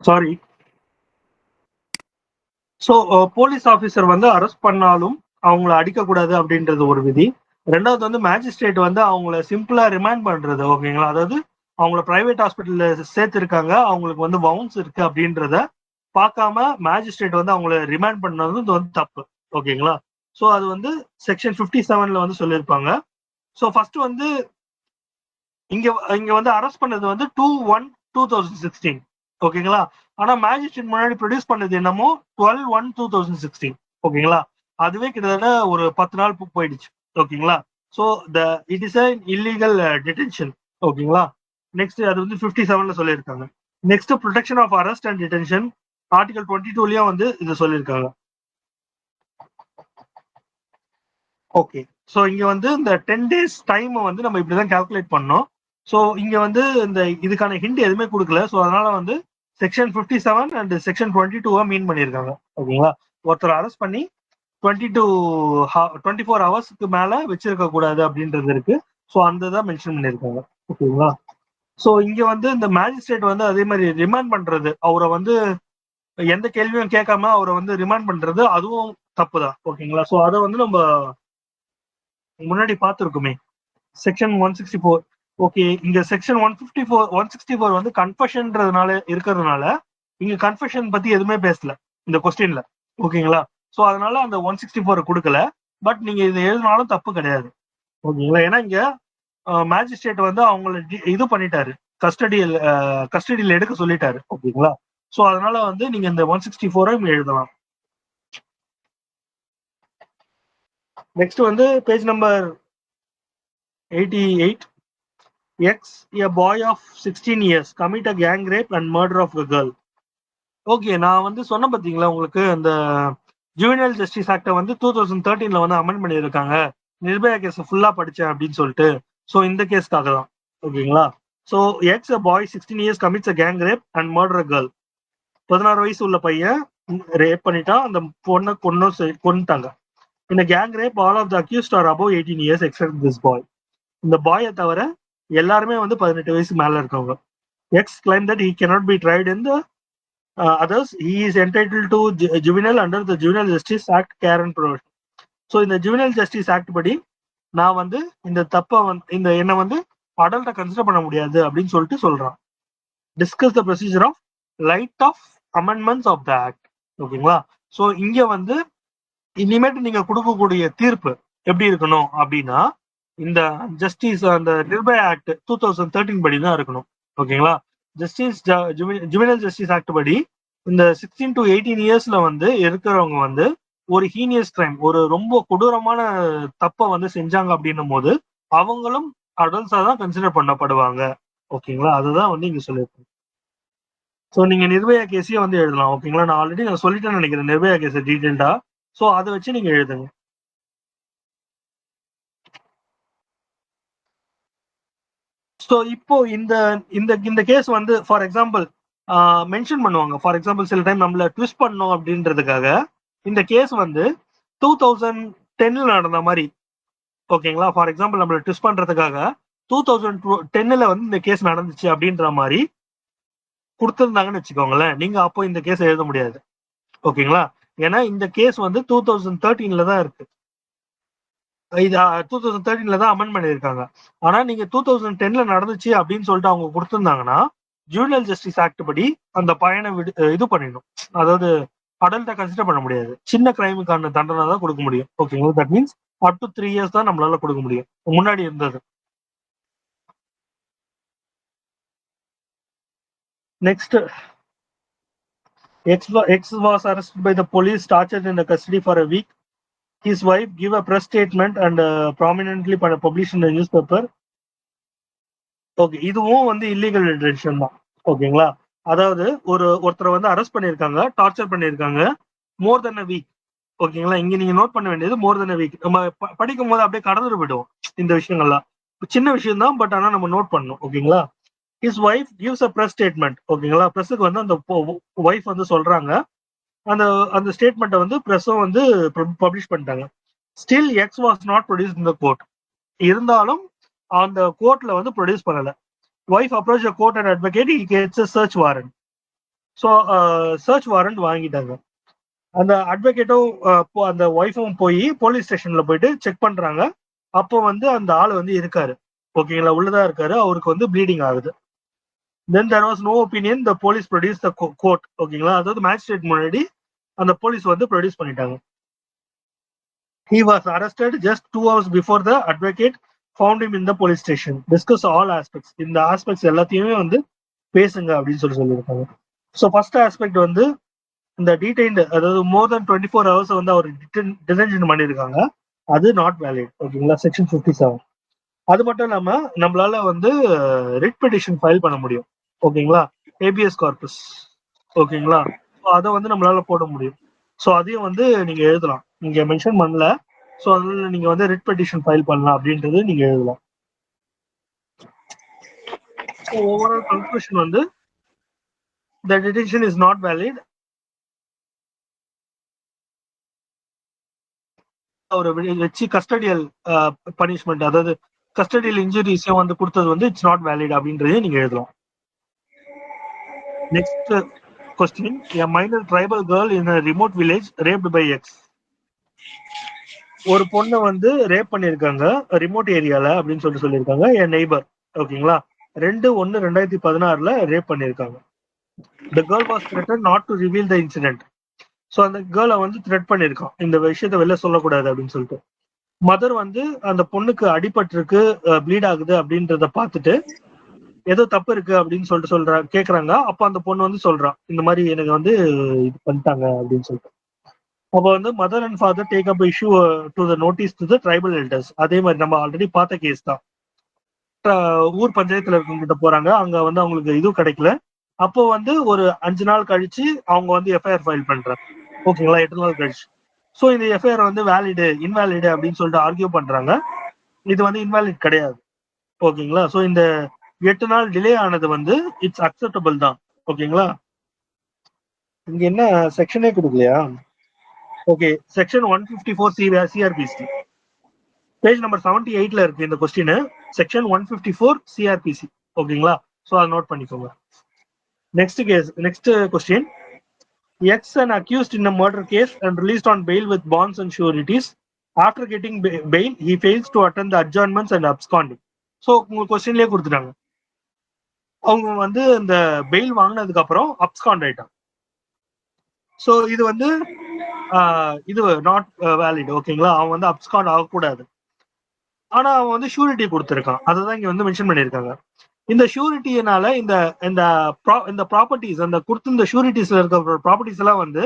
Sorry. So police officer வந்து அரெஸ்ட் பண்ணாலும் அவங்கள அடிக்கக்கூடாது அப்படின்றது ஒரு விதி. ரெண்டாவது வந்து மேஜிஸ்ட்ரேட் வந்து அவங்கள சிம்பிளா ரிமைண்ட் பண்றது, ஓகேங்களா. அதாவது அவங்கள பிரைவேட் ஹாஸ்பிட்டல்ல சேர்த்திருக்காங்க, அவங்களுக்கு வந்து வவுன்ஸ் இருக்கு அப்படின்றத பார்க்காம மேஜிஸ்ட்ரேட் வந்து அவங்கள ரிமைண்ட் பண்ணது வந்து தப்பு, ஓகேங்களா. ஸோ அது வந்து செக்ஷன் 57ல வந்து சொல்லியிருப்பாங்க. ஸோ ஃபர்ஸ்ட் வந்து இங்க இங்க வந்து அரெஸ்ட் பண்ணது வந்து 2/1/2016, ஓகேங்களா. ஆனா மேஜிஸ்ட்ரேட் முன்னாடி ப்ரொடியூஸ் பண்ணது என்னமோ 12/1/2016, ஓகேங்களா. அதுவே கிட்டத்தட்ட ஒரு 10 நாள் போயிடுச்சு, ஓகேங்களா. So it is a illegal detention, ஓகேங்களா. நெக்ஸ்ட் அது வந்து 57ல சொல்லியிருக்காங்க. Next protection of arrest and detention article 22லயும் வந்து இது சொல்லியிருக்காங்க. ஓகே. ஸோ இங்க வந்து இந்த 10 days டைம் வந்து நம்ம இப்படிதான் கால்குலேட் பண்ணோம். ஸோ இங்க வந்து இந்த இதுக்கான ஹிண்ட் எதுவுமே கொடுக்கல. ஸோ அதனால வந்து செக்ஷன் 57 அண்ட் செக்ஷன் 22 மீன் பண்ணியிருக்காங்க, ஓகேங்களா. ஒருத்தர் அரெஸ்ட் பண்ணி 24 ஹவர்ஸ்க்கு மேல வச்சிருக்க கூடாது அப்படின்றது இருக்கு. ஸோ அந்த தான் மென்ஷன் பண்ணியிருக்காங்க, ஓகேங்களா. ஸோ இங்க வந்து இந்த மேஜிஸ்ட்ரேட் வந்து அதே மாதிரி ரிமாண்ட் பண்றது, அவரை வந்து எந்த கேள்வியும் கேட்காம அவரை வந்து ரிமாண்ட் பண்றது அதுவும் தப்பு தான், ஓகேங்களா. ஸோ அதை வந்து நம்ம முன்னாடி பார்த்துருக்குமே செக்ஷன் 164. ஓகே, இங்க செக்ஷன் 164 வந்து கன்ஃபஷன்றதுனால இருக்கிறதுனால இங்க கன்ஃபஷன் பத்தி எதுவுமே பேசல இந்த கொஸ்டின்ல, ஓகேங்களா. ஸோ அதனால அந்த 164 கொடுக்கல. பட் நீங்க இது எழுதினாலும் தப்பு கிடையாது, ஓகேங்களா. ஏன்னா இங்க மேஜிஸ்ட்ரேட் வந்து அவங்கள இது பண்ணிட்டாரு, கஸ்டடியில் எடுக்க சொல்லிட்டாரு, ஓகேங்களா. ஸோ அதனால வந்து நீங்க இந்த 164 எழுதலாம். நெக்ஸ்ட் வந்து page number 88. X, a boy of 16 years commit a gang rape and murder of a girl. Okay, நான் வந்து சொன்ன பார்த்தீங்களா உங்களுக்கு அந்த ஜுவெனல் ஜஸ்டிஸ் ஆக்டை வந்து 2013ல வந்து அமெண்ட் பண்ணியிருக்காங்க. நிர்பயா கேஸ் ஃபுல்லா படிச்சேன் அப்படின்னு சொல்லிட்டு. ஸோ இந்த கேஸ்க்காக தான், ஓகேங்களா. So X a boy 16 years commits a gang rape and murder a girl. 16 வயசு உள்ள பையன் ரேப் பண்ணிட்டா, அந்த பொண்ணை கொன்னுட்டாங்க. இந்த gang rape all of the accused are above 18 years except this boy. இந்த பாயை தவிர எல்லாருமே வந்து 18 வயசு மேல இருக்கவங்க. X claim that he cannot be tried in the others. He is entitled to juvenile under the Juvenile Justice Act care and provision. So இந்த juvenile justice act படி நான் வந்து இந்த தப்பை இந்த என்னை வந்து அடல்ட்டை கன்சிடர் பண்ண முடியாது அப்படின்னு சொல்லிட்டு சொல்றான். Discuss the procedure of light of amendments of the act, ஓகேங்களா. ஸோ இங்க வந்து இனிமேட்டு நீங்க கொடுக்கக்கூடிய தீர்ப்பு எப்படி இருக்கணும் அப்படின்னா இந்த ஜஸ்டிஸ் அந்த நிர்பயா ஆக்ட் 2013 படி தான் இருக்கணும், ஓகேங்களா. ஜஸ்டிஸ் ஜுவெனல் ஜஸ்டிஸ் ஆக்ட் படி இந்த 16 to 18 இயர்ஸ்ல வந்து இருக்கிறவங்க வந்து ஒரு ஹீனியஸ் கிரைம், ஒரு ரொம்ப கொடூரமான தப்பை வந்து செஞ்சாங்க அப்படின்னும் போது அவங்களும் அடல்ட்ஸா தான் கன்சிடர் பண்ணப்படுவாங்க, ஓகேங்களா. அதுதான் வந்து இங்க சொல்லியிருக்கேன். ஸோ நீங்க நிர்பயா கேஸையே வந்து எழுதலாம், ஓகேங்களா. நான் ஆல்ரெடி சொல்லிட்டேன்னு நினைக்கிறேன் நிர்பயா கேஸ் டீட்டெயில்டா. ஸோ அதை வச்சு நீங்க எழுதுங்க. ஸோ இப்போ இந்த இந்த இந்த கேஸ் வந்து ஃபார் எக்ஸாம்பிள் மென்ஷன் பண்ணுவாங்க. ஃபார் எக்ஸாம்பிள் சில டைம் நம்மள ட்விஸ்ட் பண்ணோம் அப்படின்றதுக்காக இந்த கேஸ் வந்து 2010ல நடந்த மாதிரி, ஓகேங்களா. ஃபார் எக்ஸாம்பிள் நம்மள ட்விஸ்ட் பண்றதுக்காக 2010ல வந்து இந்த கேஸ் நடந்துச்சு அப்படின்ற மாதிரி கொடுத்துருந்தாங்கன்னு வச்சுக்கோங்களேன். நீங்க அப்போ இந்த கேஸ் எழுத முடியாது, ஓகேங்களா. ஏன்னா இந்த கேஸ் வந்து 2013ல தான் இருக்கு. இது 2013ல தான் அமெண்ட் பண்ணியிருக்காங்க. ஆனா நீங்க 2010ல நடந்துச்சு அப்படின்னு சொல்லிட்டு அவங்க கொடுத்திருந்தாங்கன்னா ஜுவெனல் ஜஸ்டிஸ் ஆக்ட் படி அந்த பையனை இது பண்ணிடணும். அதாவது அடல்ட்டை கன்சிடர் பண்ண முடியாது. சின்ன கிரைமுக்கான தண்டனை தான் கொடுக்க முடியும், ஓகேங்களா. That means up to 3 years தான் நம்மளால கொடுக்க முடியும். முன்னாடி இருந்தது. Next, X was arrested by the police, tortured in the custody for a week. His wife gave a press statement and prominently published in the newspaper. Okay, இதுவும் வந்து illegal detention தான், ஓகேங்களா. அதாவது ஒருத்தரை வந்து அரெஸ்ட் பண்ணியிருக்காங்க, டார்ச்சர் பண்ணியிருக்காங்க மோர் தென் அ week, ஓகேங்களா. இங்க நீங்க நோட் பண்ண வேண்டியது மோர் தென் அ வீக். நம்ம படிக்கும் போது அப்படியே கடந்து விடுவோம் இந்த விஷயங்கள்லாம். சின்ன விஷயம் தான், பட் ஆனா நம்ம நோட் பண்ணணும், ஓகேங்களா. His wife gives a press statement, ஓகேங்களா. பிரஸுக்கு வந்து அந்த ஒய்ஃப் வந்து சொல்றாங்க. அந்த அந்த ஸ்டேட்மெண்ட்டை வந்து பிரஸும் வந்து பப்ளிஷ் பண்ணிட்டாங்க. Still X was not produce in the court. இருந்தாலும் அந்த கோர்ட்ல வந்து ப்ரொடியூஸ் பண்ணல. Wife approach the court and advocate, he gets a search warrant. So search warrant வாங்கிட்டாங்க. அந்த அட்வொகேட்டும் அந்த ஒய்ஃபும் போய் போலீஸ் ஸ்டேஷன்ல போயிட்டு செக் பண்றாங்க. அப்போ வந்து அந்த ஆள் வந்து இருக்காரு, ஓகேங்களா, உள்ளதா இருக்காரு. அவருக்கு வந்து ப்ளீடிங் ஆகுது. Then there was no opinion, the police produce the court, ஓகேங்களா. அதாவது மேஜிஸ்ட்ரேட் முன்னாடி அந்த போலீஸ் வந்து ப்ரொடியூஸ் பண்ணிட்டாங்க. He was arrested just 2 hours before the advocate found him in the police station. Discuss all aspects. இந்த aspects எல்லாத்தையுமே வந்து பேசுங்க அப்படின்னு சொல்லியிருக்காங்க. ஸோ ஃபர்ஸ்ட் ஆஸ்பெக்ட் வந்து இந்த டீடைன்டு, அதாவது மோர் தென் 24 hours வந்து அவர் டிடென்ஷன் பண்ணியிருக்காங்க. அது நாட் வேலிட், ஓகேங்களா, செக்ஷன் 57. அது மட்டும் இல்லாம நம்மளால வந்து ரிட் பெட்டிஷன் ஃபைல் பண்ண முடியும், ஓகேங்களா, ஹேபியஸ் கார்பஸ், ஓகேங்களா. அதை வந்து நம்மளால போட முடியும். ஸோ அதையும் வந்து நீங்க எழுதலாம், நீங்க மென்ஷன் பண்ணல. ஸோ அதில் நீங்க வந்து ரிட் பெட்டிஷன் ஃபைல் பண்ணலாம் அப்படின்றது நீங்க எழுதலாம். ஸோ ஓவரால் கன்க்ளூஷன் வந்து the detention is not valid. அவரை வச்சு கஸ்டடியல் பனிஷ்மெண்ட், அதாவது கஸ்டடியல் இன்ஜுரிஸையும் வந்து கொடுத்தது வந்து இட்ஸ் நாட் வேலிட் அப்படின்றதையும் நீங்க எழுதலாம். Next question, a minor tribal girl in a remote village raped by X. ஒரு பொண்ணை வந்து ரேப் பண்ணியிருக்காங்க ரிமோட் ஏரியால அப்படின்னு சொல்லியிருக்காங்க. என் நெய்பர், ஓகேங்களா, 2/1/2016 ரேப் பண்ணியிருக்காங்க. The girl was threatened not to reveal the incident. So அந்த கேர்ளை வந்து த்ரெட் பண்ணியிருக்கான், இந்த விஷயத்த வெளில சொல்லக்கூடாது அப்படின்னு சொல்லிட்டு. மதர் வந்து அந்த பொண்ணுக்கு அடிபட்டிருக்கு, ப்ளீட் ஆகுது அப்படின்றத பார்த்துட்டு ஏதோ தப்பு இருக்கு அப்படின்னு சொல்லிட்டு கேட்குறாங்க. அப்போ அந்த பொண்ணு வந்து சொல்றான், இந்த மாதிரி எனக்கு வந்து இது பண்ணிட்டாங்க அப்படின்னு சொல்லிட்டு. அப்போ வந்து mother and father take up issue to the notice to the tribal elders. அதே மாதிரி நம்ம ஆல்ரெடி பார்த்த கேஸ் தான். ஊர் பஞ்சாயத்துல இருக்கவங்கிட்ட போறாங்க, அங்க வந்து அவங்களுக்கு இதுவும் கிடைக்கல. அப்போ வந்து ஒரு 5 நாள் கழிச்சு அவங்க வந்து எஃப்ஐஆர் ஃபைல் பண்றாங்க, ஓகேங்களா, 8 நாள் கழிச்சு. ஸோ இந்த எஃப்ஐஆர் வந்து வேலிடு இன்வேலிடு அப்படின்னு சொல்லிட்டு ஆர்கியூ பண்றாங்க. இது வந்து இன்வேலிட் கிடையாது, ஓகேங்களா. ஸோ இந்த 8 நாள் டிலே ஆனது வந்து இட்ஸ் அக்செப்டபிள் தான், ஓகேங்களா. இங்க என்ன செக்ஷனே கொடுக்கலையா? Okay, section 154 CrPC page number 78ல இருக்கு இந்த கொஸ்டின். செக்ஷன் 154 சிஆர்பிசி, ஓகேங்களா. ஸோ அதை நோட் பண்ணிக்கோங்க. Next question, X, an accused in a murder case and released on bail with bonds and sureties. After getting bail, he fails to attend the adjournments and absconding. So உங்க கொஸ்டின்லயே கொடுத்துட்டாங்க, அவங்க வந்து இந்த fail வாங்கினதுக்கு அப்புறம் abscond ஆயிட்டாங்க. So இது வந்து இது நாட் வேலிட், ஓகேங்களா. அவன் வந்து அப்ஸ்காண்ட் ஆகக்கூடாது. ஆனா அவன் வந்து ஷூரிட்டி கொடுத்துருக்கான், அதை தான் இங்க வந்து மென்ஷன் பண்ணியிருக்காங்க. இந்த ஷூரிட்டினால இந்த இந்த ப்ராப்பர்ட்டிஸ், அந்த கொடுத்திருந்த ஷூரிட்டிஸ்ல இருக்க ப்ராப்பர்ட்டிஸ் எல்லாம் வந்து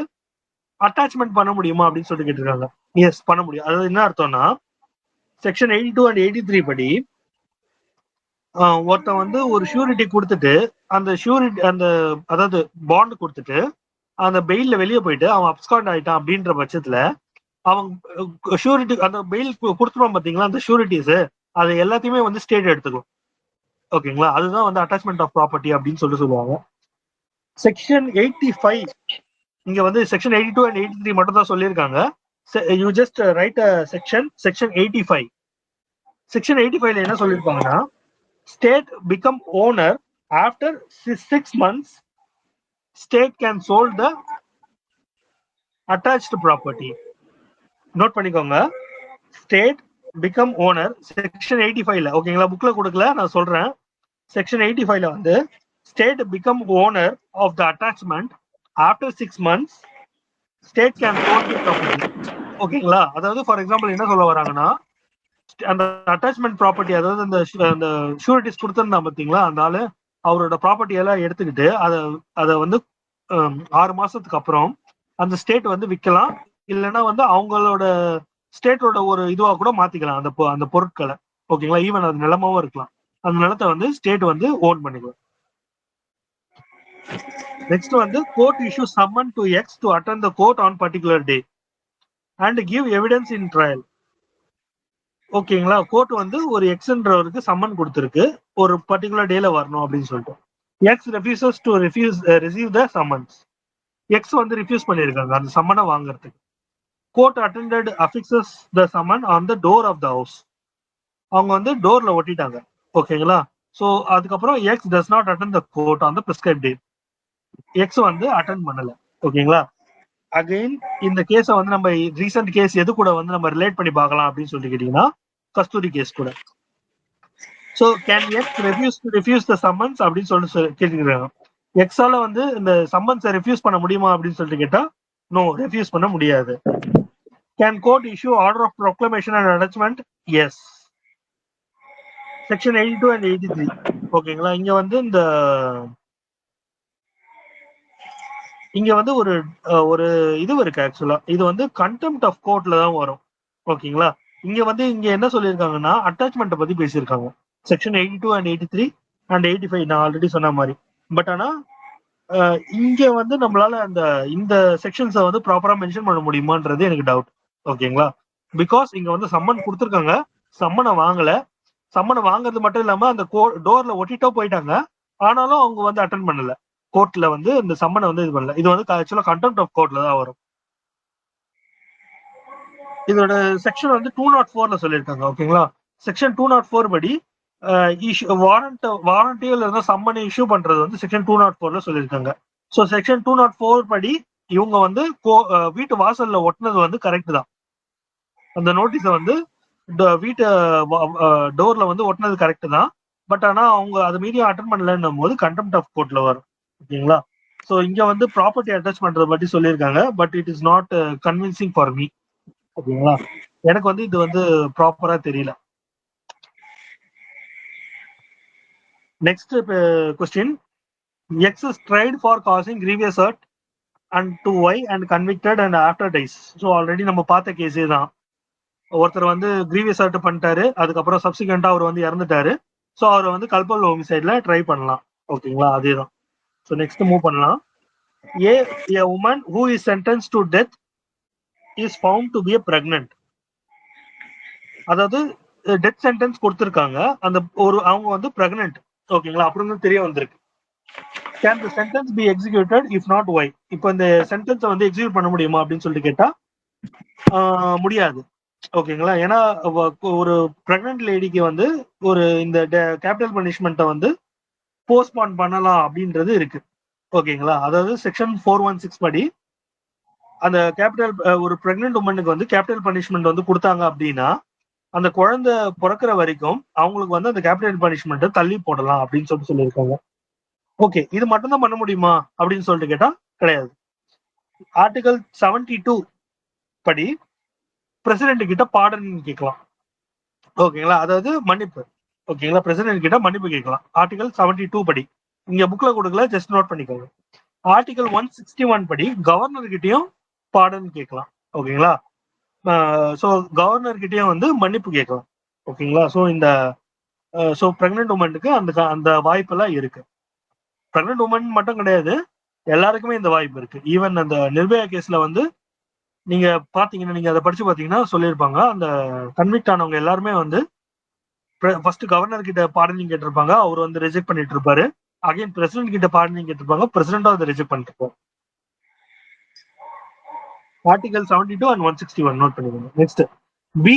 அட்டாச்மெண்ட் பண்ண முடியுமா அப்படின்னு சொல்லிட்டு கேட்டிருக்காங்க. எஸ், பண்ண முடியும். அதாவது என்ன அர்த்தம்னா, செக்ஷன் 82 and 83 படி ஒருத்தன் வந்து ஒரு ஷூரிட்டி கொடுத்துட்டு அந்த ஷூரிட்டி அதாவது பாண்ட் கொடுத்துட்டு அந்த பெயில்ல வெளியே போயிட்டு அவன் அப்ஸ்காண்ட் ஆயிட்டான் அப்படின்ற பட்சத்துல அவன் ஷூரிட்டி அந்த பெயில் கொடுத்துருவான் பாத்தீங்களா, அந்த ஷூரிட்டிஸ் அது எல்லாத்தையுமே வந்து ஸ்டேட் எடுத்துக்கும், ஓகேங்களா. அதுதான் வந்து அட்டாச்மெண்ட் ஆஃப் ப்ராப்பர்ட்டி அப்படின்னு சொல்லுவாங்க. செக்ஷன் 85 இங்க வந்து செக்ஷன் 82 and 83 மட்டும் தான் சொல்லியிருக்காங்க. You just write section 85. Section 85ல என்ன சொல்லியிருப்பாங்கன்னா, state become owner after 6 months state can sold the attached property. Note பண்ணிக்கோங்க, ஸ்டேட் பிகம் ஓனர் செக்ஷன் 85ல, ஓகேங்களா. புக்ல கொடுக்கல, நான் சொல்றேன். செக்ஷன் 85ல வந்து state become owner of the attachment after 6 months state can sold the property, ஓகேங்களா. அதாவது ஃபார் எக்ஸாம்பிள் என்ன சொல்ல வராங்கன்னா, அந்த அட்டாச்மெண்ட் ப்ராப்பர்ட்டி, அதாவது அந்த ஷூரிட்டிஸ் கொடுத்திருந்தா பாத்தீங்களா, அந்த ஆளு அவரோட ப்ராப்பர்ட்டி எல்லாம் எடுத்துக்கிட்டு அதை வந்து 6 மாசத்துக்கு அப்புறம் அந்த ஸ்டேட் வந்து விற்கலாம், இல்லைன்னா வந்து அவங்களோட ஸ்டேட்டோட ஒரு இதுவா கூட மாத்திக்கலாம் அந்த பொருட்களை, ஓகேங்களா. ஈவன் அது நிலமாவும் இருக்கலாம். அந்த நிலத்தை வந்து ஸ்டேட் வந்து ஓன் பண்ணிக்கலாம். நெக்ஸ்ட் வந்து court issue summon to X to attend the court on particular day and give evidence in trial, ஓகேங்களா. கோர்ட் வந்து ஒரு எக்ஸ்ன்றவருக்கு சம்மன் கொடுத்துருக்கு, ஒரு பர்டிகுலர் டேல வரணும் அப்படின்னு சொல்லிட்டு. X refuses to receive the summons. X வந்து ரிஃப்யூஸ் பண்ணியிருக்காங்க அந்த சம்மனை வாங்குறதுக்கு. Court attended affixes the summon on the door of the house. அவங்க வந்து டோர்ல ஒட்டிட்டாங்க, ஓகேங்களா. ஸோ அதுக்கப்புறம் X does not attend the court on the prescribed day. X வந்து அட்டன் பண்ணல. ஓகேங்களா? அகைன் இந்த கேஸை வந்து நம்ம ரீசெண்ட் கேஸ் எது கூட வந்து நம்ம ரிலேட் பண்ணி பார்க்கலாம் அப்படின்னு சொல்லி கேட்டீங்கன்னா கஸ்தூரி கேஸ் கூட. So can X refuse the summons அப்படின்னு சொல்லிட்டு கேட்டுக்கிறாங்க. எக்ஸால வந்து இந்த சம்மன்ஸை ரெஃப்யூஸ் பண்ண முடியுமா அப்படின்னு சொல்லிட்டு கேட்டா நோ, ரெஃப்யூஸ் பண்ண முடியாது. Can court issue order of proclamation and attachment? Yes. Section 82 and 83. ஓகேங்களா? இங்க வந்து ஒரு இது இருக்கு. ஆக்சுவலா இது வந்து கண்டெம்ட் ஆஃப் கோர்ட்ல தான் வரும். ஓகேங்களா? இங்க என்ன சொல்லியிருக்காங்கன்னா அட்டாச்மெண்ட் பத்தி பேசியிருக்காங்க. செக்ஷன் 82 அண்ட் 83 அண்ட் 85 நான் ஆல்ரெடி சொன்ன மாதிரி. பட் ஆனா இங்க வந்து நம்மளால இந்த செக்ஷன்ஸை வந்து ப்ராப்பரா மென்ஷன் பண்ண முடியுமான்றது எனக்கு டவுட். ஓகேங்களா? பிகாஸ் இங்க வந்து சம்மன் கொடுத்துருக்காங்க, சம்மனை வாங்கல. சம்மனை வாங்குறது மட்டும் இல்லாம அந்த டோர்ல ஒட்டிட்டோ போயிட்டாங்க. ஆனாலும் அவங்க வந்து அட்டன் பண்ணல. கோர்ட்ல வந்து இந்த சம்மனை வந்து இது பண்ணல. இது வந்து ஆக்சுவலா கண்டெம்ட் ஆஃப் கோர்ட்ல தான் வரும். இதோட செக்ஷன் வந்து 204ல சொல்லியிருக்காங்க. ஓகேங்களா? செக்ஷன் 204 படி வாரண்டியோ இல்ல சம்மனை இஷ்யூ பண்றது வந்து செக்ஷன் 204ல சொல்லியிருக்காங்க. ஸோ செக்ஷன் 204 படி இவங்க வந்து வீட்டு வாசல்ல ஒட்டினது வந்து கரெக்ட் தான். அந்த நோட்டீஸை வந்து வீட்டு டோர்ல வந்து ஒட்டினது கரெக்ட் தான். பட் ஆனா அவங்க அது மீறியும் அட்டன் பண்ணலன்னும் போது கண்டெம்ட் ஆஃப் கோர்ட்ல வரும். ஓகேங்களா? ஸோ இங்க வந்து ப்ராப்பர்ட்டி அட்டாச் பண்றத பத்தி சொல்லியிருக்காங்க. But it is not convincing for me. ஓகேங்களா? எனக்கு வந்து இது வந்து ப்ராப்பரா தெரியல. Next question. X is tried for causing grievous hurt and to Y and convicted and after dies. So already நம்ம பார்த்த கேஸே தான். ஒருத்தர் வந்து கிரீவியஸ் ஹர்ட் பண்ணிட்டாரு, அதுக்கப்புறம் சப்சிக்வெண்டா அவர் வந்து இறந்துட்டாரு. ஸோ அவரை வந்து கல்பல் ஹோமிசைட்ல ட்ரை பண்ணலாம். ஓகேங்களா? அதேதான். ஸோ நெக்ஸ்ட் மூவ் பண்ணலாம். A woman who is sentenced to death is found to be pregnant. அதாவது டெத் சென்டென்ஸ் கொடுத்திருக்காங்க, அவங்க வந்து பிரெக்னன்ட். ஓகேங்களா? அப்புறம் தெரிய வந்திருக்கு. Can the sentence be executed? If not, why? இப்போ இந்த சென்டென்ஸை வந்து எக்ஸிக்யூட் பண்ண முடியுமா அப்படின்னு சொல்லிட்டு கேட்டா முடியாது. ஓகேங்களா? ஏன்னா ஒரு பிரெக்னன்ட் லேடிக்கு வந்து இந்த கேபிட்டல் பனிஷ்மெண்ட்டை வந்து போஸ்ட்பான் பண்ணலாம் அப்படின்றது இருக்கு. ஓகேங்களா? அதாவது செக்ஷன் 416 படி அந்த ஒரு பிரெக்னன்ட் உமனுக்கு வந்து கேபிட்டல் பனிஷ்மெண்ட் வந்து கொடுத்தாங்க அப்படின்னா அந்த குழந்தை பிறக்கிற வரைக்கும் அவங்களுக்கு வந்து அந்த கேபிட்டல் பனிஷ்மெண்ட்டை தள்ளி போடலாம் அப்படின்னு சொல்லியிருக்காங்க. ஓகே, இது மட்டும் தான் பண்ண முடியுமா அப்படின்னு சொல்லிட்டு கேட்டா கிடையாது. ஆர்டிகல் 72 படி பிரசிடென்ட் கிட்ட பாடன் கேட்கலாம். ஓகேங்களா? அதாவது மன்னிப்பு. ஓகேங்களா? பிரசிடென்ட் கிட்ட மன்னிப்பு கேட்கலாம். ஆர்டிகல் 72 படி. இங்க புக்ல கொடுக்கல, ஜஸ்ட் நோட் பண்ணிக்கோங்க. ஆர்டிகல் 161 படி கவர்னர் கிட்டயும் பாடன் கேட்கலாம். ஓகேங்களா? ஸோ கவர்னர் கிட்டயும் வந்து மன்னிப்பு கேட்கலாம். ஓகேங்களா? ஸோ பிரெக்னன்ட் உமனுக்கு அந்த வாய்ப்பெல்லாம் இருக்கு. பிரெக்னன்ட் உமன் மட்டும் கிடையாது, எல்லாருக்குமே இந்த வாய்ப்பு இருக்கு. ஈவன் அந்த நிர்பயா கேஸ்ல வந்து நீங்க பாத்தீங்கன்னா, நீங்க அதை படிச்சு பாத்தீங்கன்னா சொல்லியிருப்பாங்க, அந்த கன்விக்ட் ஆனவங்க எல்லாருமே வந்து ஃபர்ஸ்ட் கவர்னர் கிட்ட பார்டனிங் கேட்டிருப்பாங்க, அவர் வந்து ரிஜெக்ட் பண்ணிட்டு இருப்பாரு. அகைன் பிரசிடென்ட் கிட்ட பார்டனிங் கேட்டிருப்பாங்க, பிரசிடென்ட் அதை ரிஜெக்ட் பண்ணிட்டு இருப்பாங்க. ஆர்டிகல் 72 and 161 நோட் பண்ணிக்கோங்க. Next, B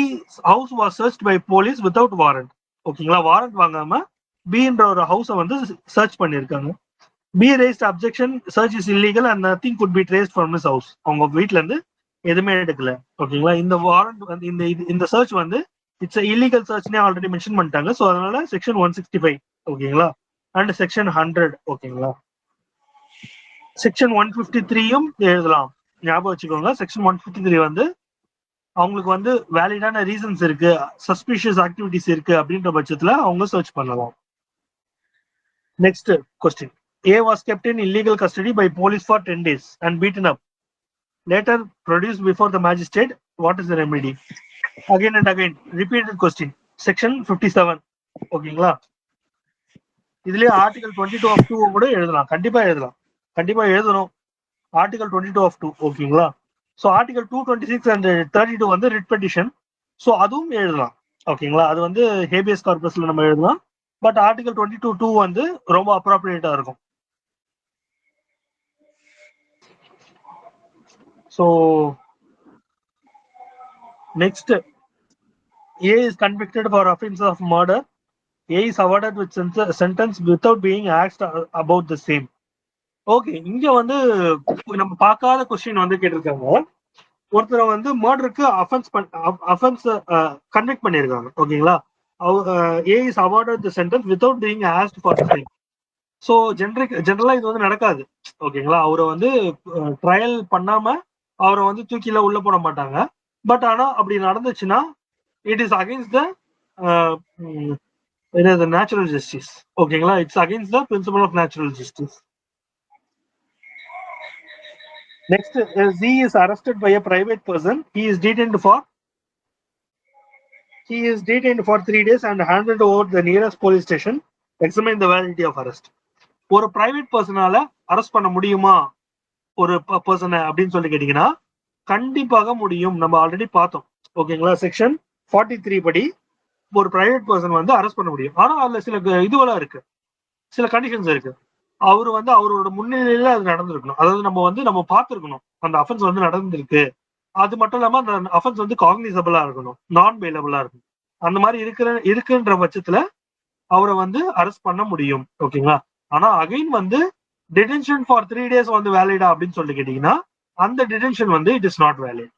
house was searched by police without warrant. ஓகேங்களா? வாரண்ட் வாங்காம பின்ற ஒரு ஹவுஸை வந்து சர்ச் பண்ணிருக்காங்க. B raised objection, search is illegal and nothing could be traced from his house. அவங்க வீட்ல இருந்து எதுவுமே எடுக்கல. ஓகேங்களா? இந்த வாரண்ட் வந்து இந்த சர்ச் வந்து இட்ஸ் இல்லீகல் சர்ச்னே ஆல்ரெடி மென்ஷன் பண்ணிட்டாங்க. ஸோ அதனால செக்ஷன் 165. ஓகேங்களா? And section 100. ஓகேங்களா? செக்ஷன் 153யும் எழுதலாம். ஞாபகம் வச்சுக்கோங்க, செக்ஷன் 153 வந்து அவங்களுக்கு வந்து வேலிடான ரீசன்ஸ் இருக்கு, சஸ்பிஷியஸ் ஆக்டிவிட்டிஸ் இருக்கு அப்படின்ற பட்சத்துல அவங்க சர்ச் பண்ணலாம். Next question. A was kept in illegal custody by police for 10 days and beaten up. Later produced before the magistrate. What is the remedy? Again and again repeated question. Section 57. ஓகேங்களா? இதுலயே article 22 of 2 கூட எழுதலாம். கண்டிப்பா எழுதணும். Article 22 of 2. ஓகேங்களா? So article 226 and 32 வந்து writ petition. So அதுவும் எழுதலாம். ஓகேங்களா? அது வந்து ஹேபியஸ் கார்பஸ்ல நம்ம எழுதலாம். பட் ஆர்டிகல் 22(2) வந்து ரொம்ப அப்ராப்ரியேட்டா இருக்கும். So next, A is convicted for offense of murder. A is awarded with sentence without being asked about the same. Okay, இங்க வந்து நம்ம பார்க்காத கொஸ்டின் வந்து கேட்டிருக்காங்க. ஒருத்தரை வந்து மர்டருக்கு அஃபென்ஸ் கன்விக்ட் பண்ணியிருக்காங்க. ஓகேங்களா, A is awarded the sentence without being asked for the same. So ஜென்ரலா இது வந்து நடக்காது. ஓகேங்களா, அவரை வந்து ட்ரையல் பண்ணாம அவரை வந்து தூக்கில உள்ள போட மாட்டாங்க. பட் ஆனா அப்படி நடந்துச்சுன்னா it is against the natural justice. ஓகேங்களா, it's against the principle of natural justice. Next, Z is arrested by a private person. He is detained for 3 days and handed over the nearest police station. Examine the validity of arrest. ஒரு private பர்சனால arrest பண்ண முடியுமா ஒரு பர்சனை அப்படின்னு சொல்லி கேட்டீங்கன்னா கண்டிப்பாக முடியும். நம்ம ஆல்ரெடி பார்த்தோம். ஓகேங்களா, செக்ஷன் 43 படி ஒரு பிரைவேட் பர்சன் வந்து அரெஸ்ட் பண்ண முடியும். ஆனா அதுல சில இதுவெல்லாம் இருக்கு, சில கண்டிஷன்ஸ் இருக்கு. அவரு வந்து அவரோட முன்னிலையில அது நடந்திருக்கணும். அதாவது நம்ம பார்த்திருக்கணும் அந்த அஃபென்ஸ் வந்து நடந்திருக்கு. அது மட்டும் இல்லாம அந்த அஃபென்ஸ் வந்து காக்னிசபிளா இருக்கணும், நான் பெயிலபிளா இருக்கணும். அந்த மாதிரி இருக்குன்ற பட்சத்துல அவரை வந்து அரெஸ்ட் பண்ண முடியும். ஓகேங்களா, ஆனா அகைன் வந்து டிடென்ஷன் ஃபார் 3 days வந்து வேலிடா அப்படின்னு சொல்லி கேட்டீங்கன்னா அந்த டிடென்ஷன் வந்து இட் இஸ் நாட் வேலிட்.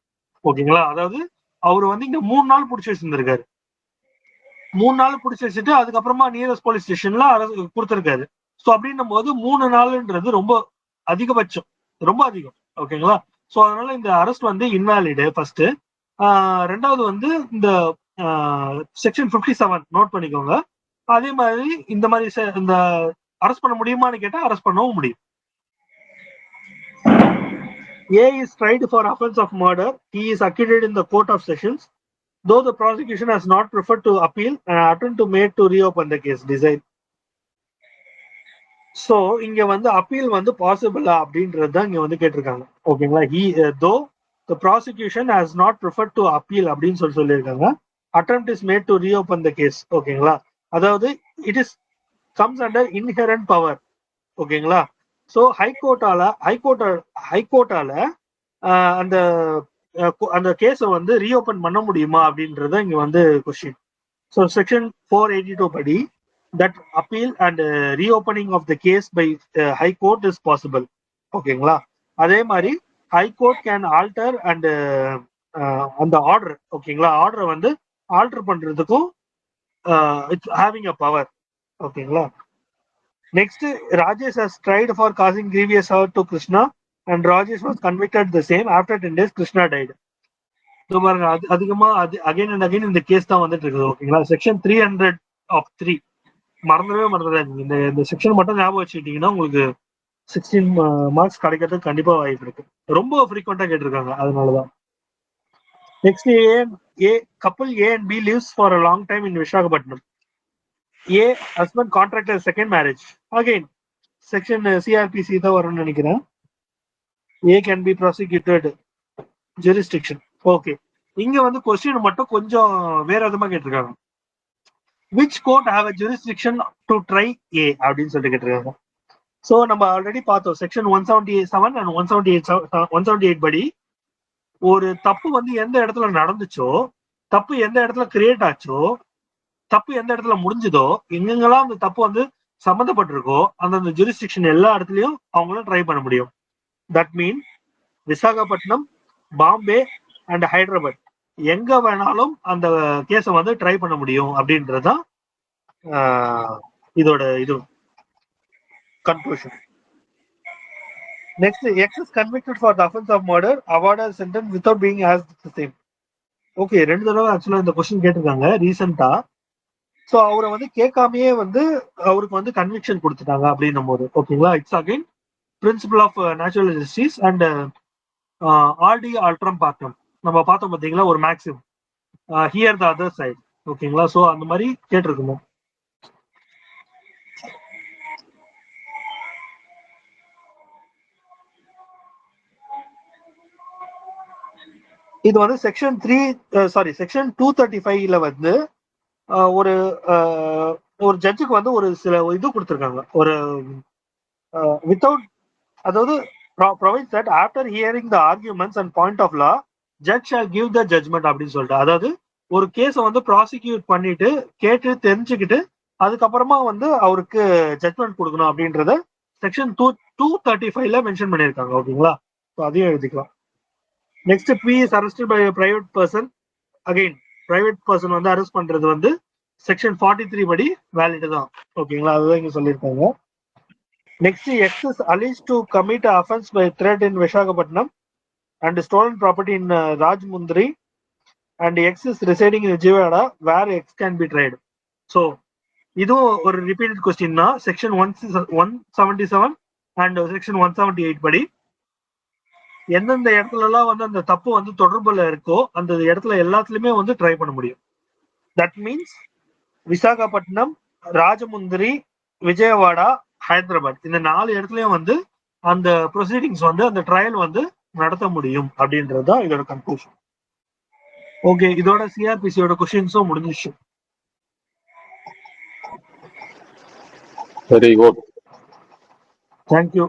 ஓகேங்களா, அதாவது அவர் வந்து இங்க 3 நாள் பிடிச்சி வச்சிருந்திருக்காரு. 3 நாள் பிடிச்சி வச்சுட்டு அதுக்கப்புறமா நியரஸ்ட் போலீஸ் ஸ்டேஷன்ல கொடுத்திருக்காரு. ஸோ அப்படின்னும் போது 3 நாள்ன்றது ரொம்ப அதிகபட்சம், ரொம்ப அதிகம். ஓகேங்களா, ஸோ அதனால இந்த அரெஸ்ட் வந்து இன்வாலிடு ஃபர்ஸ்ட். ரெண்டாவது வந்து இந்த செக்ஷன் 57 நோட் பண்ணிக்கோங்க. அதே மாதிரி இந்த அரெஸ்ட் பண்ண முடியுமான்னு கேட்டா அரெஸ்ட் பண்ணவும் முடியும். A is tried for offense of murder. He is acquitted in the court of sessions, though the prosecution has not preferred to appeal and attempt to made to reopen the case design. So இங்க வந்து appeal வந்து பாசிபிளா அப்படின்றது தான் இங்க வந்து கேட்டிருக்காங்க. ஓகேங்களா, though the prosecution has not preferred to appeal அப்படின்னு சொல்லியிருக்காங்க. Attempt is made to reopen the case. ஓகேங்களா, அதாவது it is comes under inherent power. ஓகேங்களா, ஸோ ஹைகோர்ட்டால அந்த கேஸை வந்து ரீஓபன் பண்ண முடியுமா அப்படின்றத இங்க வந்து கொஸ்டின். ஸோ செக்ஷன் 482 படி that appeal and reopening of the case by high court is possible. ஓகேங்களா, அதே மாதிரி high court can alter and அந்த ஆர்டர், ஓகேங்களா, ஆர்டரை வந்து ஆல்டர் பண்றதுக்கும் it's having a power. ஓகேங்களா, next, Rajesh has tried for causing grievous hurt to Krishna and Rajesh was convicted the same. After 10 days Krishna died. So பாருங்க, அதிகமா again and again இந்த case தான் வந்துட்டு இருக்குது. ஓகேங்களா, செக்ஷன் 300(3) மறந்துடாதீங்க. இந்த செக்ஷன் மட்டும் ஞாபகம் வச்சுக்கிட்டீங்கன்னா உங்களுக்கு 16 மார்க்ஸ் கிடைக்கிறதுக்கு கண்டிப்பா வாய்ப்பு இருக்கு. ரொம்ப ஃப்ரீக்வெண்டா கேட்டிருக்காங்க, அதனாலதான். Next, couple A and B lives for a long time in Visakhapatnam. A husband contracted second marriage. Again section CRPC தான் வரும்னு நினைக்கிறேன். A can be prosecuted jurisdiction. Okay, இங்க வந்து கொஸ்டின் மட்டும் கொஞ்சம் வேற விதமா கேட்டிருக்காங்க. Which court have a jurisdiction to try A அப்படின்னு சொல்லிட்டு கேட்டிருக்காங்க. ஸோ நம்ம ஆல்ரெடி பார்த்தோம் செக்ஷன் 177 and 178 படி ஒரு தப்பு வந்து எந்த இடத்துல நடந்துச்சோ, தப்பு எந்த இடத்துல கிரியேட் ஆச்சோ, தப்பு எந்த இடத்துல முடிஞ்சதோ, எங்கெங்கெல்லாம் அந்த தப்பு வந்து சம்மந்தப்பட்டிருக்கோ அந்த ஜூரிஸ்டிக்ஷன் எல்லா இடத்துலயும் அவங்களும் ட்ரை பண்ண முடியும். That mean Visakhapatnam, Bombay and Hyderabad எங்க வேணாலும் அந்த கேஸை வந்து ட்ரை பண்ண முடியும் அப்படின்றதுதான் இதோட இது conclusion. Next, X is convicted for the offense of murder, awarded sentence without being asked the same. Okay, 2 தடவை ஆக்சுவலா இந்த கொஸ்டின் கேட்டிருக்காங்க ரீசெண்டா. ஸோ அவரை வந்து கேட்காமயே வந்து அவருக்கு வந்து கன்விக்ஷன் கொடுத்துட்டாங்க அப்படின்னும் போது, ஓகேங்களா, it's again principle of natural justice and audi alteram partem நம்ம பார்த்தோம் பார்த்தீங்களா, ஒரு maxim hear the other side. ஓகேங்களா, ஸோ அந்த மாதிரி கேட்டிருக்கணும். இது வந்து செக்ஷன் 235ல வந்து ஒரு ஜட்ஜுக்கு வந்து ஒரு சில இது கொடுத்துருக்காங்க. ஒரு வித்தவுட், அதாவது provides that after hearing the arguments and point of law, judge shall give the judgment அப்படின்னு சொல்லிட்டு, அதாவது ஒரு கேஸை வந்து ப்ராசிக்யூட் பண்ணிட்டு கேட்டு தெரிஞ்சுக்கிட்டு அதுக்கப்புறமா வந்து அவருக்கு ஜட்மெண்ட் கொடுக்கணும் அப்படின்றத செக்ஷன் 235ல மென்ஷன் பண்ணியிருக்காங்க. ஓகேங்களா, ஸோ அதையும் எழுதிக்கலாம். Next B is arrested by private person. Again private person வந்து அரெஸ்ட் பண்றது வந்து செக்ஷன் 43 படி வேலிட் தான். ஓகேங்களா, அதுதான் இங்க சொல்லியிருக்காங்க. Next X is alleged to commit offence by threat in Visakhapatnam and stolen property in Rajahmundry and X is residing in Vijayawada where X can be tried. So இதுவும் ஒரு ரிப்பீட்டட் கொஸ்டின் தான். செக்ஷன் 177 அண்ட் செக்ஷன் 178 படி எந்தெந்த இடத்துல எல்லாம் வந்து அந்த தப்பு வந்து தொடர்புல இருக்கோ அந்த இடத்துல எல்லாத்துலயுமே வந்து ட்ரை பண்ண முடியும். தட் மீன்ஸ் விசாகப்பட்டினம், ராஜமுந்திரி, விஜயவாடா, ஹைதராபாத் இந்த 4 இடத்துலயும் வந்து அந்த ப்ரொசீடிங்ஸ் வந்து அந்த ட்ரையல் வந்து நடத்த முடியும் அப்படின்றதுதான் இதோட கன்க்ளூஷன். ஓகே, இதோட சிஆர்பிசியோட கொஸ்டின்ஸும் முடிஞ்சிச்சு. Very good. தேங்க்யூ.